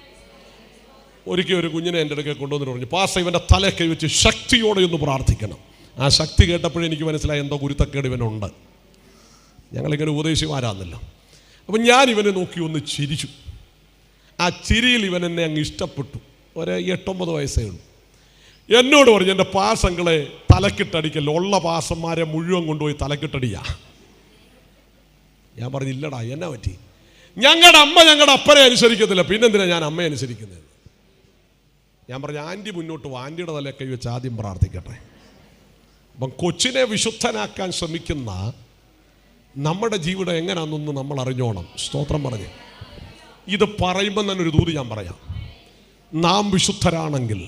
ഒരിക്കൽ ഒരു കുഞ്ഞിനെ എൻ്റെ അടുക്കെ കൊണ്ടുവന്നിട്ട് പറഞ്ഞു, പാസ്റ്റർ ഇവൻ്റെ തല കൈ വെച്ച് ശക്തിയോടെ ഒന്ന് പ്രാർത്ഥിക്കണം. ആ ശക്തി കേട്ടപ്പോഴേ എനിക്ക് മനസ്സിലായി എന്തോ ഗുരുത്തക്കേട് ഇവനുണ്ട്. ഞങ്ങളിങ്ങനെ ഉപദേശിമാരാന്നല്ലോ. അപ്പം ഞാൻ ഇവനെ നോക്കി ഒന്ന് ചിരിച്ചു. ആ ചിരിയിൽ ഇവൻ എന്നെ അങ്ങ് ഇഷ്ടപ്പെട്ടു. ഒരു 8-9 വയസ്സേ ഉള്ളൂ. എന്നോട് പറഞ്ഞു, എൻ്റെ പാസങ്ങളെ തലക്കിട്ടടിക്കല്ലോ, ഉള്ള പാസന്മാരെ മുഴുവൻ കൊണ്ടുപോയി തലക്കിട്ടടിയാ. ഞാൻ പറഞ്ഞു, ഇല്ലടാ, എന്നാ പറ്റി? ഞങ്ങളുടെ അമ്മ ഞങ്ങളുടെ അപ്പനെ അനുസരിക്കത്തില്ല, പിന്നെന്തിനാ ഞാൻ അമ്മയെ അനുസരിക്കുന്നത്? ഞാൻ പറഞ്ഞു, ആൻറ്റി മുന്നോട്ട് വാ, ആൻറ്റിയുടെ തലയെ കൈ വെച്ച് ആദ്യം പ്രാർത്ഥിക്കട്ടെ. അപ്പം കൊച്ചിനെ വിശുദ്ധനാക്കാൻ ശ്രമിക്കുന്ന നമ്മുടെ ജീവിതം എങ്ങനെയാണെന്നൊന്ന് നമ്മൾ അറിഞ്ഞോണം. സ്തോത്രം പറഞ്ഞ് ഇത് പറയുമ്പോൾ തന്നെ ഒരു ദൂത് ഞാൻ പറയാം. നാം വിശുദ്ധരാണെങ്കിൽ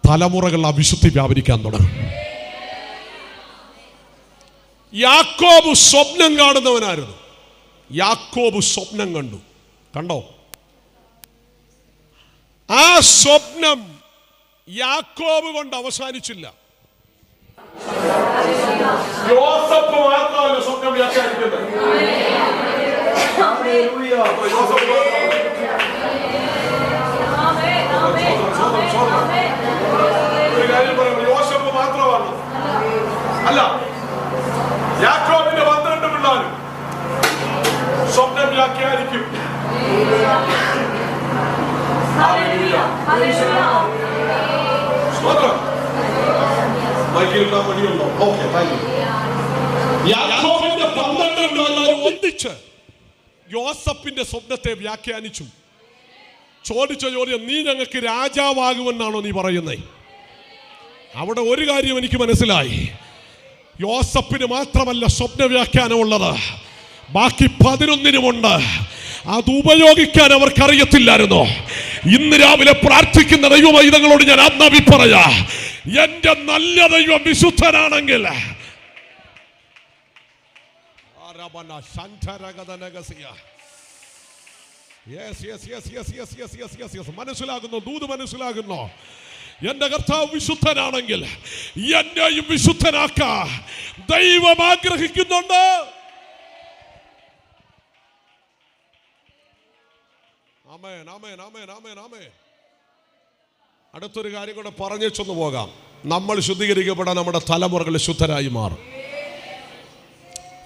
തലമുറകൾ അവിശുദ്ധി വ്യാപരിക്കാൻ തുടങ്ങും. യാക്കോബ് സ്വപ്നം കാണുന്നവനായിരുന്നു. യാക്കോബ് സ്വപ്നം കണ്ടോ? ആ സ്വപ്നം യാക്കോബ് കൊണ്ട് അവസാനിച്ചില്ല. യോസഫ് മാത്രമല്ല സ്വപ്നം വ്യാഖ്യാനിക്കുന്നത്. യോസഫ് മാത്രമാണ് അല്ല, യാക്കോബിന്റെ 12 പിള്ളേരും സ്വപ്നം വ്യാഖ്യാനിക്കും. ഒന്നിച്ച് യോസഫിന്റെ സ്വപ്നത്തെ വ്യാഖ്യാനിച്ചു. ചോദിച്ച ചോദ്യം, നീ ഞങ്ങൾക്ക് രാജാവാകുമെന്നാണോ നീ പറയുന്നത്? അവിടെ ഒരു കാര്യം എനിക്ക് മനസ്സിലായി, യോസഫിന് മാത്രമല്ല സ്വപ്ന വ്യാഖ്യാനമുള്ളത്, ബാക്കി 11-നുമുണ്ട്. അത് ഉപയോഗിക്കാൻ അവർക്കറിയത്തില്ലായിരുന്നോ? ഇന്ന് രാവിലെ പ്രാർത്ഥിക്കുന്ന ദൈവമൈതങ്ങളോട് ഞാൻ ആത്മാവി പറയാ, എന്റെ നല്ല ദൈവം വിശുദ്ധനാണെങ്കിൽ മനസ്സിലാകുന്നു, ദൂത് മനസ്സിലാകുന്നു. എന്റെ കർത്താവ് വിശുദ്ധനാണെങ്കിൽ എന്നെയും വിശുദ്ധനാക്കാ ദൈവം ആഗ്രഹിക്കുന്നുണ്ട്. ആമേൻ, ആമേൻ, ആമേൻ, ആമേൻ, ആമേൻ. അടുത്തൊരു കാര്യം കൂടെ പറഞ്ഞേച്ചൊന്ന് പോകാം. നമ്മൾ ശുദ്ധീകരിക്കപ്പെടാൻ നമ്മുടെ തലമുറകൾ ശുദ്ധരായി മാറും.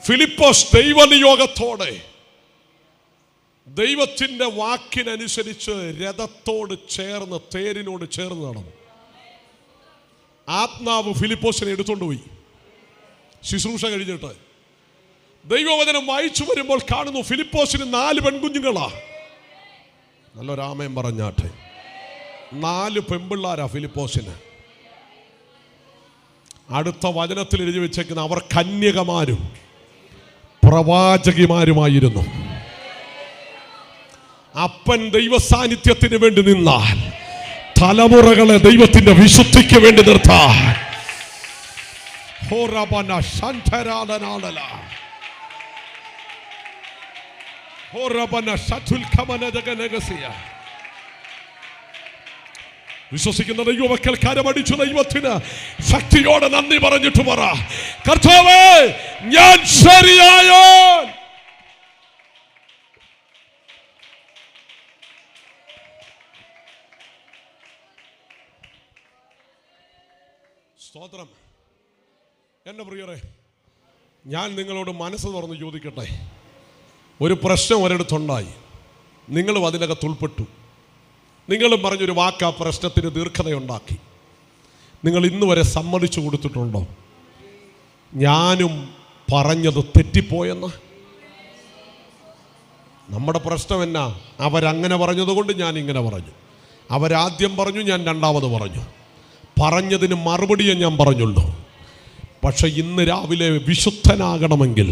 ഫിലിപ്പോസ് ദൈവനിയോഗത്തോടെ ദൈവത്തിന്റെ വാക്കിനനുസരിച്ച് രഥത്തോട് ചേർന്ന്, തേരിനോട് ചേർന്ന് നടന്നു. ആത്മാവ് ഫിലിപ്പോസിനെ എടുത്തോണ്ട് പോയി. ശുശ്രൂഷ കഴിഞ്ഞിട്ട് ദൈവവചനം വായിച്ചു വരുമ്പോൾ കാണുന്നു, ഫിലിപ്പോസിന് 4 പെൺകുഞ്ഞുങ്ങളാ. നല്ലൊരാമയം പറഞ്ഞാട്ടെ. 4 പെൺപിള്ളാരാ ഫിലിപ്പോസിന്. അടുത്ത വചനത്തിൽ എഴുതി വെച്ചേക്കുന്ന അവർ കന്യകമാരും പ്രവാചകിമാരുമായിരുന്നു. അപ്പൻ ദൈവ സാന്നിധ്യത്തിന് വേണ്ടി നിന്നാൽ തലമുറകളെ ദൈവത്തിന്റെ വിശുദ്ധിക്ക് വേണ്ടി നിർത്താൻ വിശ്വസിക്കുന്ന ദൈവമക്കൾ കരമടിച്ചു ദൈവത്തിന് ശക്തിയോടെ നന്ദി പറഞ്ഞിട്ട് പറ, കർത്താവേ ഞാൻ ശരിയായോ? സ്തോത്രം. എൻ്റെ പ്രിയരെ, ഞാൻ നിങ്ങളോട് മനസ്സ് തുറന്ന് ചോദിക്കട്ടെ. ഒരു പ്രശ്നം ഒരിടത്തുണ്ടായി, നിങ്ങളും അതിനകത്ത് ഉൾപ്പെട്ടു. നിങ്ങളും പറഞ്ഞൊരു വാക്ക് ആ പ്രശ്നത്തിന് ദീർഘതയുണ്ടാക്കി. നിങ്ങൾ ഇന്ന് വരെ സമ്മതിച്ചു കൊടുത്തിട്ടുണ്ടോ ഞാനും പറഞ്ഞത് തെറ്റിപ്പോയെന്ന്? നമ്മുടെ പ്രശ്നം എന്നാ? അവരങ്ങനെ പറഞ്ഞതുകൊണ്ട് ഞാൻ ഇങ്ങനെ പറഞ്ഞു. അവരാദ്യം പറഞ്ഞു, ഞാൻ രണ്ടാമത് പറഞ്ഞു. പറഞ്ഞതിന് മറുപടിയെ ഞാൻ പറഞ്ഞുള്ളൂ. പക്ഷെ ഇന്ന് രാവിലെ വിശുദ്ധനാകണമെങ്കിൽ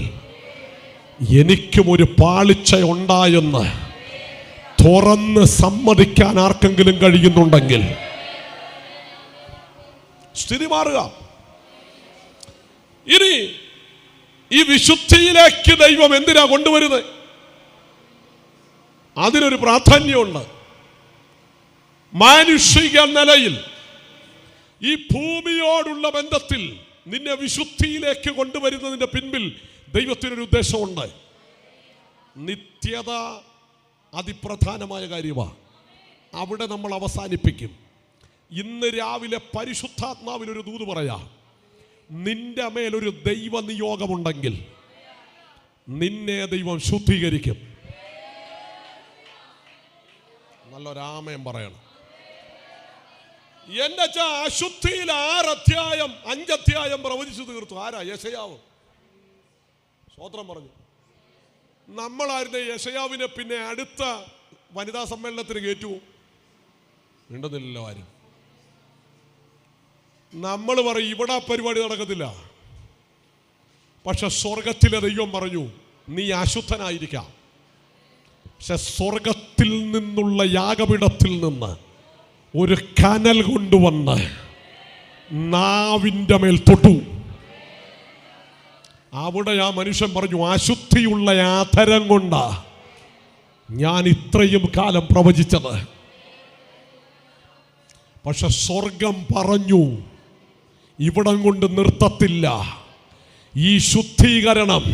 എനിക്കും ഒരു പാളിച്ച ഉണ്ടായെന്ന് തുറന്ന് സമ്മതിക്കാൻ ആർക്കെങ്കിലും കഴിയുന്നുണ്ടെങ്കിൽ സ്ഥിതി മാറുക. ഇനി ഈ വിശുദ്ധിയിലേക്ക് ദൈവം എന്തിനാ കൊണ്ടുവരുന്നത്? അതിനൊരു പ്രാധാന്യമുണ്ട്. മാനുഷിക നിലയിൽ ഈ ഭൂമിയോടുള്ള ബന്ധത്തിൽ നിന്നെ വിശുദ്ധിയിലേക്ക് കൊണ്ടുവരുന്നതിന്റെ പിൻപിൽ ദൈവത്തിനൊരു ഉദ്ദേശമുണ്ട്. നിത്യത അതിപ്രധാനമായ കാര്യമാണ്. അവിടെ നമ്മൾ അവസാനിപ്പിക്കും. ഇന്ന് രാവിലെ പരിശുദ്ധാത്മാവിലൊരു ദൂത് പറയാം. നിന്റെ മേലൊരു ദൈവ നിയോഗമുണ്ടെങ്കിൽ നിന്നെ ദൈവം ശുദ്ധീകരിക്കും. നല്ലൊരാമയം പറയണം. എന്റെ അശുദ്ധിയിൽ 5 അധ്യായം പ്രവചിച്ചു തീർത്തു. ആരാ? യെശയ്യാവ്. സ്തോത്രം പറഞ്ഞു. നമ്മളായിരുന്നു യെശയ്യാവിനെ പിന്നെ അടുത്ത വനിതാ സമ്മേളനത്തിന് കയറ്റുമോ? മിണ്ടുന്നില്ലല്ലോ ആരും. നമ്മൾ പറയും ഇവിടെ പരിപാടി നടക്കത്തില്ല. പക്ഷെ സ്വർഗത്തിലെ ദൈവം പറഞ്ഞു നീ അശുദ്ധനായിരിക്കാം, പക്ഷെ സ്വർഗത്തിൽ നിന്നുള്ള യാഗപീഠത്തിൽ നിന്ന് ഒരു കനൽ കൊണ്ടുവന്ന് നാവിൻ്റെ മേൽ തൊട്ടു. അവിടെ ആ മനുഷ്യൻ പറഞ്ഞു അശുദ്ധിയുള്ള ആധരം കൊണ്ടാ ഞാൻ ഇത്രയും കാലം പ്രവചിച്ചത്. പക്ഷെ സ്വർഗം പറഞ്ഞു ഇവിടം കൊണ്ട് നിർത്തത്തില്ല. ഈ ശുദ്ധീകരണം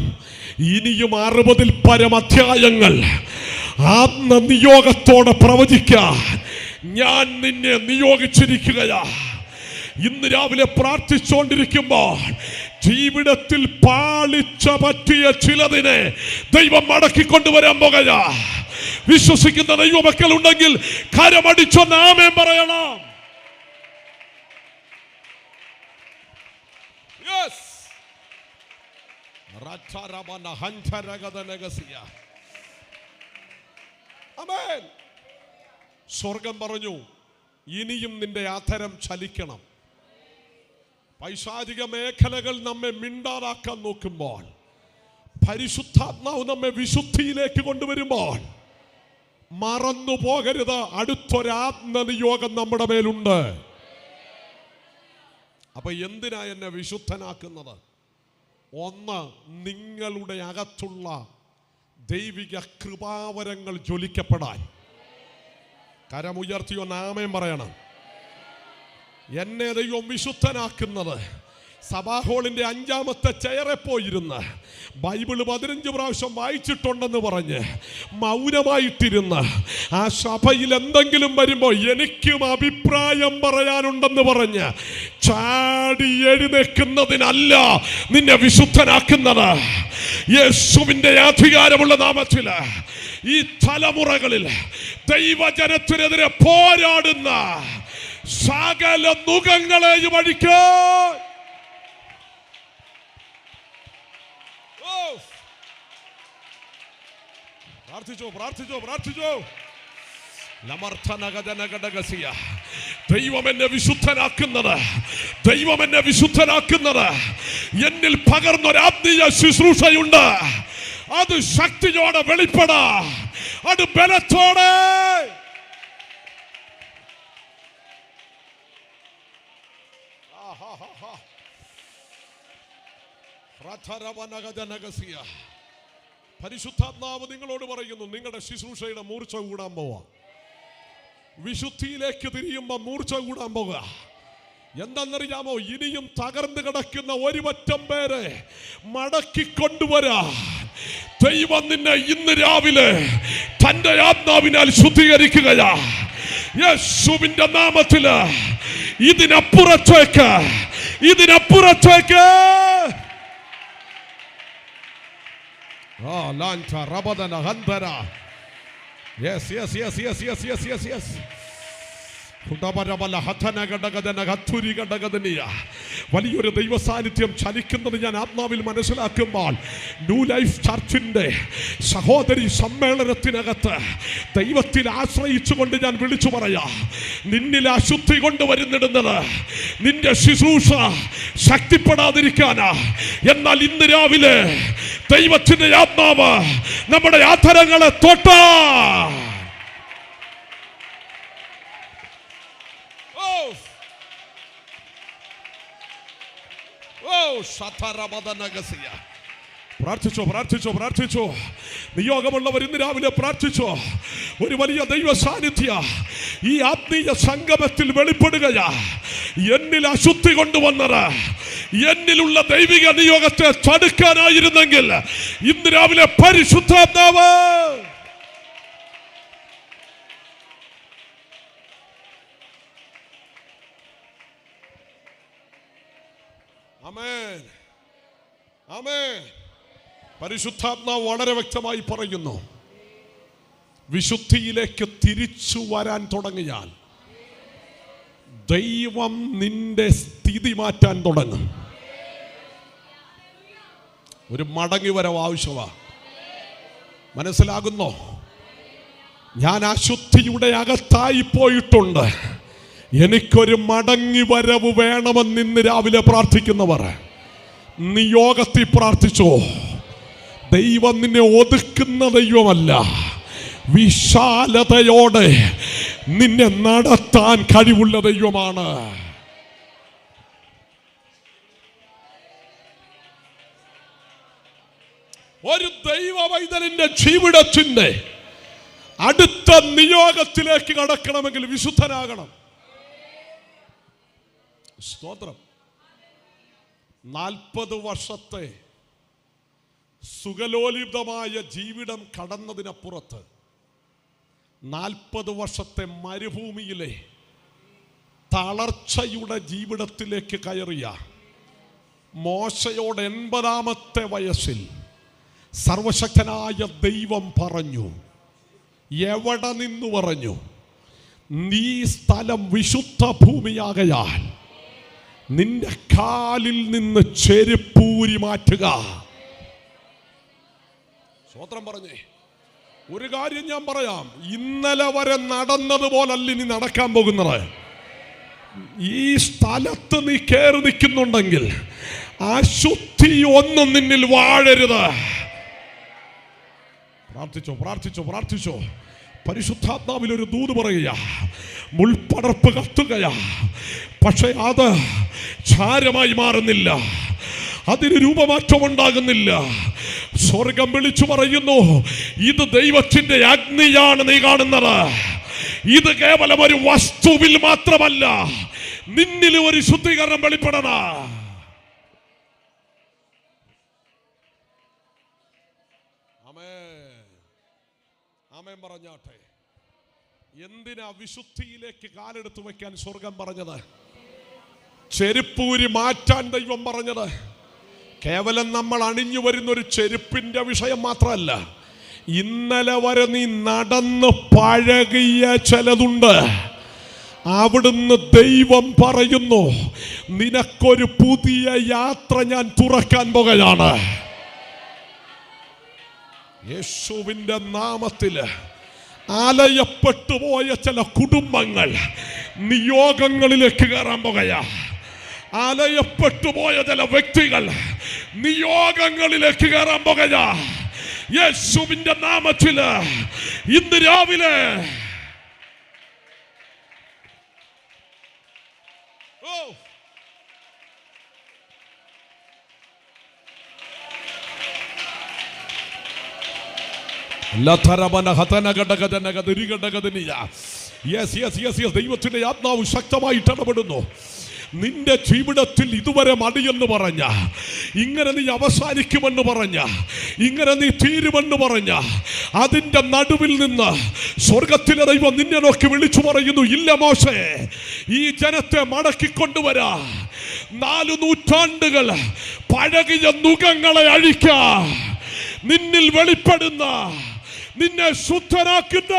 ഇനിയും 60-ൽ പരം അധ്യായങ്ങൾ ആത്മനിയോഗത്തോടെ പ്രവചിക്കാൻ ഞാൻ നിന്നെ നിയോഗിച്ചിരിക്കുകയാ. ഇന്ന് രാവിലെ പ്രാർത്ഥിച്ചുകൊണ്ടിരിക്കുമ്പോൾ ജീവിതത്തിൽ പാളിച്ച പറ്റിയ ചിലതിനെ ദൈവം മടക്കിക്കൊണ്ടുവരാൻ പോകുകയാ. വിശ്വസിക്കുന്ന ദൈവമക്കൾ ഉണ്ടെങ്കിൽ കരമടിച്ചൊന്ന് ആമേൻ പറയണം. സ്വർഗം പറഞ്ഞു ഇനിയും നിന്റെ ആധരം ചലിക്കണം. പൈശാചിക മേഖലകൾ നമ്മെ മിണ്ടാതാക്കാൻ നോക്കുമ്പോൾ പരിശുദ്ധാത്മാവ് നമ്മെ വിശുദ്ധിയിലേക്ക് കൊണ്ടുവരുമ്പോൾ മറന്നു പോകരുത്, അടുത്തൊരാത്മനിയോഗം നമ്മുടെ മേലുണ്ട്. അപ്പൊ എന്തിനാ എന്നെ വിശുദ്ധനാക്കുന്നത്? ഒന്ന്, നിങ്ങളുടെ അകത്തുള്ള ദൈവിക കൃപാവരങ്ങൾ ജ്വലിക്കപ്പെടാൻ. കരമുയർത്തിയോ നാമം പറയണം. എന്നെ ദൈവം വിശുദ്ധനാക്കുന്നത് സഭാഹോളിന്റെ 5ാമത്തെ ചെയറെ പോയിരുന്ന് ബൈബിള് 15 പ്രാവശ്യം വായിച്ചിട്ടുണ്ടെന്ന് പറഞ്ഞ് മൗനമായിട്ടിരുന്ന് ആ സഭയിൽ എന്തെങ്കിലും വരുമ്പോൾ എനിക്കും അഭിപ്രായം പറയാനുണ്ടെന്ന് പറഞ്ഞ് ചാടി എഴുന്നേൽക്കുന്നതിനല്ല നിന്നെ വിശുദ്ധനാക്കുന്നത്. യേശുവിന്റെ അധികാരമുള്ള നാമത്തിൽ ഈ തലമുറകളിൽ ദൈവജനത്തിനെതിരെ പോരാടുന്ന സകല നുകങ്ങളെയും അഴിക്കാൻ പ്രാർത്ഥിച്ചോ. ദൈവം എന്നെ വിശുദ്ധനാക്കുന്നത് എന്നിൽ പകർന്നൊരാത്മീയ ശുശ്രൂഷയുണ്ട്. അത് ശക്തിയോടെ വെളിപ്പെടാ, അത് ബലത്തോടെ. പരിശുദ്ധാത്മാവ് നിങ്ങളോട് പറയുന്നു നിങ്ങളുടെ ശുശ്രൂഷയുടെ മൂർച്ച കൂടാൻ പോവാ. വിശുദ്ധിയിലേക്ക് തിരിയുമ്പോൾ മൂർച്ച കൂടാൻ പോവുക. എന്താണെന്നറിയാമോ? ഇനിയും തകർന്നു കിടക്കുന്ന 1 പറ്റം പേരെ മടക്കിക്കൊണ്ടുവരാ ദൈവം നിന്നെ ഇന്ന് രാവിലെ തന്റെ ആത്മാവിനാൽ ശുദ്ധീകരിക്കുകയാ. യേശുവിന്റെ നാമത്തില് ഇതിനപ്പുറത്തേക്ക് വലിയൊരു ദൈവ സാന്നിധ്യം ചലിക്കുന്നത് ഞാൻ ആത്മാവിൽ മനസ്സിലാക്കുമ്പോൾ ന്യൂ ലൈഫ് ചർച്ചിന്റെ സഹോദരി സമ്മേളനത്തിനകത്ത് ദൈവത്തിൽ ആശ്രയിച്ചുകൊണ്ട് ഞാൻ വിളിച്ചു പറയാ, നിന്നിൽ അശുദ്ധി കൊണ്ടുവരുന്നിടുന്നത് നിന്റെ ശുശ്രൂഷ ശക്തിപ്പെടാതിരിക്കാനാ. എന്നാൽ ഇന്ന് രാവിലെ ദൈവത്തിന്റെ ആത്മാവ് നമ്മുടെ ആധരങ്ങളെ തൊട്ടാ. പ്രാർത്ഥിച്ചോ. നിയോഗമുള്ളവർ ഇന്ന് രാവിലെ പ്രാർത്ഥിച്ചോ. ഒരു വലിയ ദൈവ സാന്നിധ്യ ഈ ആത്മീയ സംഗമത്തിൽ വെളിപ്പെടുകയാ. എന്നിൽ അശുദ്ധി കൊണ്ടുവന്നത് എന്നിലുള്ള ദൈവിക നിയോഗത്തെ തടുക്കാനായിരുന്നെങ്കിൽ ഇന്ന് രാവിലെ പരിശുദ്ധാത്മാവ് ആമേൻ, ആമേൻ. പരിശുദ്ധാത്മാവ് വളരെ വ്യക്തമായി പറയുന്നു, വിശുദ്ധിയിലേക്ക് തിരിച്ചു വരാൻ തുടങ്ങിയാൽ ദൈവം നിന്റെ സ്ഥിതി മാറ്റാൻ തുടങ്ങും. ഒരു മടങ്ങി വരവ് ആവശ്യമാണ്. മനസ്സിലാകുന്നോ? ഞാൻ അശുദ്ധിയുടെ അകത്തായി പോയിട്ടുണ്ട്, എനിക്കൊരു മടങ്ങി വരവ് വേണമെന്ന് ഇന്ന് രാവിലെ പ്രാർത്ഥിക്കുന്നവർ നിയോഗത്തിൽ പ്രാർത്ഥിച്ചോ. ദൈവം നിന്നെ ഒതുക്കുന്ന ദൈവമല്ല, വിശാലതയോടെ നിന്നെ നടത്താൻ കഴിവുള്ള ദൈവമാണ്. ഒരു ദൈവ വൈതലിന്റെ ജീവിതത്തിന്റെ അടുത്ത നിയോഗത്തിലേക്ക് കടക്കണമെങ്കിൽ വിശുദ്ധനാകണം. സ്തോത്രം. 40 വർഷത്തെ സുഖലോലിതമായ ജീവിതം കടന്നതിനപ്പുറത്ത് 40 വർഷത്തെ മരുഭൂമിയിലെ തളർച്ചയുടെ ജീവിതത്തിലേക്ക് കയറിയ മോശയോട് 80-ാമത്തെ വയസ്സിൽ സർവശക്തനായ ദൈവം പറഞ്ഞു, എവിടെ നിന്ന് പറഞ്ഞു, നീ സ്ഥലം വിശുദ്ധ ഭൂമിയാകയാൽ നിന്റെ കാലിൽ നിന്ന് ചെരുപ്പൂരി മാറ്റുക. സ്വോത്രം പറഞ്ഞേ. ഒരു കാര്യം ഞാൻ പറയാം, ഇന്നലെ വരെ നടന്നതുപോലല്ല ഇനി നടക്കാൻ പോകുന്നത്. ഈ സ്ഥലത്ത് നീ കയറി നിൽക്കുന്നുണ്ടെങ്കിൽ അശുദ്ധി ഒന്നും നിന്നിൽ വാഴരുത്. പ്രാർത്ഥിച്ചോ, പ്രാർത്ഥിച്ചോ, പ്രാർത്ഥിച്ചോ. പരിശുദ്ധാത്മാവിൽ ഒരു ദൂത് പറയുക, മുൾപടർപ്പ് കത്തുകയാ, പക്ഷെ അത് ചാരമായി മാറുന്നില്ല, അതിന് രൂപമാറ്റം ഉണ്ടാകുന്നില്ല. സ്വർഗം വിളിച്ചു പറയുന്നു, ഇത് ദൈവത്തിന്റെ അഗ്നിയാണ് നീ കാണുന്നത്. ഇത് കേവലം ഒരു വസ്തുവിൽ മാത്രമല്ല, നിന്നിൽ ഒരു ശുദ്ധീകരണം വെളിപ്പെടണം. ആമേൻ പറഞ്ഞാട്ടെ. എന്തിനാ വിശുദ്ധിയിലേക്ക് കാലെടുത്ത് വയ്ക്കാൻ സ്വർഗം പറഞ്ഞത്? ചെരുപ്പൂരി മാറ്റാൻ ദൈവം പറഞ്ഞത് കേവലം നമ്മൾ അണിഞ്ഞു വരുന്ന ഒരു ചെരുപ്പിന്റെ വിഷയം മാത്രമല്ല. ഇന്നലെ വരെ നീ നടന്ന് പഴകിയ ചിലതുണ്ട്. അവിടുന്ന് ദൈവം പറയുന്നു, നിനക്കൊരു പുതിയ യാത്ര ഞാൻ തുറക്കാൻ പോകുകയാണ്. യേശുവിന്റെ നാമത്തിൽ ആലയപ്പെട്ടു പോയ ചില കുടുംബങ്ങൾ നിയോഗങ്ങളിലേക്ക് കയറാൻ പോകുകയാ. ആലയപ്പെട്ടു പോയ ചില വ്യക്തികൾ നിയോഗങ്ങളിലേക്ക് കയറാൻ പോകുകയാ. യേശുവിന്റെ നാമത്തിൽ ഇന്ന് രാവിലെ ദൈവത്തിന്റെ ആത്മാവ് ശക്തമായിട്ട് ഇടപെടുന്നു. നിന്റെ ജീവിതത്തിൽ ഇതുവരെ മടിയെന്ന് പറഞ്ഞ, ഇങ്ങനെ നീ അവസാനിക്കുമെന്ന് പറഞ്ഞ, ഇങ്ങനെ നീ തീരുമെന്ന് പറഞ്ഞ അതിന്റെ നടുവിൽ നിന്ന് സ്വർഗത്തിലെ ദൈവം നിന്നെ നോക്കി വിളിച്ചു പറയുന്നു, ഇല്ല മോശേ, ഈ ജനത്തെ മടക്കിക്കൊണ്ടുവരാ. 4 നൂറ്റാണ്ടുകൾ പഴകിയ നുകങ്ങളെ അഴിക്ക, നിന്നിൽ വെളിപ്പെടുന്ന, നിന്നെ ശുദ്ധനാക്കുന്ന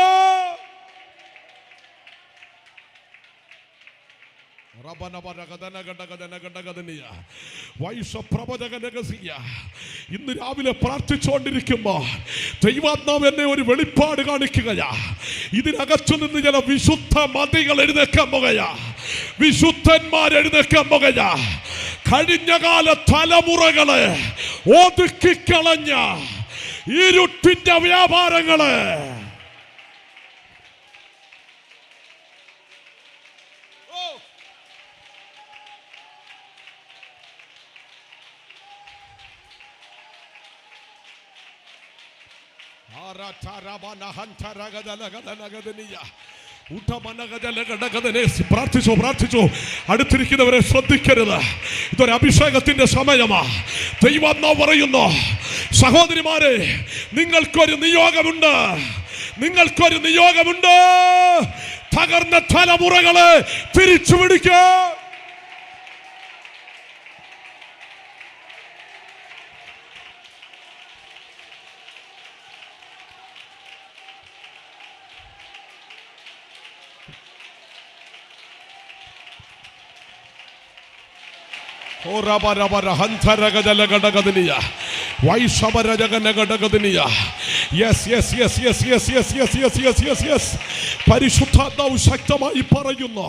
ഇന്ന് രാവിലെ പ്രാർത്ഥിച്ചുകൊണ്ടിരിക്കുമ്പോ ദൈവാത്മാവ് എന്നെ ഒരു വെളിപ്പാട് കാണിക്കുകയാ. ഇതിനകത്തു നിന്ന് ചില വിശുദ്ധ മതികൾ എഴുന്നേക്കാൻ പോകുകയാ, വിശുദ്ധന്മാർ എഴുന്നേക്കാൻ പോകുകയാ. കഴിഞ്ഞ കാല തലമുറകളെ ഒതുക്കിക്കളഞ്ഞ ഇരുട്ടിന്റെ വ്യാപാരങ്ങള് പ്രാർത്ഥിച്ചോ, പ്രാർത്ഥിച്ചോ. അടുത്തിരിക്കുന്നവരെ ശ്രദ്ധിക്കരുത്, ഇതൊരു അഭിഷേകത്തിന്റെ സമയമാ. ദൈവാത്മാവ് പറയുന്നു, സഹോദരിമാരെ, നിങ്ങൾക്കൊരു നിയോഗമുണ്ട്, നിങ്ങൾക്കൊരു നിയോഗമുണ്ട്. തകർന്ന തലമുറകളെ തിരിച്ചു പിടിക്കുക. പരിശുദ്ധാത്മാവ് ശക്തമായി പറയുന്നു,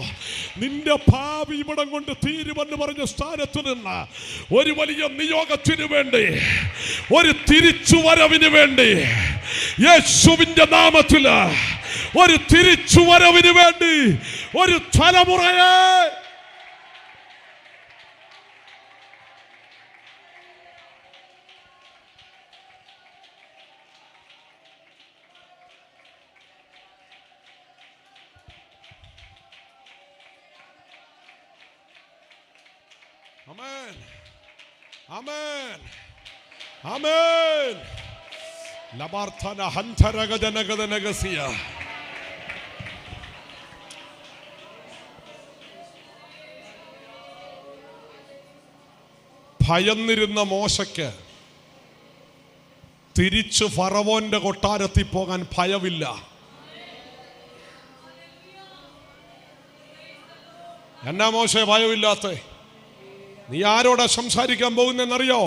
നിന്റെ ഭാവി ഇവിടം കൊണ്ട് തീരുമെന്ന് പറഞ്ഞ സ്ഥാനത്ത് നിന്ന് ഒരു വലിയ നിയോഗത്തിന് വേണ്ടി, ഒരു തിരിച്ചുവരവിന് വേണ്ടി, യേശുവിന്റെ നാമത്തില് ഒരു തിരിച്ചുവരവിന് വേണ്ടി ഒരു തലമുറയെ Amen. Amen. Amen. Labarthana hantaragadanagadanagasya. ഭയന്നിരുന്ന മോശയ്ക്ക് തിരിച്ചു ഫറവോന്റെ കൊട്ടാരത്തിൽ പോകാൻ ഭയമില്ല. എന്നാ മോശെ ഭയമില്ലാത്ത? നീ ആരോടാ സംസാരിക്കാൻ പോകുന്നെന്നറിയോ?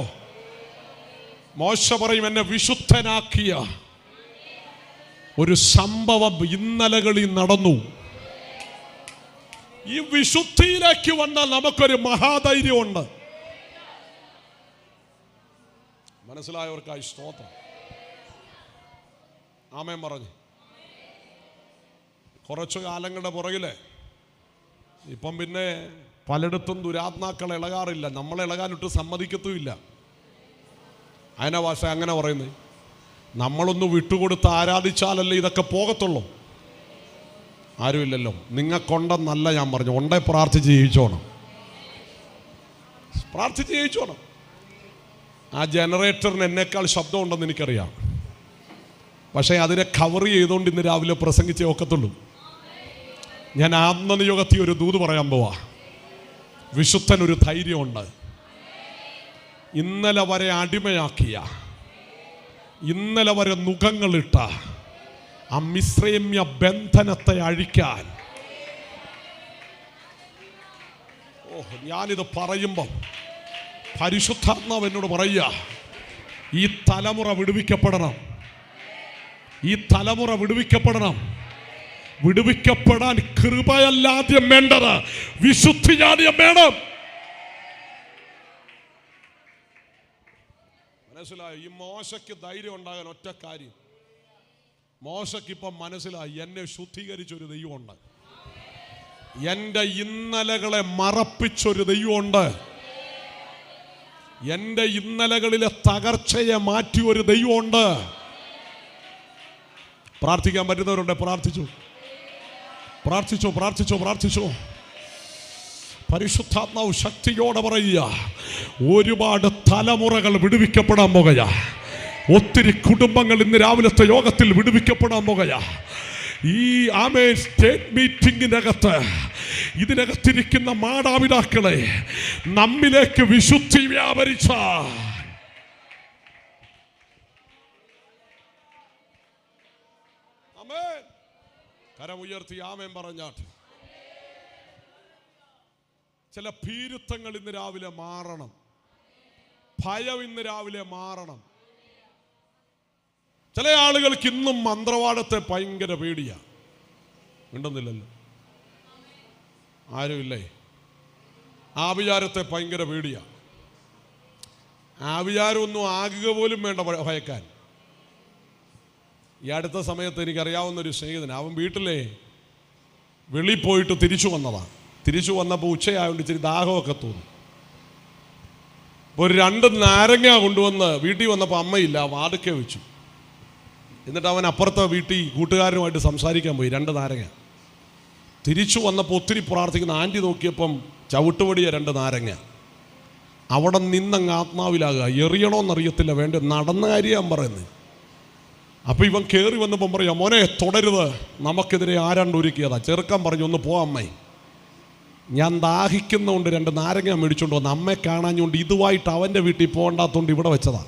മോശ പറയും, എന്നെ വിശുദ്ധനാക്കിയ ഒരു സംഭവം ഇന്നലകളിൽ നടന്നു. ഈ വിശുദ്ധിയിലേക്ക് വന്നാൽ നമുക്കൊരു മഹാധൈര്യമുണ്ട്. മനസ്സിലായവർക്കായി സ്തോത്രം. ആമേൻ പറഞ്ഞു. കുറച്ചു കാലങ്ങളുടെ പുറകിലെ ഇപ്പം പിന്നെ പലയിടത്തും ദുരാത്മാക്കൾ ഇളകാറില്ല. നമ്മൾ ഇളകാനിട്ട് സമ്മതിക്കത്തുമില്ല. അതിനാ ഭാഷ അങ്ങനെ പറയുന്നത്. നമ്മളൊന്ന് വിട്ടുകൊടുത്ത് ആരാധിച്ചാലല്ലേ ഇതൊക്കെ പോകത്തുള്ളൂ. ആരുമില്ലല്ലോ. നിങ്ങൾക്കുണ്ടെന്നല്ല ഞാൻ പറഞ്ഞു, ഉണ്ടേ പ്രാർത്ഥിച്ച് ജയിച്ചോണം. പ്രാർത്ഥിച്ച് ജയിച്ചോണം. ആ ജനറേറ്ററിന് എന്നേക്കാൾ ശബ്ദം ഉണ്ടെന്ന് എനിക്കറിയാം. പക്ഷേ അതിനെ കവർ ചെയ്തുകൊണ്ട് ഇന്ന് രാവിലെ പ്രസംഗിച്ചേ ഒക്കത്തുള്ളൂ. ഞാൻ ആത്മനിയോഗത്തിൽ ഒരു ദൂത് പറയാൻ പോവാ. വിശുദ്ധനൊരു ധൈര്യമുണ്ട്. ഇന്നലെ വരെ അടിമയാക്കിയ, ഇന്നലെ വരെ നുഖങ്ങളിട്ട ആ മിശ്രമ്യ ബന്ധനത്തെ അഴിക്കാൻ. ഞാനിത് പറയുമ്പം പരിശുദ്ധാത്മാവ് എന്നോട് പറയുക, ഈ തലമുറ വിടുവിക്കപ്പെടണം. ഈ തലമുറ വിടുവിക്കപ്പെടണം. വിടുവിക്കപ്പെടാൻ കൃപയല്ലാദ്യം വേണ്ടത്, വിശുദ്ധിയാദ്യം വേണം. മനസ്സിലായി? ഈ മോശയ്ക്ക് ധൈര്യം ഉണ്ടാകാൻ ഒറ്റ കാര്യം, മോശയ്ക്ക് ഇപ്പം മനസ്സിലായി, എന്നെ ശുദ്ധീകരിച്ചൊരു ദൈവമുണ്ട്. എൻ്റെ ഇന്നലകളെ മറപ്പിച്ചൊരു ദൈവമുണ്ട്. എൻ്റെ ഇന്നലകളിലെ തകർച്ചയെ മാറ്റിയ ഒരു ദൈവമുണ്ട്. പ്രാർത്ഥിക്കാൻ പറ്റുന്നവരുണ്ട്? പ്രാർത്ഥിച്ചു, പ്രാർത്ഥിച്ചു, പ്രാർത്ഥിച്ചു, പ്രാർത്ഥിച്ചു. പരിശുദ്ധാത്മാവ് ശക്തിയോടെ പറയുക, ഒരുപാട് തലമുറകൾ വിടുവിക്കപ്പെടാൻ പോകുക. ഒത്തിരി കുടുംബങ്ങൾ ഇന്ന് രാവിലത്തെ യോഗത്തിൽ വിടുവിക്കപ്പെടാൻ പോകുക. ഈ ആമേൻ സ്റ്റേറ്റ് മീറ്റിംഗിനകത്ത് ഇതിനകത്തിരിക്കുന്ന മാതാപിതാക്കളെ നമ്മിലേക്ക് വിശുദ്ധി വ്യാപരിച്ച ആമേൻ. കരമുയർത്തി ആമേൻ പറഞ്ഞാട്ട്. ചില ഭീരുത്വങ്ങൾ ഇന്ന് രാവിലെ മാറണം. ഭയം ഇന്ന് രാവിലെ മാറണം. ചില ആളുകൾക്ക് ഇന്നും മന്ത്രവാദത്തെ ഭയങ്കര പേടിയാ. ഉണ്ടെന്നില്ലല്ലോ, ആരുമില്ലേ? ആഭിചാരത്തെ ഭയങ്കര പേടിയാ. ആഭിചാരമൊന്നും ആകുക പോലും വേണ്ട ഭയക്കാൻ. ഈ അടുത്ത സമയത്ത് എനിക്കറിയാവുന്നൊരു സ്നേഹിതൻ, അവൻ വീട്ടിലെ വെളിയിൽ പോയിട്ട് തിരിച്ചു വന്നതാണ്. തിരിച്ചു വന്നപ്പോൾ ഉച്ചയായതുകൊണ്ട് ഇച്ചിരി ദാഹമൊക്കെ തോന്നി. അപ്പോൾ ഒരു 2 നാരങ്ങ കൊണ്ടുവന്ന് വീട്ടിൽ വന്നപ്പോൾ അമ്മയില്ല, വാതുക്കെ വെച്ചു. എന്നിട്ട് അവൻ അപ്പുറത്തെ വീട്ടിൽ കൂട്ടുകാരനുമായിട്ട് സംസാരിക്കാൻ പോയി. 2 നാരങ്ങ. തിരിച്ചു വന്നപ്പോൾ ഒത്തിരി പ്രാർത്ഥിക്കുന്ന ആൻറ്റി നോക്കിയപ്പം ചവിട്ടുപടിയ 2 നാരങ്ങ. അവിടെ നിന്നങ്ങ് ആത്മാവിലാകുക. എറിയണമെന്നറിയത്തില്ല, വേണ്ട നടന്ന കാര്യം പറയുന്നത്. അപ്പോൾ ഇവൻ കയറി വന്നപ്പം പറയാം, മോനെ തുടരുത്, നമുക്കെതിരെ ആരാണ്ട് ഒരുക്കിയതാ. ചെറുക്കൻ പറഞ്ഞു, ഒന്ന് പോ അമ്മേ. ഞാൻ ദാഹിക്കുന്നതുകൊണ്ട് 2 നാരങ്ങ മേടിച്ചുകൊണ്ട് വന്ന് അമ്മയെ കാണാഞ്ഞുകൊണ്ട് ഇതുമായിട്ട് അവൻ്റെ വീട്ടിൽ പോകണ്ടാത്തതുകൊണ്ട് ഇവിടെ വെച്ചതാ.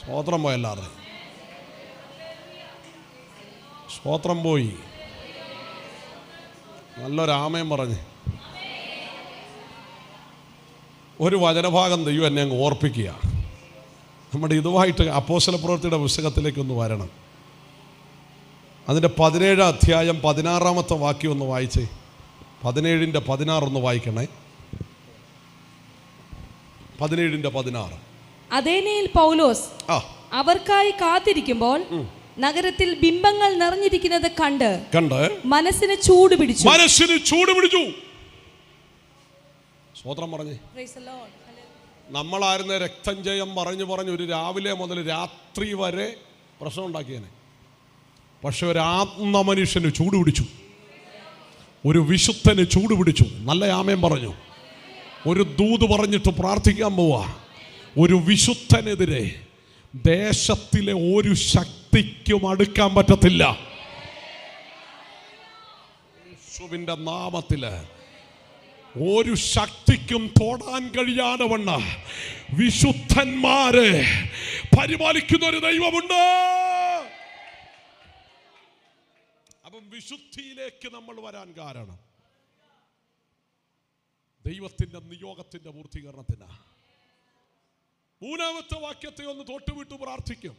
സ്തോത്രം പോയല്ലാതെ, സ്തോത്രം പോയി. നല്ലൊരാമയം പറഞ്ഞ് ഒരു വചനഭാഗം ദൈവം എന്നെ അങ്ങ് ഓർപ്പിക്കുക. നമ്മുടെ ഇതുമായിട്ട് അപ്പോസ്തലപ്രവൃത്തിയുടെ പുസ്തകത്തിലേക്കൊന്ന് വരണം. അതിൻ്റെ 17 അധ്യായം 16 വാക്യം ഒന്ന് വായിച്ചേ. 17:16 ഒന്ന് വായിക്കണേ. 17:16. അഥേനയിൽ പൗലോസ് അവർക്കായി കാത്തിരിക്കുമ്പോൾ നഗരത്തിൽ ബിംബങ്ങൾ നിറഞ്ഞിരിക്കുന്നത് കണ്ട് മനസ്സിന് ചൂട് പിടിച്ചു. സ്തോത്രം പറഞ്ഞേ. നമ്മളായിരുന്ന രക്തഞ്ചയം പറഞ്ഞു ഒരു രാവിലെ മുതൽ രാത്രി വരെ പ്രശ്നം ഉണ്ടാക്കിയേനെ. പക്ഷെ ഒരു ആത്മമനുഷ്യന് ചൂട് പിടിച്ചു, ഒരു വിശുദ്ധന് ചൂട് പിടിച്ചു. നല്ല ആമേൻ പറഞ്ഞു. ഒരു ദൂത് പറഞ്ഞിട്ട് പ്രാർത്ഥിക്കാൻ പോവാ. ഒരു വിശുദ്ധനെതിരെ ദേശത്തിലെ ഒരു ശക്തിക്കും അടുക്കാൻ പറ്റത്തില്ല. യേശുവിൻ്റെ നാമത്തില് ഒരു ശക്തിക്കും തൊടാൻ കഴിയാതെ വണ്ണ വിശുദ്ധന്മാരെ പരിപാലിക്കുന്ന ഒരു ദൈവമുണ്ട്. അപ്പം വിശുദ്ധിയിലേക്ക് നമ്മൾ വരാൻ കാരണം ദൈവത്തിന്റെ നിയോഗത്തിന്റെ പൂർത്തീകരണത്തിന്. 3-ാമത്തെ വാക്യത്തെ ഒന്ന് തൊട്ടുവിട്ടു പ്രാർത്ഥിക്കും.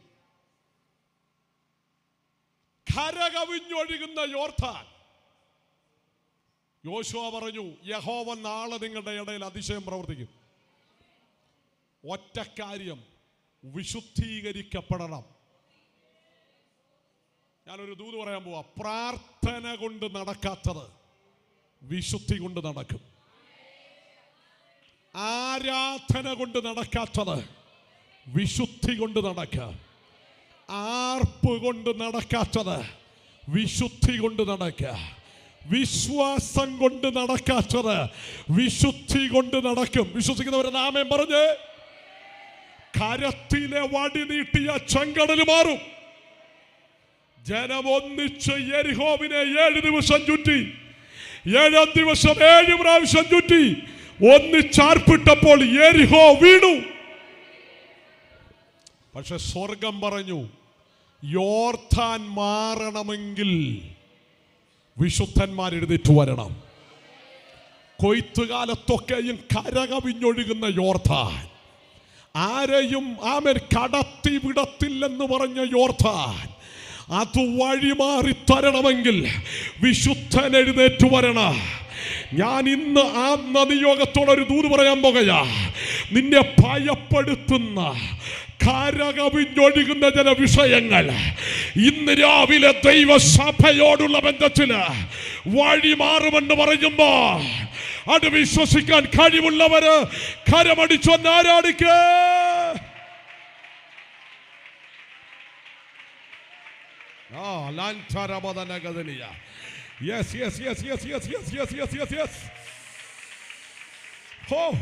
കരകവിഞ്ഞൊഴുകുന്ന യോർദാൻ. യോശുവ പറഞ്ഞു, യഹോവ നാളെ നിങ്ങളുടെ ഇടയിൽ അതിശയം പ്രവർത്തിക്കും. ഒറ്റ കാര്യം, വിശുദ്ധീകരിക്കപ്പെടണം. ഞാനൊരു ദൂത് പറയാൻ പോവാ. പ്രാർത്ഥന കൊണ്ട് നടക്കാത്തത് വിശുദ്ധി കൊണ്ട് നടക്കും. ആരാധന കൊണ്ട് നടക്കാത്തത് വിശുദ്ധി കൊണ്ട് നടക്കുക. ആർപ്പ് കൊണ്ട് നടക്കാത്തത് വിശുദ്ധി കൊണ്ട് നടക്കുക. വിശ്വാസം കൊണ്ട് നടക്കാത്തത് വിശുദ്ധി കൊണ്ട് നടക്കും. വിശ്വസിക്കുന്നവരെ നാമം പറഞ്ഞ് കരത്തിലെ വടി നീട്ടിയ ചെങ്കടൽ മാറും. ജനം ഒന്നിച്ച് യെരിഹോവിനെ 7 ദിവസം ചുറ്റി. 7-ാം ദിവസം 7 പ്രാവശ്യം ചുറ്റി. ഒന്നിച്ചാർപ്പിട്ടപ്പോൾ യെരിഹോ വീണു. പക്ഷെ സ്വർഗം പറഞ്ഞു, യോർദാൻ മാറണമെങ്കിൽ വിശുദ്ധന്മാർ എഴുന്നേറ്റ് വരണം. കൊയ്ത്തുകാലത്തൊക്കെയും കരകവിഞ്ഞൊഴുകുന്ന യോർദാൻ, ആരെയും ആമേൻ കടത്തി വിടത്തില്ലെന്ന് പറഞ്ഞ യോർദാൻ, അത് വഴിമാറി തരണമെങ്കിൽ വിശുദ്ധൻ എഴുന്നേറ്റ് വരണം. ഞാൻ ഇന്ന് ആ നിയോഗത്തോടൊരു ദൂത് പറയാൻ പോകുകയാ. നിന്നെ ഭയപ്പെടുത്തുന്ന കരകവിഞ്ഞൊഴുകുന്ന ചില വിഷയങ്ങൾ ഇന്ന് രാവിലെ ദൈവസഭയോടുള്ള ബന്ധത്തില് വഴിമാറുമെന്ന് പറയുമ്പോ അത് വിശ്വസിക്കാൻ കഴിവുള്ളവര് കരമടിച്ചൊന്ന് ആരാധിക്കേ.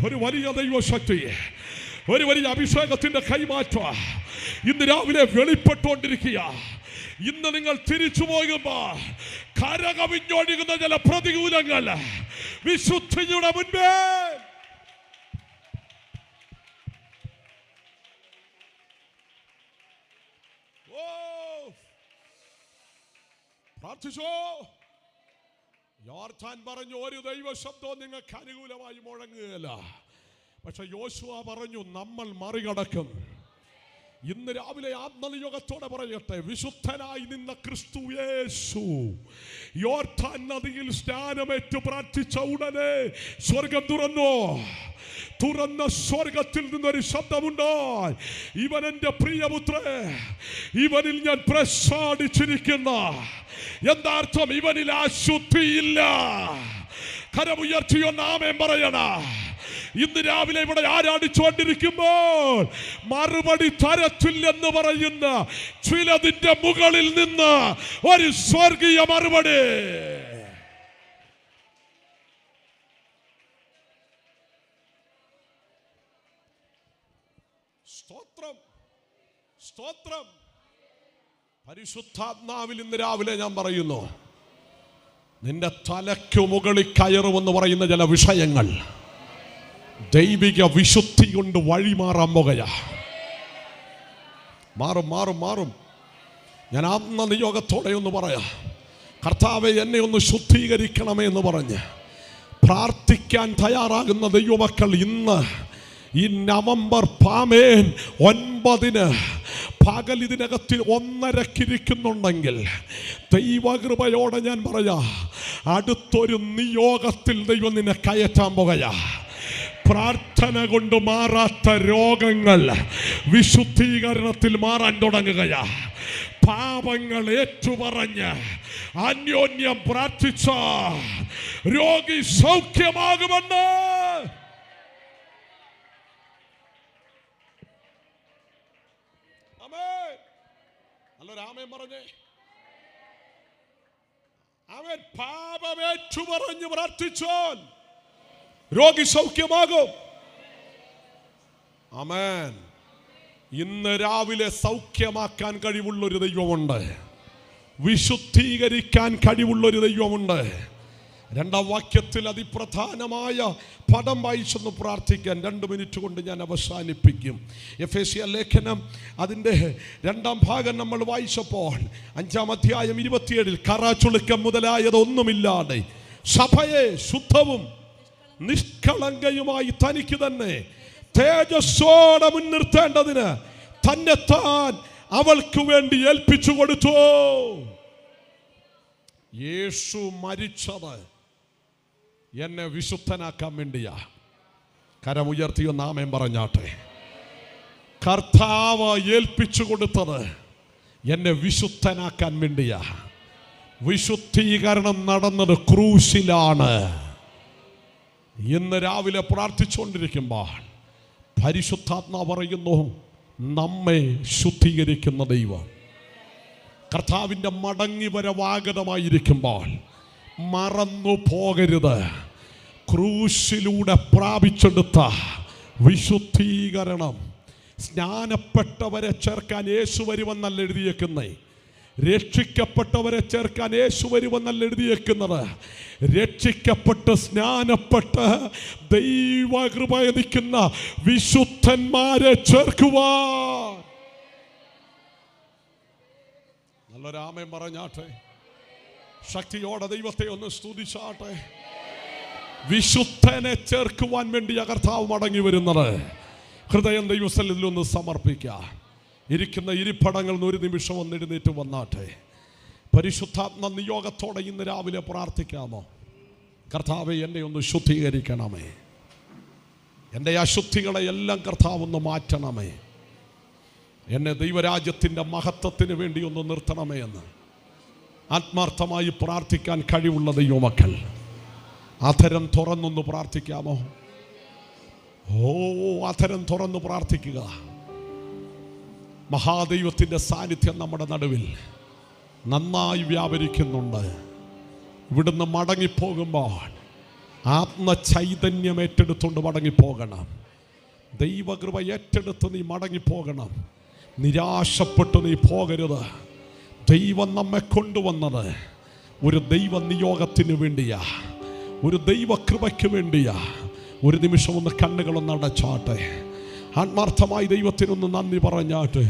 ഒരു വലിയ ദൈവശക്തി, ഒരു വലിയ അഭിഷേകത്തിന്റെ കൈമാറ്റ ഇന്ന് രാവിലെ വെളിപ്പെട്ടുകൊണ്ടിരിക്കുക. ഇന്ന് നിങ്ങൾ തിരിച്ചു പോകുമ്പോ കരകവിഞ്ഞൊഴുകുന്ന ചില പ്രതികൂലങ്ങൾ വിശുദ്ധിയുടെ മുൻപേ പ്രാർത്ഥിച്ചോ. യോർദാൻ പറഞ്ഞു, ഒരു ദൈവ ശബ്ദവും നിങ്ങൾക്ക് അനുകൂലമായി മുഴങ്ങുകയില്ല. പക്ഷെ യോശുവ പറഞ്ഞു, നമ്മൾ മറികടക്കും. ഇന്ന് രാവിലെ ആത്മനിയോഗത്തോടെ പറയട്ടെ, വിശുദ്ധനായി നിന്ന ക്രിസ്തു യേശു യോർദാൻ നദിയിൽ സ്നാനമേറ്റു പ്രാർത്ഥിച്ച ഉടനെ സ്വർഗം തുറന്ന സ്വർഗത്തിൽ നിന്നൊരു ശബ്ദമുണ്ടായി, ഇവൻ എൻ്റെ പ്രിയപുത്രൻ, ഇവനിൽ ഞാൻ പ്രസാദിച്ചിരിക്കുന്ന. എന്താ അർത്ഥം? ഇവനിൽ അശുദ്ധിയില്ല. കരമുയർത്തിയോ നാമം പറയണ. ഇന്ന് രാവിലെ ഇവിടെ ആരാടിച്ചുകൊണ്ടിരിക്കുമ്പോൾ മറുപടി തരത്തില്ലെന്ന് പറയുന്ന ചിലതിന്റെ മുകളിൽ നിന്ന് ഒരു സ്വർഗീയ മറുപടി. സ്തോത്രം, സ്തോത്രം. പരിശുദ്ധാത്മാവിൽ ഇന്ന് രാവിലെ ഞാൻ പറയുന്നു, നിന്റെ തലയ്ക്കു മുകളിൽ കയറുമെന്ന് പറയുന്ന ചില വിഷയങ്ങൾ ദൈവിക വിശുദ്ധി കൊണ്ട് വഴിമാറാൻ പോകുകയാ. മാറും. ഞാൻ ആത്മനിയോഗത്തോടെ ഒന്ന് പറയാം, കർത്താവെ എന്നെ ഒന്ന് ശുദ്ധീകരിക്കണമേ എന്ന് പറഞ്ഞ് പ്രാർത്ഥിക്കാൻ തയ്യാറാകുന്ന ദൈവമക്കൾ ഇന്ന് ഈ നവംബർ 9 പകൽ ഇതിനകത്ത് 1:30 ദൈവകൃപയോടെ ഞാൻ പറയാ, അടുത്തൊരു നിയോഗത്തിൽ ദൈവം നിന്നെ കയറ്റാൻ പോകയാ. പ്രാർത്ഥന കൊണ്ട് മാറാത്ത രോഗങ്ങൾ വിശുദ്ധീകരണത്തിൽ മാറാൻ തുടങ്ങുകയാ. പാപങ്ങൾ ഏറ്റുപറഞ്ഞ് അന്യോന്യം പ്രാർത്ഥിച്ച രോഗി സൗഖ്യമാകുമെന്ന്. നല്ലൊരു ആമേൻ പറഞ്ഞേ. അവൻ പാപമേറ്റു പറഞ്ഞു പ്രാർത്ഥിച്ചാൽ രോഗി സൗഖ്യമാകും. ആമേൻ. ഇന്ന് രാവിലെ സൗഖ്യമാക്കാൻ കഴിവുള്ളൊരു ദൈവമുണ്ട്, വിശുദ്ധീകരിക്കാൻ കഴിവുള്ളൊരു ദൈവമുണ്ട്. 2-ാം വാക്യത്തിൽ അതിപ്രധാനമായ പദം വായിച്ചൊന്ന് പ്രാർത്ഥിക്കാൻ 2 മിനിറ്റ് കൊണ്ട് ഞാൻ അവസാനിപ്പിക്കും. എഫേസ്യ ലേഖനം അതിൻ്റെ 2-ാം ഭാഗം നമ്മൾ വായിച്ചപ്പോൾ 5-ാം അധ്യായം 27 കറാച്ചുളുക്കം മുതലായതൊന്നുമില്ലാതെ സഭയെ ശുദ്ധവും നിഷ്കളങ്കയുമായി തനിക്ക് തന്നെ തേജസ്സോടെ മുൻനിർത്തേണ്ടതിന് തന്നെത്താൻ അവൾക്ക് വേണ്ടി ഏൽപ്പിച്ചു കൊടുത്തു. യേശു മരിച്ചത് എന്നെ വിശുദ്ധനാക്കാൻ വേണ്ടിയാ. കരമുയർത്തിയ നാമം പറഞ്ഞാട്ടെ. കർത്താവ് ഏൽപ്പിച്ചു കൊടുത്തത് എന്നെ വിശുദ്ധനാക്കാൻ വേണ്ടിയാ. വിശുദ്ധീകരണം നടന്നത് ക്രൂശിലാണ്. ഇന്ന് രാവിലെ പ്രാർത്ഥിച്ചുകൊണ്ടിരിക്കുമ്പോൾ പരിശുദ്ധാത്മാവ് പറയുന്നു, നമ്മെ ശുദ്ധീകരിക്കുന്ന ദൈവം. കർത്താവിൻ്റെ മടങ്ങി വരവാഗതമായിരിക്കുമ്പോൾ മറന്നു പോകരുത്, ക്രൂശിലൂടെ പ്രാപിച്ചെടുത്ത വിശുദ്ധീകരണം. സ്നാനപ്പെട്ടവരെ ചേർക്കാൻ യേശു വരുമെന്നല്ല എഴുതിയേക്കുന്നേ, രക്ഷിക്കപ്പെട്ടവരെ ചേർക്കാൻ യേശു വരുമെന്നല്ല എഴുതിയേക്കുന്നത്. രക്ഷിക്കപ്പെട്ട് സ്നാനപ്പെട്ട് ദൈവകൃപ നിൽക്കുന്ന വിശുദ്ധന്മാരെ ചേർക്കുവാൻ. നല്ലൊരാമേൻ പറഞ്ഞാട്ടെ. ശക്തിയോടെ ദൈവത്തെ ഒന്ന് സ്തുതിച്ചാട്ടെ. വിശുദ്ധനെ ചേർക്കുവാൻ വേണ്ടി കർത്താവ് മടങ്ങി വരുന്നത്. ഹൃദയം ദൈവസന്നിധിയിൽ ഒന്ന് സമർപ്പിക്കുക. ഇരിക്കുന്ന ഇരിപ്പടങ്ങളിൽ നിന്ന് ഒരു നിമിഷം ഒന്ന് എഴുന്നേറ്റ് വന്നാട്ടെ. പരിശുദ്ധാത്മ നിയോഗത്തോടെ ഇന്ന് രാവിലെ പ്രാർത്ഥിക്കാമോ? കർത്താവെ, എന്നെ ഒന്ന് ശുദ്ധീകരിക്കണമേ, എൻ്റെ അശുദ്ധികളെ എല്ലാം കർത്താവ് ഒന്ന് മാറ്റണമേ, എന്നെ ദൈവരാജ്യത്തിൻ്റെ മഹത്വത്തിന് വേണ്ടി ഒന്ന് നിർത്തണമേ എന്ന് ആത്മാർത്ഥമായി പ്രാർത്ഥിക്കാൻ കഴിവുള്ള ദൈവമക്കൾ അധരം തുറന്നൊന്ന് പ്രാർത്ഥിക്കാമോ? അധരം തുറന്ന് പ്രാർത്ഥിക്കുക. മഹാദൈവത്തിൻ്റെ സാന്നിധ്യം നമ്മുടെ നടുവിൽ നന്നായി വ്യാപരിക്കുന്നുണ്ട്. ഇവിടുന്ന് മടങ്ങിപ്പോകുമ്പോൾ ആത്മചൈതന്യം ഏറ്റെടുത്തുകൊണ്ട് മടങ്ങിപ്പോകണം. ദൈവകൃപ ഏറ്റെടുത്ത് നീ മടങ്ങിപ്പോകണം. നിരാശപ്പെട്ട് നീ പോകരുത്. ദൈവം നമ്മെ കൊണ്ടുവന്നത് ഒരു ദൈവ നിയോഗത്തിന് വേണ്ടിയാ, ഒരു ദൈവകൃപയ്ക്ക് വേണ്ടിയാ. ഒരു നിമിഷം ഒന്ന് കണ്ണുകളൊന്ന് അടച്ചാട്ടെ. ആത്മാർത്ഥമായി ദൈവത്തിനൊന്ന് നന്ദി പറഞ്ഞാട്ടെ.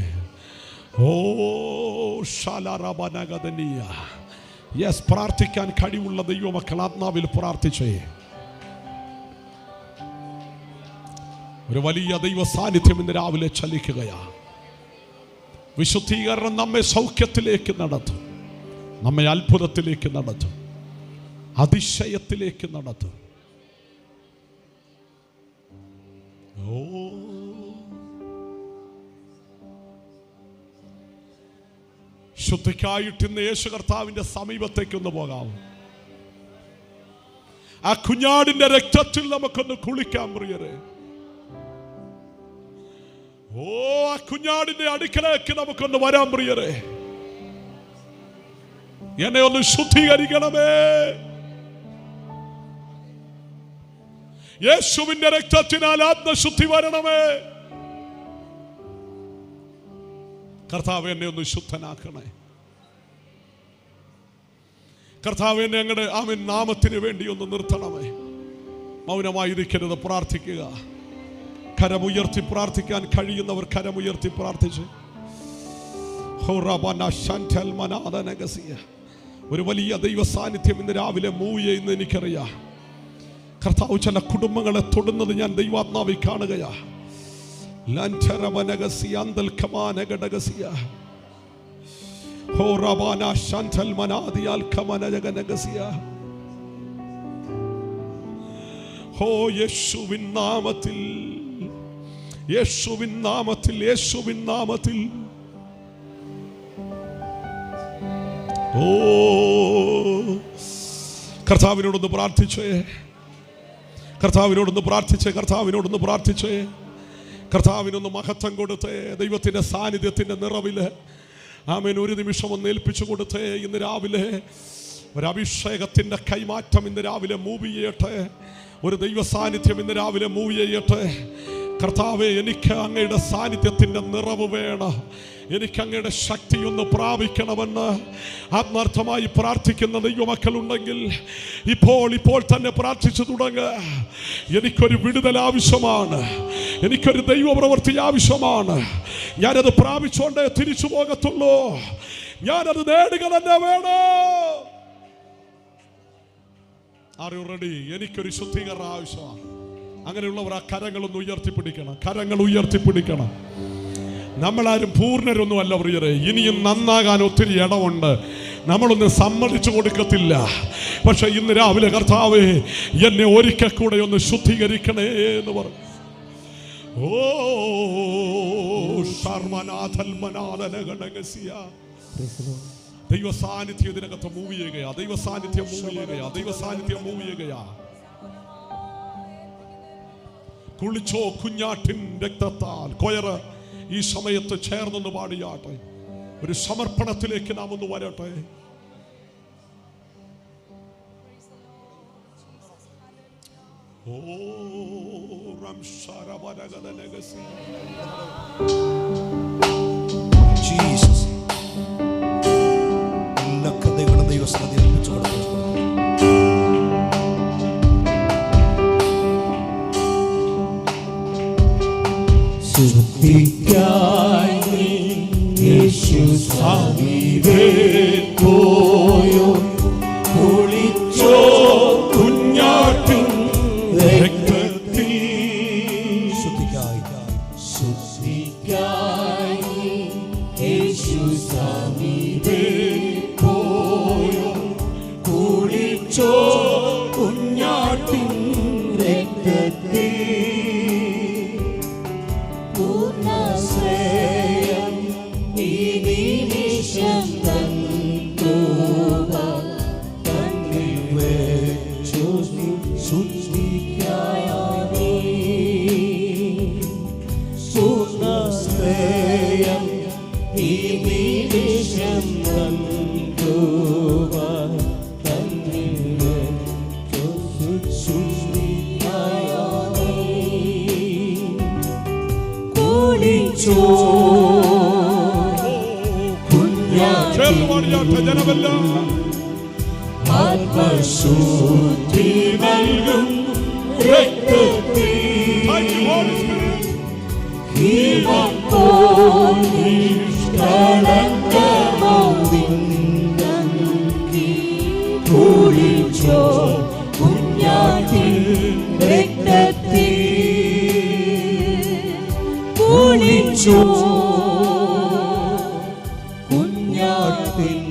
യെസ്, പ്രാർത്ഥിക്കാൻ കഴിവുള്ള ദൈവമക്കൾ ആത്മാവിൽ പ്രാർത്ഥിച്ചേ. ഒരു വലിയ ദൈവ സാന്നിധ്യം ഇന്ന് രാവിലെ ചലിക്കുകയാ. വിശുദ്ധീകരണം നമ്മെ സൗഖ്യത്തിലേക്ക് നടത്തും, നമ്മെ അത്ഭുതത്തിലേക്ക് നടത്തും, അതിശയത്തിലേക്ക് നടത്തും. ശുദ്ധിക്കായിട്ട് ഇന്ന് യേശു കർത്താവിന്റെ സമീപത്തേക്കൊന്ന് പോകാം. ആ കുഞ്ഞാടിന്റെ രക്തത്തിൽ നമുക്കൊന്ന് കുളിക്കാൻ പ്രിയരെ. ആ കുഞ്ഞാടിന്റെ അടുക്കലേക്ക് നമുക്കൊന്ന് വരാൻ പ്രിയരെ. എന്നെ ഒന്ന് ശുദ്ധീകരിക്കണമേ. യേശുവിന്റെ രക്തത്തിനാൽ ആത്മശുദ്ധി വരണമേ. കർത്താവ് എന്നെ ഒന്ന് ശുദ്ധനാക്കണേ. കർത്താവ് എന്നെ അങ്ങയുടെ ആമേൻ നാമത്തിന് വേണ്ടി ഒന്ന് നിർത്തണമേ. മൗനമായിരിക്കരുത്, പ്രാർത്ഥിക്കുക. കരമുയർത്തി പ്രാർത്ഥിക്കാൻ കഴിയുന്നവർ കരമുയർത്തി പ്രാർത്ഥിച്ച്. ഒരു വലിയ ദൈവ സാന്നിധ്യം ഇന്ന് രാവിലെ മൂവ് ഇന്ന് എനിക്കറിയാം. കർത്താവ് ചില കുടുംബങ്ങളെ തൊടുന്നത് ഞാൻ ദൈവാത്മാവിൽ കാണുകയാ. ലൻചരവനഗസിയാന്തൽ കമാനഗഡഗസിയ ഹോറബാന ശാന്തൽ മനാദിയാൽ കമനഗനഗസിയ. ഹോ യേശുവിൻ നാമത്തിൽ, യേശുവിൻ നാമത്തിൽ, യേശുവിൻ നാമത്തിൽ. ഓ കർത്താവിനോടൊന്ന് പ്രാർത്ഥിച്ചേ, കർത്താവിനോടൊന്ന് പ്രാർത്ഥിച്ചേ, കർത്താവിനോടൊന്ന് പ്രാർത്ഥിച്ചേ. കർത്താവിനൊന്ന് മഹത്വം കൊടുത്തേ. ദൈവത്തിൻ്റെ സാന്നിധ്യത്തിൻ്റെ നിറവില് ആമേൻ ഒരു നിമിഷം ഒന്ന് ഏൽപ്പിച്ചു കൊടുത്തേ. ഇന്ന് രാവിലെ ഒരു അഭിഷേകത്തിൻ്റെ കൈമാറ്റം ഇന്ന് രാവിലെ മൂവ് ചെയ്യട്ടെ. ഒരു ദൈവ സാന്നിധ്യം ഇന്ന് രാവിലെ മൂവ് ചെയ്യട്ടെ. കർത്താവേ, എനിക്ക് അങ്ങയുടെ സാന്നിധ്യത്തിൻ്റെ നിറവ് വേണം, എനിക്ക് അങ്ങയുടെ ശക്തി ഒന്ന് പ്രാപിക്കണമെന്ന് ആത്മാർത്ഥമായി പ്രാർത്ഥിക്കുന്ന ദൈവമക്കളുണ്ടെങ്കിൽ ഇപ്പോൾ തന്നെ പ്രാർത്ഥിച്ചു തുടങ്ങുക. എനിക്കൊരു വിടുതൽ ആവശ്യമാണ്, എനിക്കൊരു ദൈവപ്രവൃത്തി ആവശ്യമാണ്. ഞാനത് പ്രാപിച്ചുകൊണ്ടേ തിരിച്ചു പോകത്തുള്ളൂ, ഞാനത് നേടുക തന്നെ വേണം. Are you ready? എനിക്കൊരു ശുദ്ധീകരണം ആവശ്യമാണ്. അങ്ങനെയുള്ളവർ ആ കരങ്ങളൊന്ന് ഉയർത്തിപ്പിടിക്കണം, കരങ്ങൾ ഉയർത്തിപ്പിടിക്കണം. നമ്മളാരും പൂർണ്ണരൊന്നുമല്ല പ്രിയരെ. ഇനിയും നന്നാകാൻ ഒത്തിരി ഇടമുണ്ട്, നമ്മളൊന്നും സമ്മതിച്ചു കൊടുക്കത്തില്ല. പക്ഷെ ഇന്ന് രാവിലെ കർത്താവേ, എന്നെ ഒരിക്കൽ കൂടെ ഒന്ന് ശുദ്ധീകരിക്കണേ എന്ന് പറഞ്ഞു. ഓ ദൈവ സാന്നിധ്യം ഇതിനകത്ത് മൂവ് ചെയ്യുകയാ, ദൈവ സാന്നിധ്യം മൂവ് ചെയ്യുകയാ, ദൈവ സാന്നിധ്യം മൂവ് ചെയ്യുകയാ. കുളിച്ചോ കുഞ്ഞാട്ടിൻ രക്തത്താൽ. കൊയറ് ഈ സമയത്ത് ചേർന്നൊന്ന് പാടിയാട്ടെ. ഒരു സമർപ്പണത്തിലേക്ക് നാം ഒന്ന് വരട്ടെ. ഓ ജീസസ്, എല്ലാ കഥകളും ദൈവസന്നിധിയിൽ ഏൽപ്പിച്ചു കൊടുക്കുന്നു. ശുദ്ധിക്കായി യേശു സമീപേ പോയോ, കുളിച്ചോ കുഞ്ഞാട്ടിൻ രക്തത്തിൽ. ശുദ്ധിക്കായി യേശു സമീപേ പോയോ, കുളിച്ചോ കുഞ്ഞാട്ടിൻ രക്തത്തിൽ. പൂർണ്ണശ്രേയം ഈ നിമിഷം തന്നുവ, തന്നിൽ വെച്ചു ശുദ്ധിക്കായി. പൂർണ്ണശ്രേയം ഈ നിമിഷം തന്നുവ, തന്നിൽ വെച്ചു ശുദ്ധിക്കായി. കുളിച്ചോ ജനമെല്ലാം ആത്മശുദ്ധി നൽകും രക്തത്തിൽ. കുളിച്ചോ കുഞ്ഞാട്ടിൻ രക്തത്തിൽ. കുളിച്ചോ കുഞ്ഞാട്ടിൻ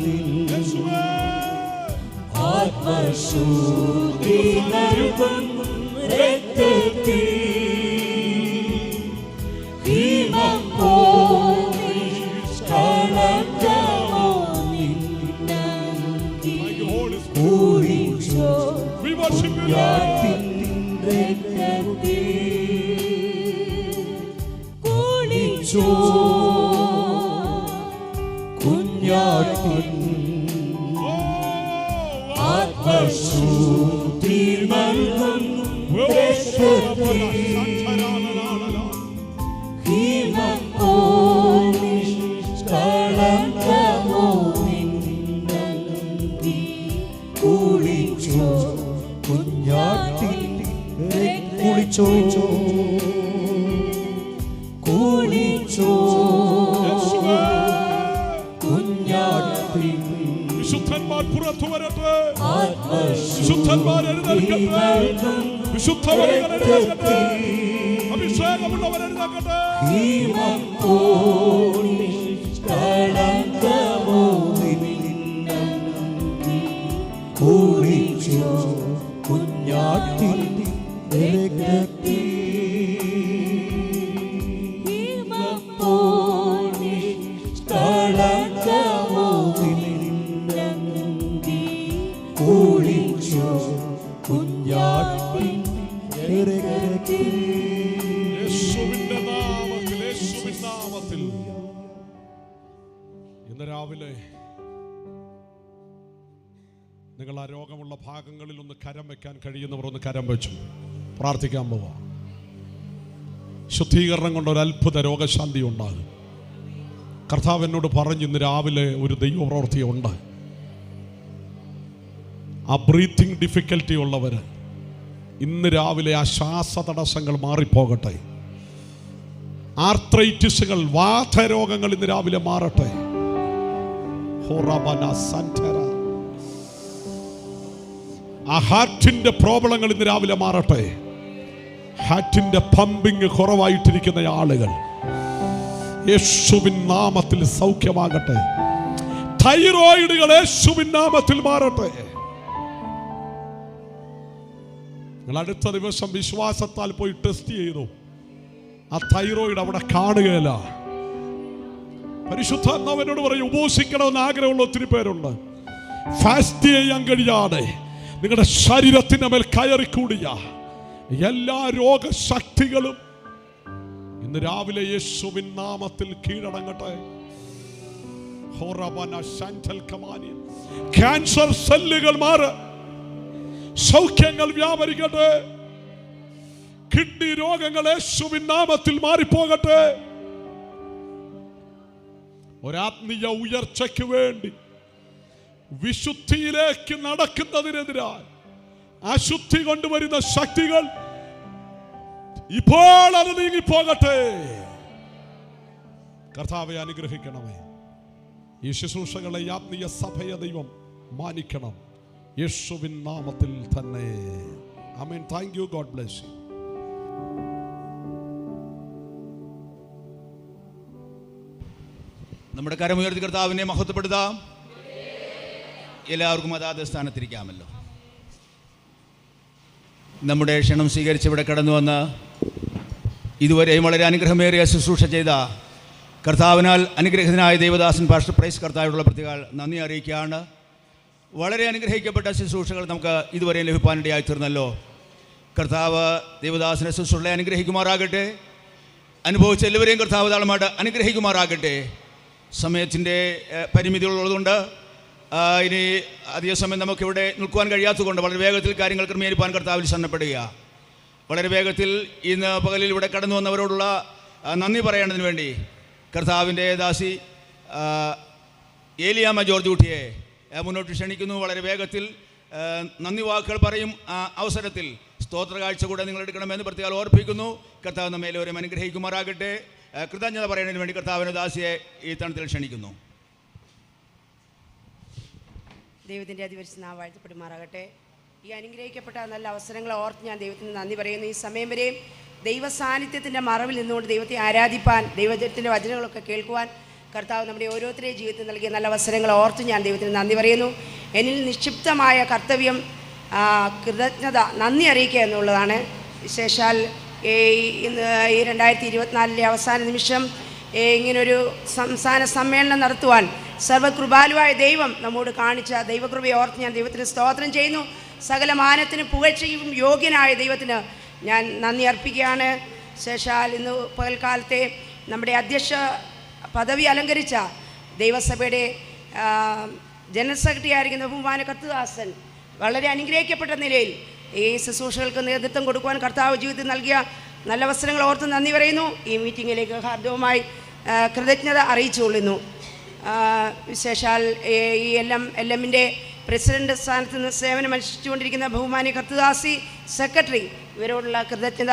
ആത്മശുദ്ധി നൽകും രക്തത്തിൽ. കുളിച്ചോ കുഞ്ഞാട്ടിൻ ആത്മശുദ്ധി നൽകും രക്തത്തിൽ. കളങ്കമോ നിന്നങ്കി. കുളിച്ചോ കുഞ്ഞാട്ടിൻ കുളിച്ചോ കുളിച്ചോ കുഞ്ഞാട്ടിൻ. വിശുദ്ധന്മാർ പുറത്തു വരട്ടെ, ആത്മശുദ്ധി വിശുദ്ധന്മാർ എഴുന്നേൽക്കട്ടെ, വിശുദ്ധവരെ എഴുന്നേൽക്കട്ടെ. അഭിഷേകം ധൈര്യമുള്ളവരെഴുന്നേൽക്കട്ടെ. കളങ്കമോ നിന്നങ്കി കുളിച്ചോ കുഞ്ഞാട്ടിൻ രക്തത്തിൽ. കളങ്കമോ നിന്നങ്കി കുളിച്ചോ കുഞ്ഞാട്ടിൻ രക്തത്തിൽ. യേശുവിന്റെ നാമത്തിൽ, യേശുവിൻ നാമത്തിൽ ഇന്ന് രാവിലെ നിങ്ങൾ ആ രോഗമുള്ള ഭാഗങ്ങളിൽ ഒന്ന് കരം വെക്കാൻ കഴിയുന്നവർ ഒന്ന് കരം വെച്ചു പ്രാർത്ഥിക്കാൻ പോവാം. ശുദ്ധീകരണം കൊണ്ട് ഒരു അത്ഭുത രോഗശാന്തി ഉണ്ടാകും. കർത്താവ് എന്നോട് പറഞ്ഞു ഇന്ന് രാവിലെ ഒരു ദൈവപ്രവൃത്തിയുണ്ട്. ആ ബ്രീത്തിങ് ഡിഫിക്കൽറ്റി ഉള്ളവർ ഇന്ന് രാവിലെ ആ ശ്വാസതടസ്സങ്ങൾ മാറിപ്പോകട്ടെ. ആർത്രൈറ്റിസുകൾ, വാതരോഗങ്ങൾ ഇന്ന് രാവിലെ മാറട്ടെ. ആ ഹാർട്ടിന്റെ പ്രോബ്ലങ്ങൾ ഇന്ന് രാവിലെ മാറട്ടെ. ഹാർട്ടിന്റെ പമ്പിങ് കുറവായിട്ടിരിക്കുന്ന ആളുകൾ യേശുവിൻ നാമത്തിൽ സൗഖ്യമാകട്ടെ. തൈറോയിഡുകൾ യേശുവിൻ നാമത്തിൽ മാറട്ടെ. നിങ്ങൾ അടുത്ത ദിവസം വിശ്വാസത്താൽ പോയി ടെസ്റ്റ് ചെയ്തു. ആ തൈറോയിഡ് അവിടെ കാണുകയില്ല. പരിശുദ്ധാത്മാവിനോട് പറയും ഉപവസിക്കണമെന്ന് ആഗ്രഹമുള്ള ഒത്തിരി പേരുണ്ട്. ഫാസ്റ്റ് ചെയ്യാൻ കഴിയാതെ നിങ്ങളുടെ ശരീരത്തിന്റെ മേൽ കയറിക്കൂടിയ എല്ലാ രോഗശക്തികളും ഇന്ന് രാവിലെ യേശുവിൻ നാമത്തിൽ കീഴടങ്ങട്ടെ. ക്യാൻസർ സെല്ലുകൾ മാറ്, സൗഖ്യങ്ങൾ വ്യാപരിക്കട്ടെ. കിഡ്നി രോഗങ്ങൾ യേശുവിൻ നാമത്തിൽ മാറിപ്പോകട്ടെ. ഒരാത്മീയ ഉയർച്ചയ്ക്ക് വേണ്ടി വിശുദ്ധിയിലേക്ക് നടക്കുന്നതിനെതിരായി അശുദ്ധി കൊണ്ടുവരുന്ന ശക്തികൾ ഇപ്പോൾ അത് നീങ്ങിപ്പോകട്ടെ. കർത്താവെ അനുഗ്രഹിക്കണമേ. ഈ ശുശ്രൂഷകളെ ആത്മീയ സഭയെ ദൈവം മാനിക്കണം. യേശുവിൻ നാമത്തിൽ തന്നെ amen. Thank you. God bless you. നമ്മുടെ കരമുയർത്തി കർത്താവിനെ മഹത്വപ്പെടുത്താം. എല്ലാവർക്കും അതാത് സ്ഥാനത്തിരിക്കാമല്ലോ. നമ്മുടെ ക്ഷണം സ്വീകരിച്ച് ഇവിടെ കടന്നു വന്ന് ഇതുവരെയും വളരെ അനുഗ്രഹമേറിയ ശുശ്രൂഷ ചെയ്ത കർത്താവിനാൽ അനുഗ്രഹീതനായ ദേവദാസൻ പാസ്റ്റർ പ്രൈസ് കർത്താവിനുള്ള പ്രത്യേക നന്ദി അറിയിക്കുകയാണ്. വളരെ അനുഗ്രഹിക്കപ്പെട്ട ശുശ്രൂഷകൾ നമുക്ക് ഇതുവരെയും ലഭിക്കാനിടയായി തീർന്നല്ലോ. കർത്താവ് ദേവദാസനെ ശുശ്രൂഷകളെ അനുഗ്രഹിക്കുമാറാകട്ടെ. അനുഭവിച്ച എല്ലാവരെയും കർത്താവ് താളമായിട്ട് അനുഗ്രഹിക്കുമാറാകട്ടെ. സമയത്തിൻ്റെ പരിമിതികളുള്ളതുകൊണ്ട് ഇനി അധിക സമയം നമുക്കിവിടെ നിൽക്കുവാൻ കഴിയാത്തതുകൊണ്ട് വളരെ വേഗത്തിൽ കാര്യങ്ങൾ ക്രമീകരിക്കാൻ കർത്താവിൽ ശരണപ്പെടുക. വളരെ വേഗത്തിൽ ഇന്ന് പകലിൽ ഇവിടെ കടന്നു വന്നവരോടുള്ള നന്ദി പറയേണ്ടതിന് വേണ്ടി കർത്താവിൻ്റെ ദാസി ഏലിയാമ്മ ജോർജ് കുട്ടിയെ മുന്നോട്ട് ക്ഷണിക്കുന്നു. വളരെ വേഗത്തിൽ നന്ദി വാക്കുകൾ പറയും അവസരത്തിൽ സ്തോത്ര കാഴ്ച കൂടെ നിങ്ങൾ എടുക്കണമെന്ന് പ്രത്യേകം ഓർപ്പിക്കുന്നു. കർത്താവ് നമ്മെ എല്ലാവരെയും അനുഗ്രഹിക്കുമാറാകട്ടെ. കൃതജ്ഞത പറയുന്നതിന് വേണ്ടി കർത്താവിൻ്റെ ദാസിയെ ഈ തണത്തിൽ ക്ഷണിക്കുന്നു. ദൈവത്തിൻ്റെ അതിപരിശുദ്ധ നാമം വാഴ്ത്തപ്പെടുമാറാകട്ടെ. ഈ അനുഗ്രഹിക്കപ്പെട്ട നല്ല അവസരങ്ങളെ ഓർത്ത് ഞാൻ ദൈവത്തിന് നന്ദി പറയുന്നു. ഈ സമയം വരെയും ദൈവ സാന്നിധ്യത്തിൻ്റെ മറവിൽ നിന്നുകൊണ്ട് ദൈവത്തെ ആരാധിപ്പാൻ, ദൈവത്തിൻ്റെ വചനങ്ങളൊക്കെ കേൾക്കുവാൻ കർത്താവ് നമ്മുടെ ഓരോരുത്തരുടെയും ജീവിതത്തിൽ നൽകിയ നല്ല അവസരങ്ങളെ ഓർത്ത് ഞാൻ ദൈവത്തിന് നന്ദി പറയുന്നു. എന്നിൽ നിക്ഷിപ്തമായ കർത്തവ്യം കൃതജ്ഞത, നന്ദി അറിയിക്കുക എന്നുള്ളതാണ്. വിശേഷാൽ ഇന്ന് ഈ 2024 അവസാന നിമിഷം ഇങ്ങനൊരു സംസ്ഥാന സമ്മേളനം നടത്തുവാൻ സർവ്വകൃപാലുവായ ദൈവം നമ്മോട് കാണിച്ച ദൈവകൃപയെ ഓർത്ത് ഞാൻ ദൈവത്തിന് സ്തോത്രം ചെയ്യുന്നു. സകല മാനത്തിനും പുകഴ്ചയും യോഗ്യനായ ദൈവത്തിന് ഞാൻ നന്ദി അർപ്പിക്കുകയാണ്. ശേഷാൽ ഇന്ന് പകൽക്കാലത്തെ നമ്മുടെ അധ്യക്ഷ പദവി അലങ്കരിച്ച ദൈവസഭയുടെ ജനറൽ സെക്രട്ടറി ആയിരിക്കുന്ന ബഹുമാന കർത്തുദാസൻ വളരെ അനുഗ്രഹിക്കപ്പെട്ട നിലയിൽ ഈ ശുശ്രൂഷകൾക്ക് നേതൃത്വം കൊടുക്കുവാൻ കർത്താവ് ജീവിതത്തിൽ നൽകിയ നല്ല അവസരങ്ങൾ ഓർത്ത് നന്ദി പറയുന്നു. ഈ മീറ്റിങ്ങിലേക്ക് ഹാർദവമായി കൃതജ്ഞത അറിയിച്ചുകൊള്ളുന്നു. വിശേഷാൽ ഈ LMൻ്റെ പ്രസിഡന്റ് സ്ഥാനത്ത് നിന്ന് സേവനമനുഷ്ഠിച്ചുകൊണ്ടിരിക്കുന്ന ബഹുമാന്യ കർത്തുദാസി സെക്രട്ടറി ഇവരോടുള്ള കൃതജ്ഞത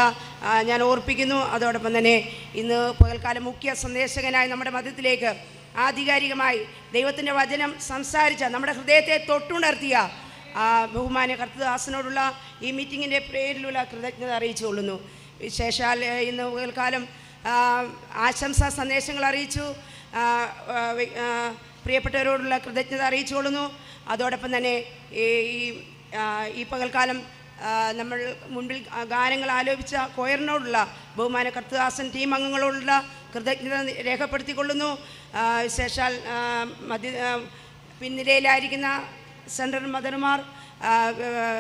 ഞാൻ ഓർപ്പിക്കുന്നു. അതോടൊപ്പം തന്നെ ഇന്ന് പകൽക്കാലം മുഖ്യ സന്ദേശകനായി നമ്മുടെ മധ്യത്തിലേക്ക് ആധികാരികമായി ദൈവത്തിൻ്റെ വചനം സംസാരിച്ച, നമ്മുടെ ഹൃദയത്തെ തൊട്ടുണർത്തിയ ബഹുമാന്യ കർത്തുദാസനോടുള്ള ഈ മീറ്റിങ്ങിൻ്റെ പേരിലുള്ള കൃതജ്ഞത അറിയിച്ചുകൊള്ളുന്നു. വിശേഷാൽ ഇന്ന് പകൽക്കാലം ആശംസാ സന്ദേശങ്ങൾ അറിയിച്ചു. പ്രിയപ്പെട്ടവരോടുള്ള കൃതജ്ഞത അറിയിച്ചുകൊള്ളുന്നു. അതോടൊപ്പം തന്നെ ഈ പകൽക്കാലം നമ്മൾ മുൻപിൽ ഗാനങ്ങൾ ആലോപിച്ച കൊയറിനോടുള്ള ബഹുമാന കർത്തദാസൻ ടീം അംഗങ്ങളോടുള്ള കൃതജ്ഞത രേഖപ്പെടുത്തിക്കൊള്ളുന്നു. വിശേഷാൽ പിന്നിലയിലായിരിക്കുന്ന സെൻട്രൽ മദർമാർ,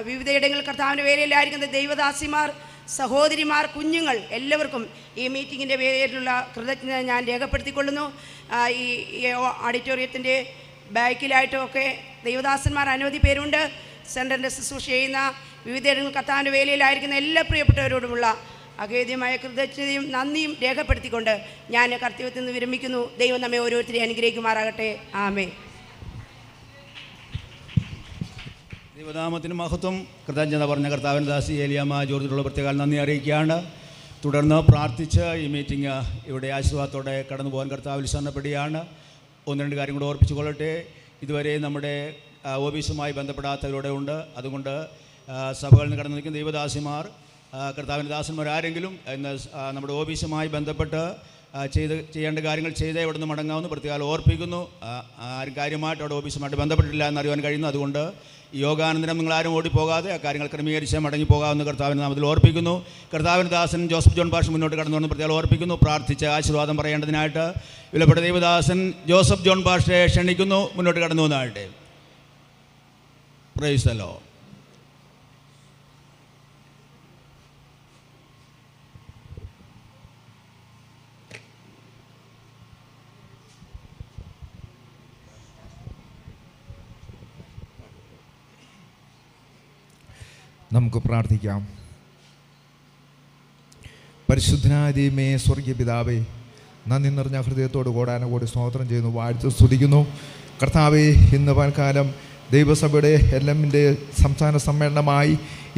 വിവിധയിടങ്ങളിൽ കർത്താവിൻ്റെ വേലയിലായിരിക്കുന്ന ദൈവദാസിമാർ, സഹോദരിമാർ, കുഞ്ഞുങ്ങൾ എല്ലാവർക്കും ഈ മീറ്റിങ്ങിൻ്റെ പേരിലുള്ള കൃതജ്ഞത ഞാൻ രേഖപ്പെടുത്തിക്കൊള്ളുന്നു. ഈ ഓഡിറ്റോറിയത്തിൻ്റെ ബാക്കിലായിട്ടുമൊക്കെ ദൈവദാസന്മാർ അനവധി പേരുണ്ട്. സെൻറ്ററിൻ്റെ ശുശ്രൂഷ ചെയ്യുന്ന വിവിധയിടങ്ങളിൽ കർത്താവിൻ്റെ വേലയിലായിരിക്കുന്ന എല്ലാ പ്രിയപ്പെട്ടവരോടുമുള്ള അഗേദ്യമായ കൃതജ്ഞതയും നന്ദിയും രേഖപ്പെടുത്തിക്കൊണ്ട് ഞാൻ കർത്തവ്യത്തിൽ നിന്ന് വിരമിക്കുന്നു. ദൈവം നമ്മെ ഓരോരുത്തരെയും അനുഗ്രഹിക്കുമാറാകട്ടെ. ആമേൻ. ദൈവനാമത്തിന് മഹത്വം. കൃതജ്ഞത പറഞ്ഞ കർത്താവിൻ്റെ ദാസി ഏലിയാമ്മ ജോർജിനുള്ള പ്രത്യേക നന്ദി അറിയിക്കുകയാണ്. തുടർന്ന് പ്രാർത്ഥിച്ച് ഈ മീറ്റിംഗ് ഇവിടെ ആശീർവാദത്തോടെ കടന്നു പോകാൻ കർത്താവിൽ ശരണപ്പെടുകയാണ്. ഒന്ന് രണ്ട് കാര്യം കൂടെ ഓർപ്പിച്ചുകൊള്ളട്ടെ. ഇതുവരെ നമ്മുടെ ഓഫീസുമായി ബന്ധപ്പെടാത്തവരുടെ ഉണ്ട്. അതുകൊണ്ട് സഭകളിൽ നിന്ന് കടന്നു നിൽക്കുന്ന ദൈവദാസിമാർ, കർത്താവിൻ്റെ ദാസന്മാരാരെങ്കിലും ഇന്ന് നമ്മുടെ ഓഫീസുമായി ബന്ധപ്പെട്ട് ചെയ്യേണ്ട കാര്യങ്ങൾ ചെയ്തേ ഇവിടെ നിന്ന് മടങ്ങാമെന്ന് പ്രത്യേകം ഓർപ്പിക്കുന്നു. ആരും കാര്യമായിട്ട് അവിടെ ഓഫീസുമായിട്ട് ബന്ധപ്പെട്ടിട്ടില്ല എന്നറിയാൻ കഴിയുന്നു. അതുകൊണ്ട് യോഗാനന്തരം നിങ്ങളാരും ഓടിപ്പോകാതെ ആ കാര്യങ്ങൾ ക്രമീകരിച്ച് മടങ്ങി പോകാമെന്ന് കർത്താവിൻ്റെ നാമത്തിൽ ഓർപ്പിക്കുന്നു. കർത്താവിൻ്റെ ദാസൻ ജോസഫ് ജോൺ പാഷ മുന്നോട്ട് കടന്നു വന്ന് പ്രത്യേകം ഓർപ്പിക്കുന്നു. പ്രാർത്ഥിച്ച് ആശീർവാദം പറയേണ്ടതിനായിട്ട് വിലപ്പെട്ട ദൈവദാസൻ ജോസഫ് ജോൺ പാഷയെ ക്ഷണിക്കുന്നു. മുന്നോട്ട് കടന്നു വന്നായിട്ട് പ്രൈസ് ദി ലോർഡ്. നമുക്ക് പ്രാർത്ഥിക്കാം. പരിശുദ്ധനായ ദൈവമേ, സ്വർഗീയ പിതാവേ, നന്ദി നിറഞ്ഞ ഹൃദയത്തോട് കോടാനുകോടി സ്തോത്രം ചെയ്യുന്നു, വാഴ്ത്തി സ്തുതിക്കുന്നു. കർത്താവേ, ഇന്ന് പൽക്കാലം ദൈവസഭയുടെ LMൻ്റെ സംസ്ഥാന സമ്മേളനമായി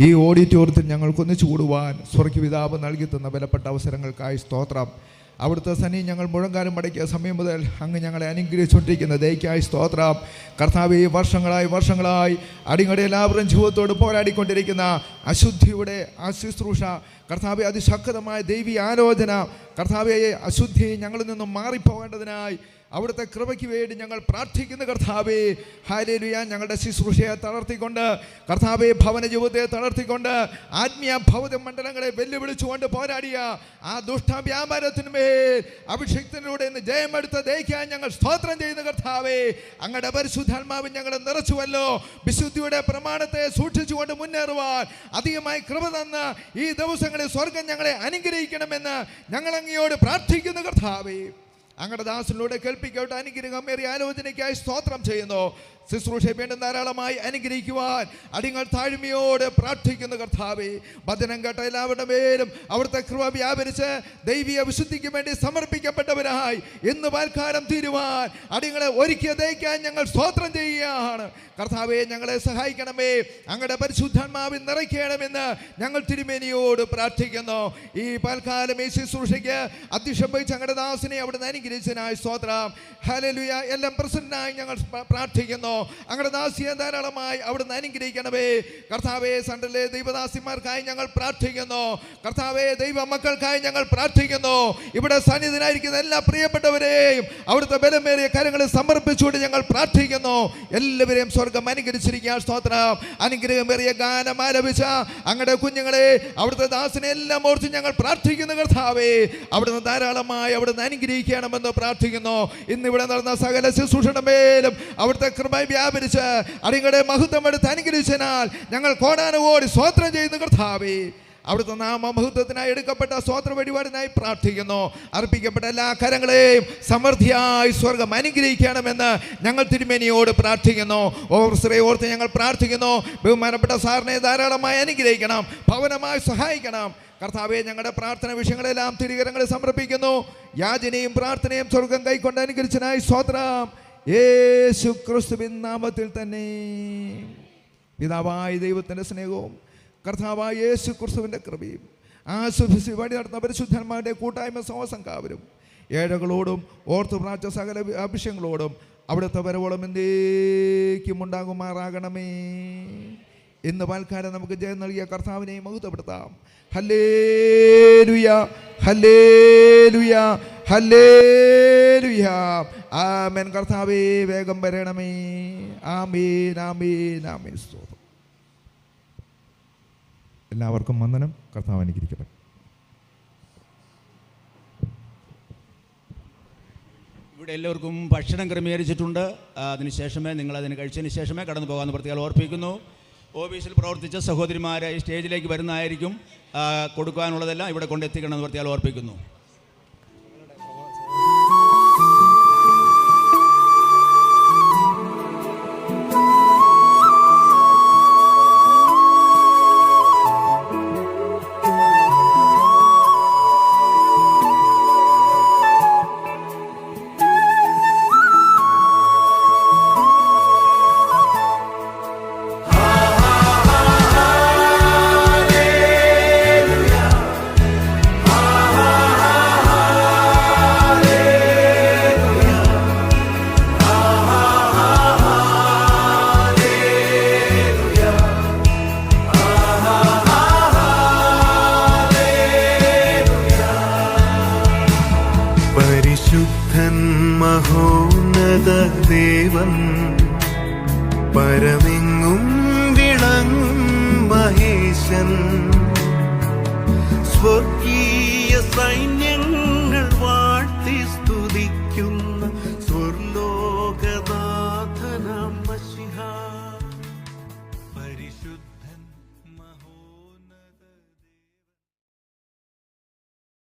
ഈ ഓഡിറ്റോറിയത്തിൽ ഞങ്ങൾക്കൊന്നിച്ചു കൂടുവാൻ സ്വർഗീയ പിതാവ് നൽകി തന്ന വിലപ്പെട്ട അവസരങ്ങൾക്കായി സ്തോത്രം. അവിടുത്തെ സന്നി ഞങ്ങൾ മുഴങ്കാലം മടക്കിയ സമയം മുതൽ അങ്ങ് ഞങ്ങളെ അനുഗ്രഹിച്ചുകൊണ്ടിരിക്കുന്ന ദയക്കായി സ്തോത്രം. കർത്താവേ, വർഷങ്ങളായി അടിങ്ങളുടെ എല്ലാവരും ജീവിതത്തോട് പോരാടിക്കൊണ്ടിരിക്കുന്ന അശുദ്ധിയുടെ ശുശ്രൂഷ കർത്താവെ, അതിശക്തമായ ദൈവീയ ആലോചന കർത്താവെ, അശുദ്ധി ഞങ്ങളിൽ നിന്നും മാറിപ്പോകേണ്ടതിനായി അവിടുത്തെ കൃപയ്ക്ക് വേണ്ടി ഞങ്ങൾ പ്രാർത്ഥിക്കുന്ന കർത്താവേ. ഹല്ലേലൂയ. ഞങ്ങളുടെ ശുശ്രൂഷയെ തളർത്തിക്കൊണ്ട് കർത്താവെ, ഭവന ജീവിതത്തെ തളർത്തിക്കൊണ്ട് ആത്മീയ ഭൗത മണ്ഡലങ്ങളെ വെല്ലുവിളിച്ചുകൊണ്ട് പോരാടിയ ആ ദുഷ്ടവ്യാപാരത്തിന്മേൽ അഭിഷേകത്തിലൂടെ ഇന്ന് ജയമെടുത്ത ദയക്കാൻ ഞങ്ങൾ സ്തോത്രം ചെയ്യുന്ന കർത്താവേ. അങ്ങയുടെ പരിശുദ്ധാത്മാവിൽ ഞങ്ങളെ നിറച്ചുവല്ലോ. വിശുദ്ധിയുടെ പ്രമാണത്തെ സൂക്ഷിച്ചുകൊണ്ട് മുന്നേറുവാൻ അധികമായി കൃപ തന്ന് ഈ ദിവസങ്ങളിൽ സ്വർഗം ഞങ്ങളെ അനുഗ്രഹിക്കണമെന്ന് ഞങ്ങൾ അങ്ങയോട് പ്രാർത്ഥിക്കുന്ന കർത്താവേ. അങ്ങയുടെ ദാസനിലൂടെ കേൾപ്പിക്കോട്ടെ അനുഗ്രഹമേറിയ ആലോചനയ്ക്കായി സ്തോത്രം ചെയ്യുന്നു. ശുശ്രൂഷയെ വേണ്ടി ധാരാളമായി അനുഗ്രഹിക്കുവാൻ അടിങ്ങൾ താഴ്മയോടെ പ്രാർത്ഥിക്കുന്ന കർത്താവേ. വചനം കേട്ട എല്ലാവരുടെ പേരും അവിടുത്തെ കൃപ വ്യാപരിച്ച് ദൈവീയ വിശുദ്ധിക്ക് വേണ്ടി സമർപ്പിക്കപ്പെട്ടവരായി ഇന്ന് വാൽക്കാലം തീരുവാൻ അടിങ്ങളെ ഒരുക്കിയ ദയക്കാൻ ഞങ്ങൾ സ്തോത്രം ചെയ്യുകയാണ്. കർത്താവെ, ഞങ്ങളെ സഹായിക്കണമേ, അങ്ങയുടെ പരിശുദ്ധാത്മാവിൽ നിറയ്ക്കണമെന്ന് ഞങ്ങൾ തിരുമേനിയോട് പ്രാർത്ഥിക്കുന്നു. ഈ പാൽക്കാലം ഈ ശുശ്രൂഷയ്ക്ക് അധ്യക്ഷം വഹിച്ച അങ്ങയുടെ ദാസനെ അവിടുന്ന് അനുഗ്രഹിച്ചതിനായി സ്തോത്രം. ഹല്ലേലൂയ. എല്ലാം പ്രസന്നനായി ഞങ്ങൾ പ്രാർത്ഥിക്കുന്നു. അങ്ങയുടെ ദാസിയെ ധാരാളമായി അവിടുന്ന് അനുഗ്രഹിക്കണമേ. കർത്താവെ, സണ്ടലെ ദൈവദാസിമാർക്കായി ഞങ്ങൾ പ്രാർത്ഥിക്കുന്നു. കർത്താവെ, ദൈവ മക്കൾക്കായി ഞങ്ങൾ പ്രാർത്ഥിക്കുന്നു. ഇവിടെ സന്നിധിനായിരിക്കുന്ന എല്ലാ പ്രിയപ്പെട്ടവരെയും അവിടുത്തെ ബലമേറിയ കരങ്ങളിൽ സമർപ്പിച്ചുകൊണ്ട് ഞങ്ങൾ പ്രാർത്ഥിക്കുന്നു. എല്ലാവരെയും സ്വർഗം അനുഗ്രഹിച്ചിരിക്കുക. സ്തോത്രം. അനുഗ്രഹമേറിയ ഗാനം ആലപിച്ച അങ്ങയുടെ കുഞ്ഞുങ്ങളെ അവിടുത്തെ ദാസനെ എല്ലാം ഓർത്ത് ഞങ്ങൾ പ്രാർത്ഥിക്കുന്നു. കർത്താവേ, അവിടുന്ന് ധാരാളമായി അവിടുന്ന് അനുഗ്രഹിക്കണമെന്ന് പ്രാർത്ഥിക്കുന്നു. ഇന്നിവിടെ നടന്ന സകല ശുശ്രൂഷയുടെ മേലും അവിടുത്തെ കൃപ വ്യാപരിച്ച് അടിങ്ങളുടെ മഹത്വം എടുത്ത് അനുഗ്രഹിച്ചതിനാൽ ഞങ്ങൾ കോടാനുകോടി സ്തോത്രം ചെയ്യുന്നു. കർത്താവേ, അവിടുത്തെ നാമമഹത്വത്തിനായി എടുക്കപ്പെട്ട സ്തോത്ര വഴിപാടിനായി പ്രാർത്ഥിക്കുന്നു. അർപ്പിക്കപ്പെട്ട എല്ലാ കരങ്ങളെയും സമൃദ്ധിയായി സ്വർഗം അനുഗ്രഹിക്കണമെന്ന് ഞങ്ങൾ തിരുമേനിയോട് പ്രാർത്ഥിക്കുന്നു. ഓർശ്രയെ ഓർത്ത് ഞങ്ങൾ പ്രാർത്ഥിക്കുന്നു. ബഹുമാനപ്പെട്ട സാറിനെ ധാരാളമായി അനുഗ്രഹിക്കണം, ഭവനമായി സഹായിക്കണം. കർത്താവെ, ഞങ്ങളുടെ പ്രാർത്ഥന വിഷയങ്ങളെല്ലാം തിരുകരങ്ങളിൽ സമർപ്പിക്കുന്നു. യാചനയും പ്രാർത്ഥനയും സ്വർഗം കൈക്കൊണ്ട് അനുഗ്രഹിച്ചതിനായി സ്തോത്രം. യേശു ക്രിസ്തുവിൻ നാമത്തിൽ തന്നെ. പിതാവായ ദൈവത്തിൻ്റെ സ്നേഹവും കർത്താവായ യേശു ക്രിസ്തുവിൻ്റെ കൃപയും ആശുപത്രി വഴി നടത്തുന്ന പരിശുദ്ധന്മാരുടെ കൂട്ടായ്മ സഹസംഘാവരും ഏഴകളോടും ഓർത്തു പ്രാർത്ഥിച്ച സകല അഭിഷേകങ്ങളോടും അവിടുത്തെ വരവോളം എന്നേക്കും ഉണ്ടാകുമാറാകണമേ. ഇന്ന് പാൽക്കാലം നമുക്ക് ജയം നൽകിയ കർത്താവിനെ മഹത്വപ്പെടുത്താം. Hallelujah, hallelujah, hallelujah. ആമേൻ. കർത്താവേ വേഗം വരണമേ. ആമേൻ, ആമേൻ, ആമേൻ. സ്തോത്രം. എല്ലാവർക്കും വന്ദനം. കർത്താവ് അനുഗ്രഹിക്കട്ടെ. ഇവിടെ എല്ലാവർക്കും ഭക്ഷണം ക്രമീകരിച്ചിട്ടുണ്ട്. അതിനുശേഷമേ നിങ്ങളതിന് കഴിച്ചതിന് ശേഷമേ കടന്നു പോകാമെന്ന് പ്രത്യേകം ഓർപ്പിക്കുന്നു. ഓഫീസിൽ പ്രവർത്തിച്ച സഹോദരിമാരെ ഈ സ്റ്റേജിലേക്ക് വരുന്നതായിരിക്കും. കൊടുക്കാനുള്ളതെല്ലാം ഇവിടെ കൊണ്ടെത്തിക്കണമെന്ന് പ്രത്യേകം ഓർപ്പിക്കുന്നു. പരിശുദ്ധൻ മഹോന്നത ദേവൻ പരമെങ്ങും വിളങ്ങും മഹേശൻ സ്വർഗീയ സൈന്യങ്ങൾ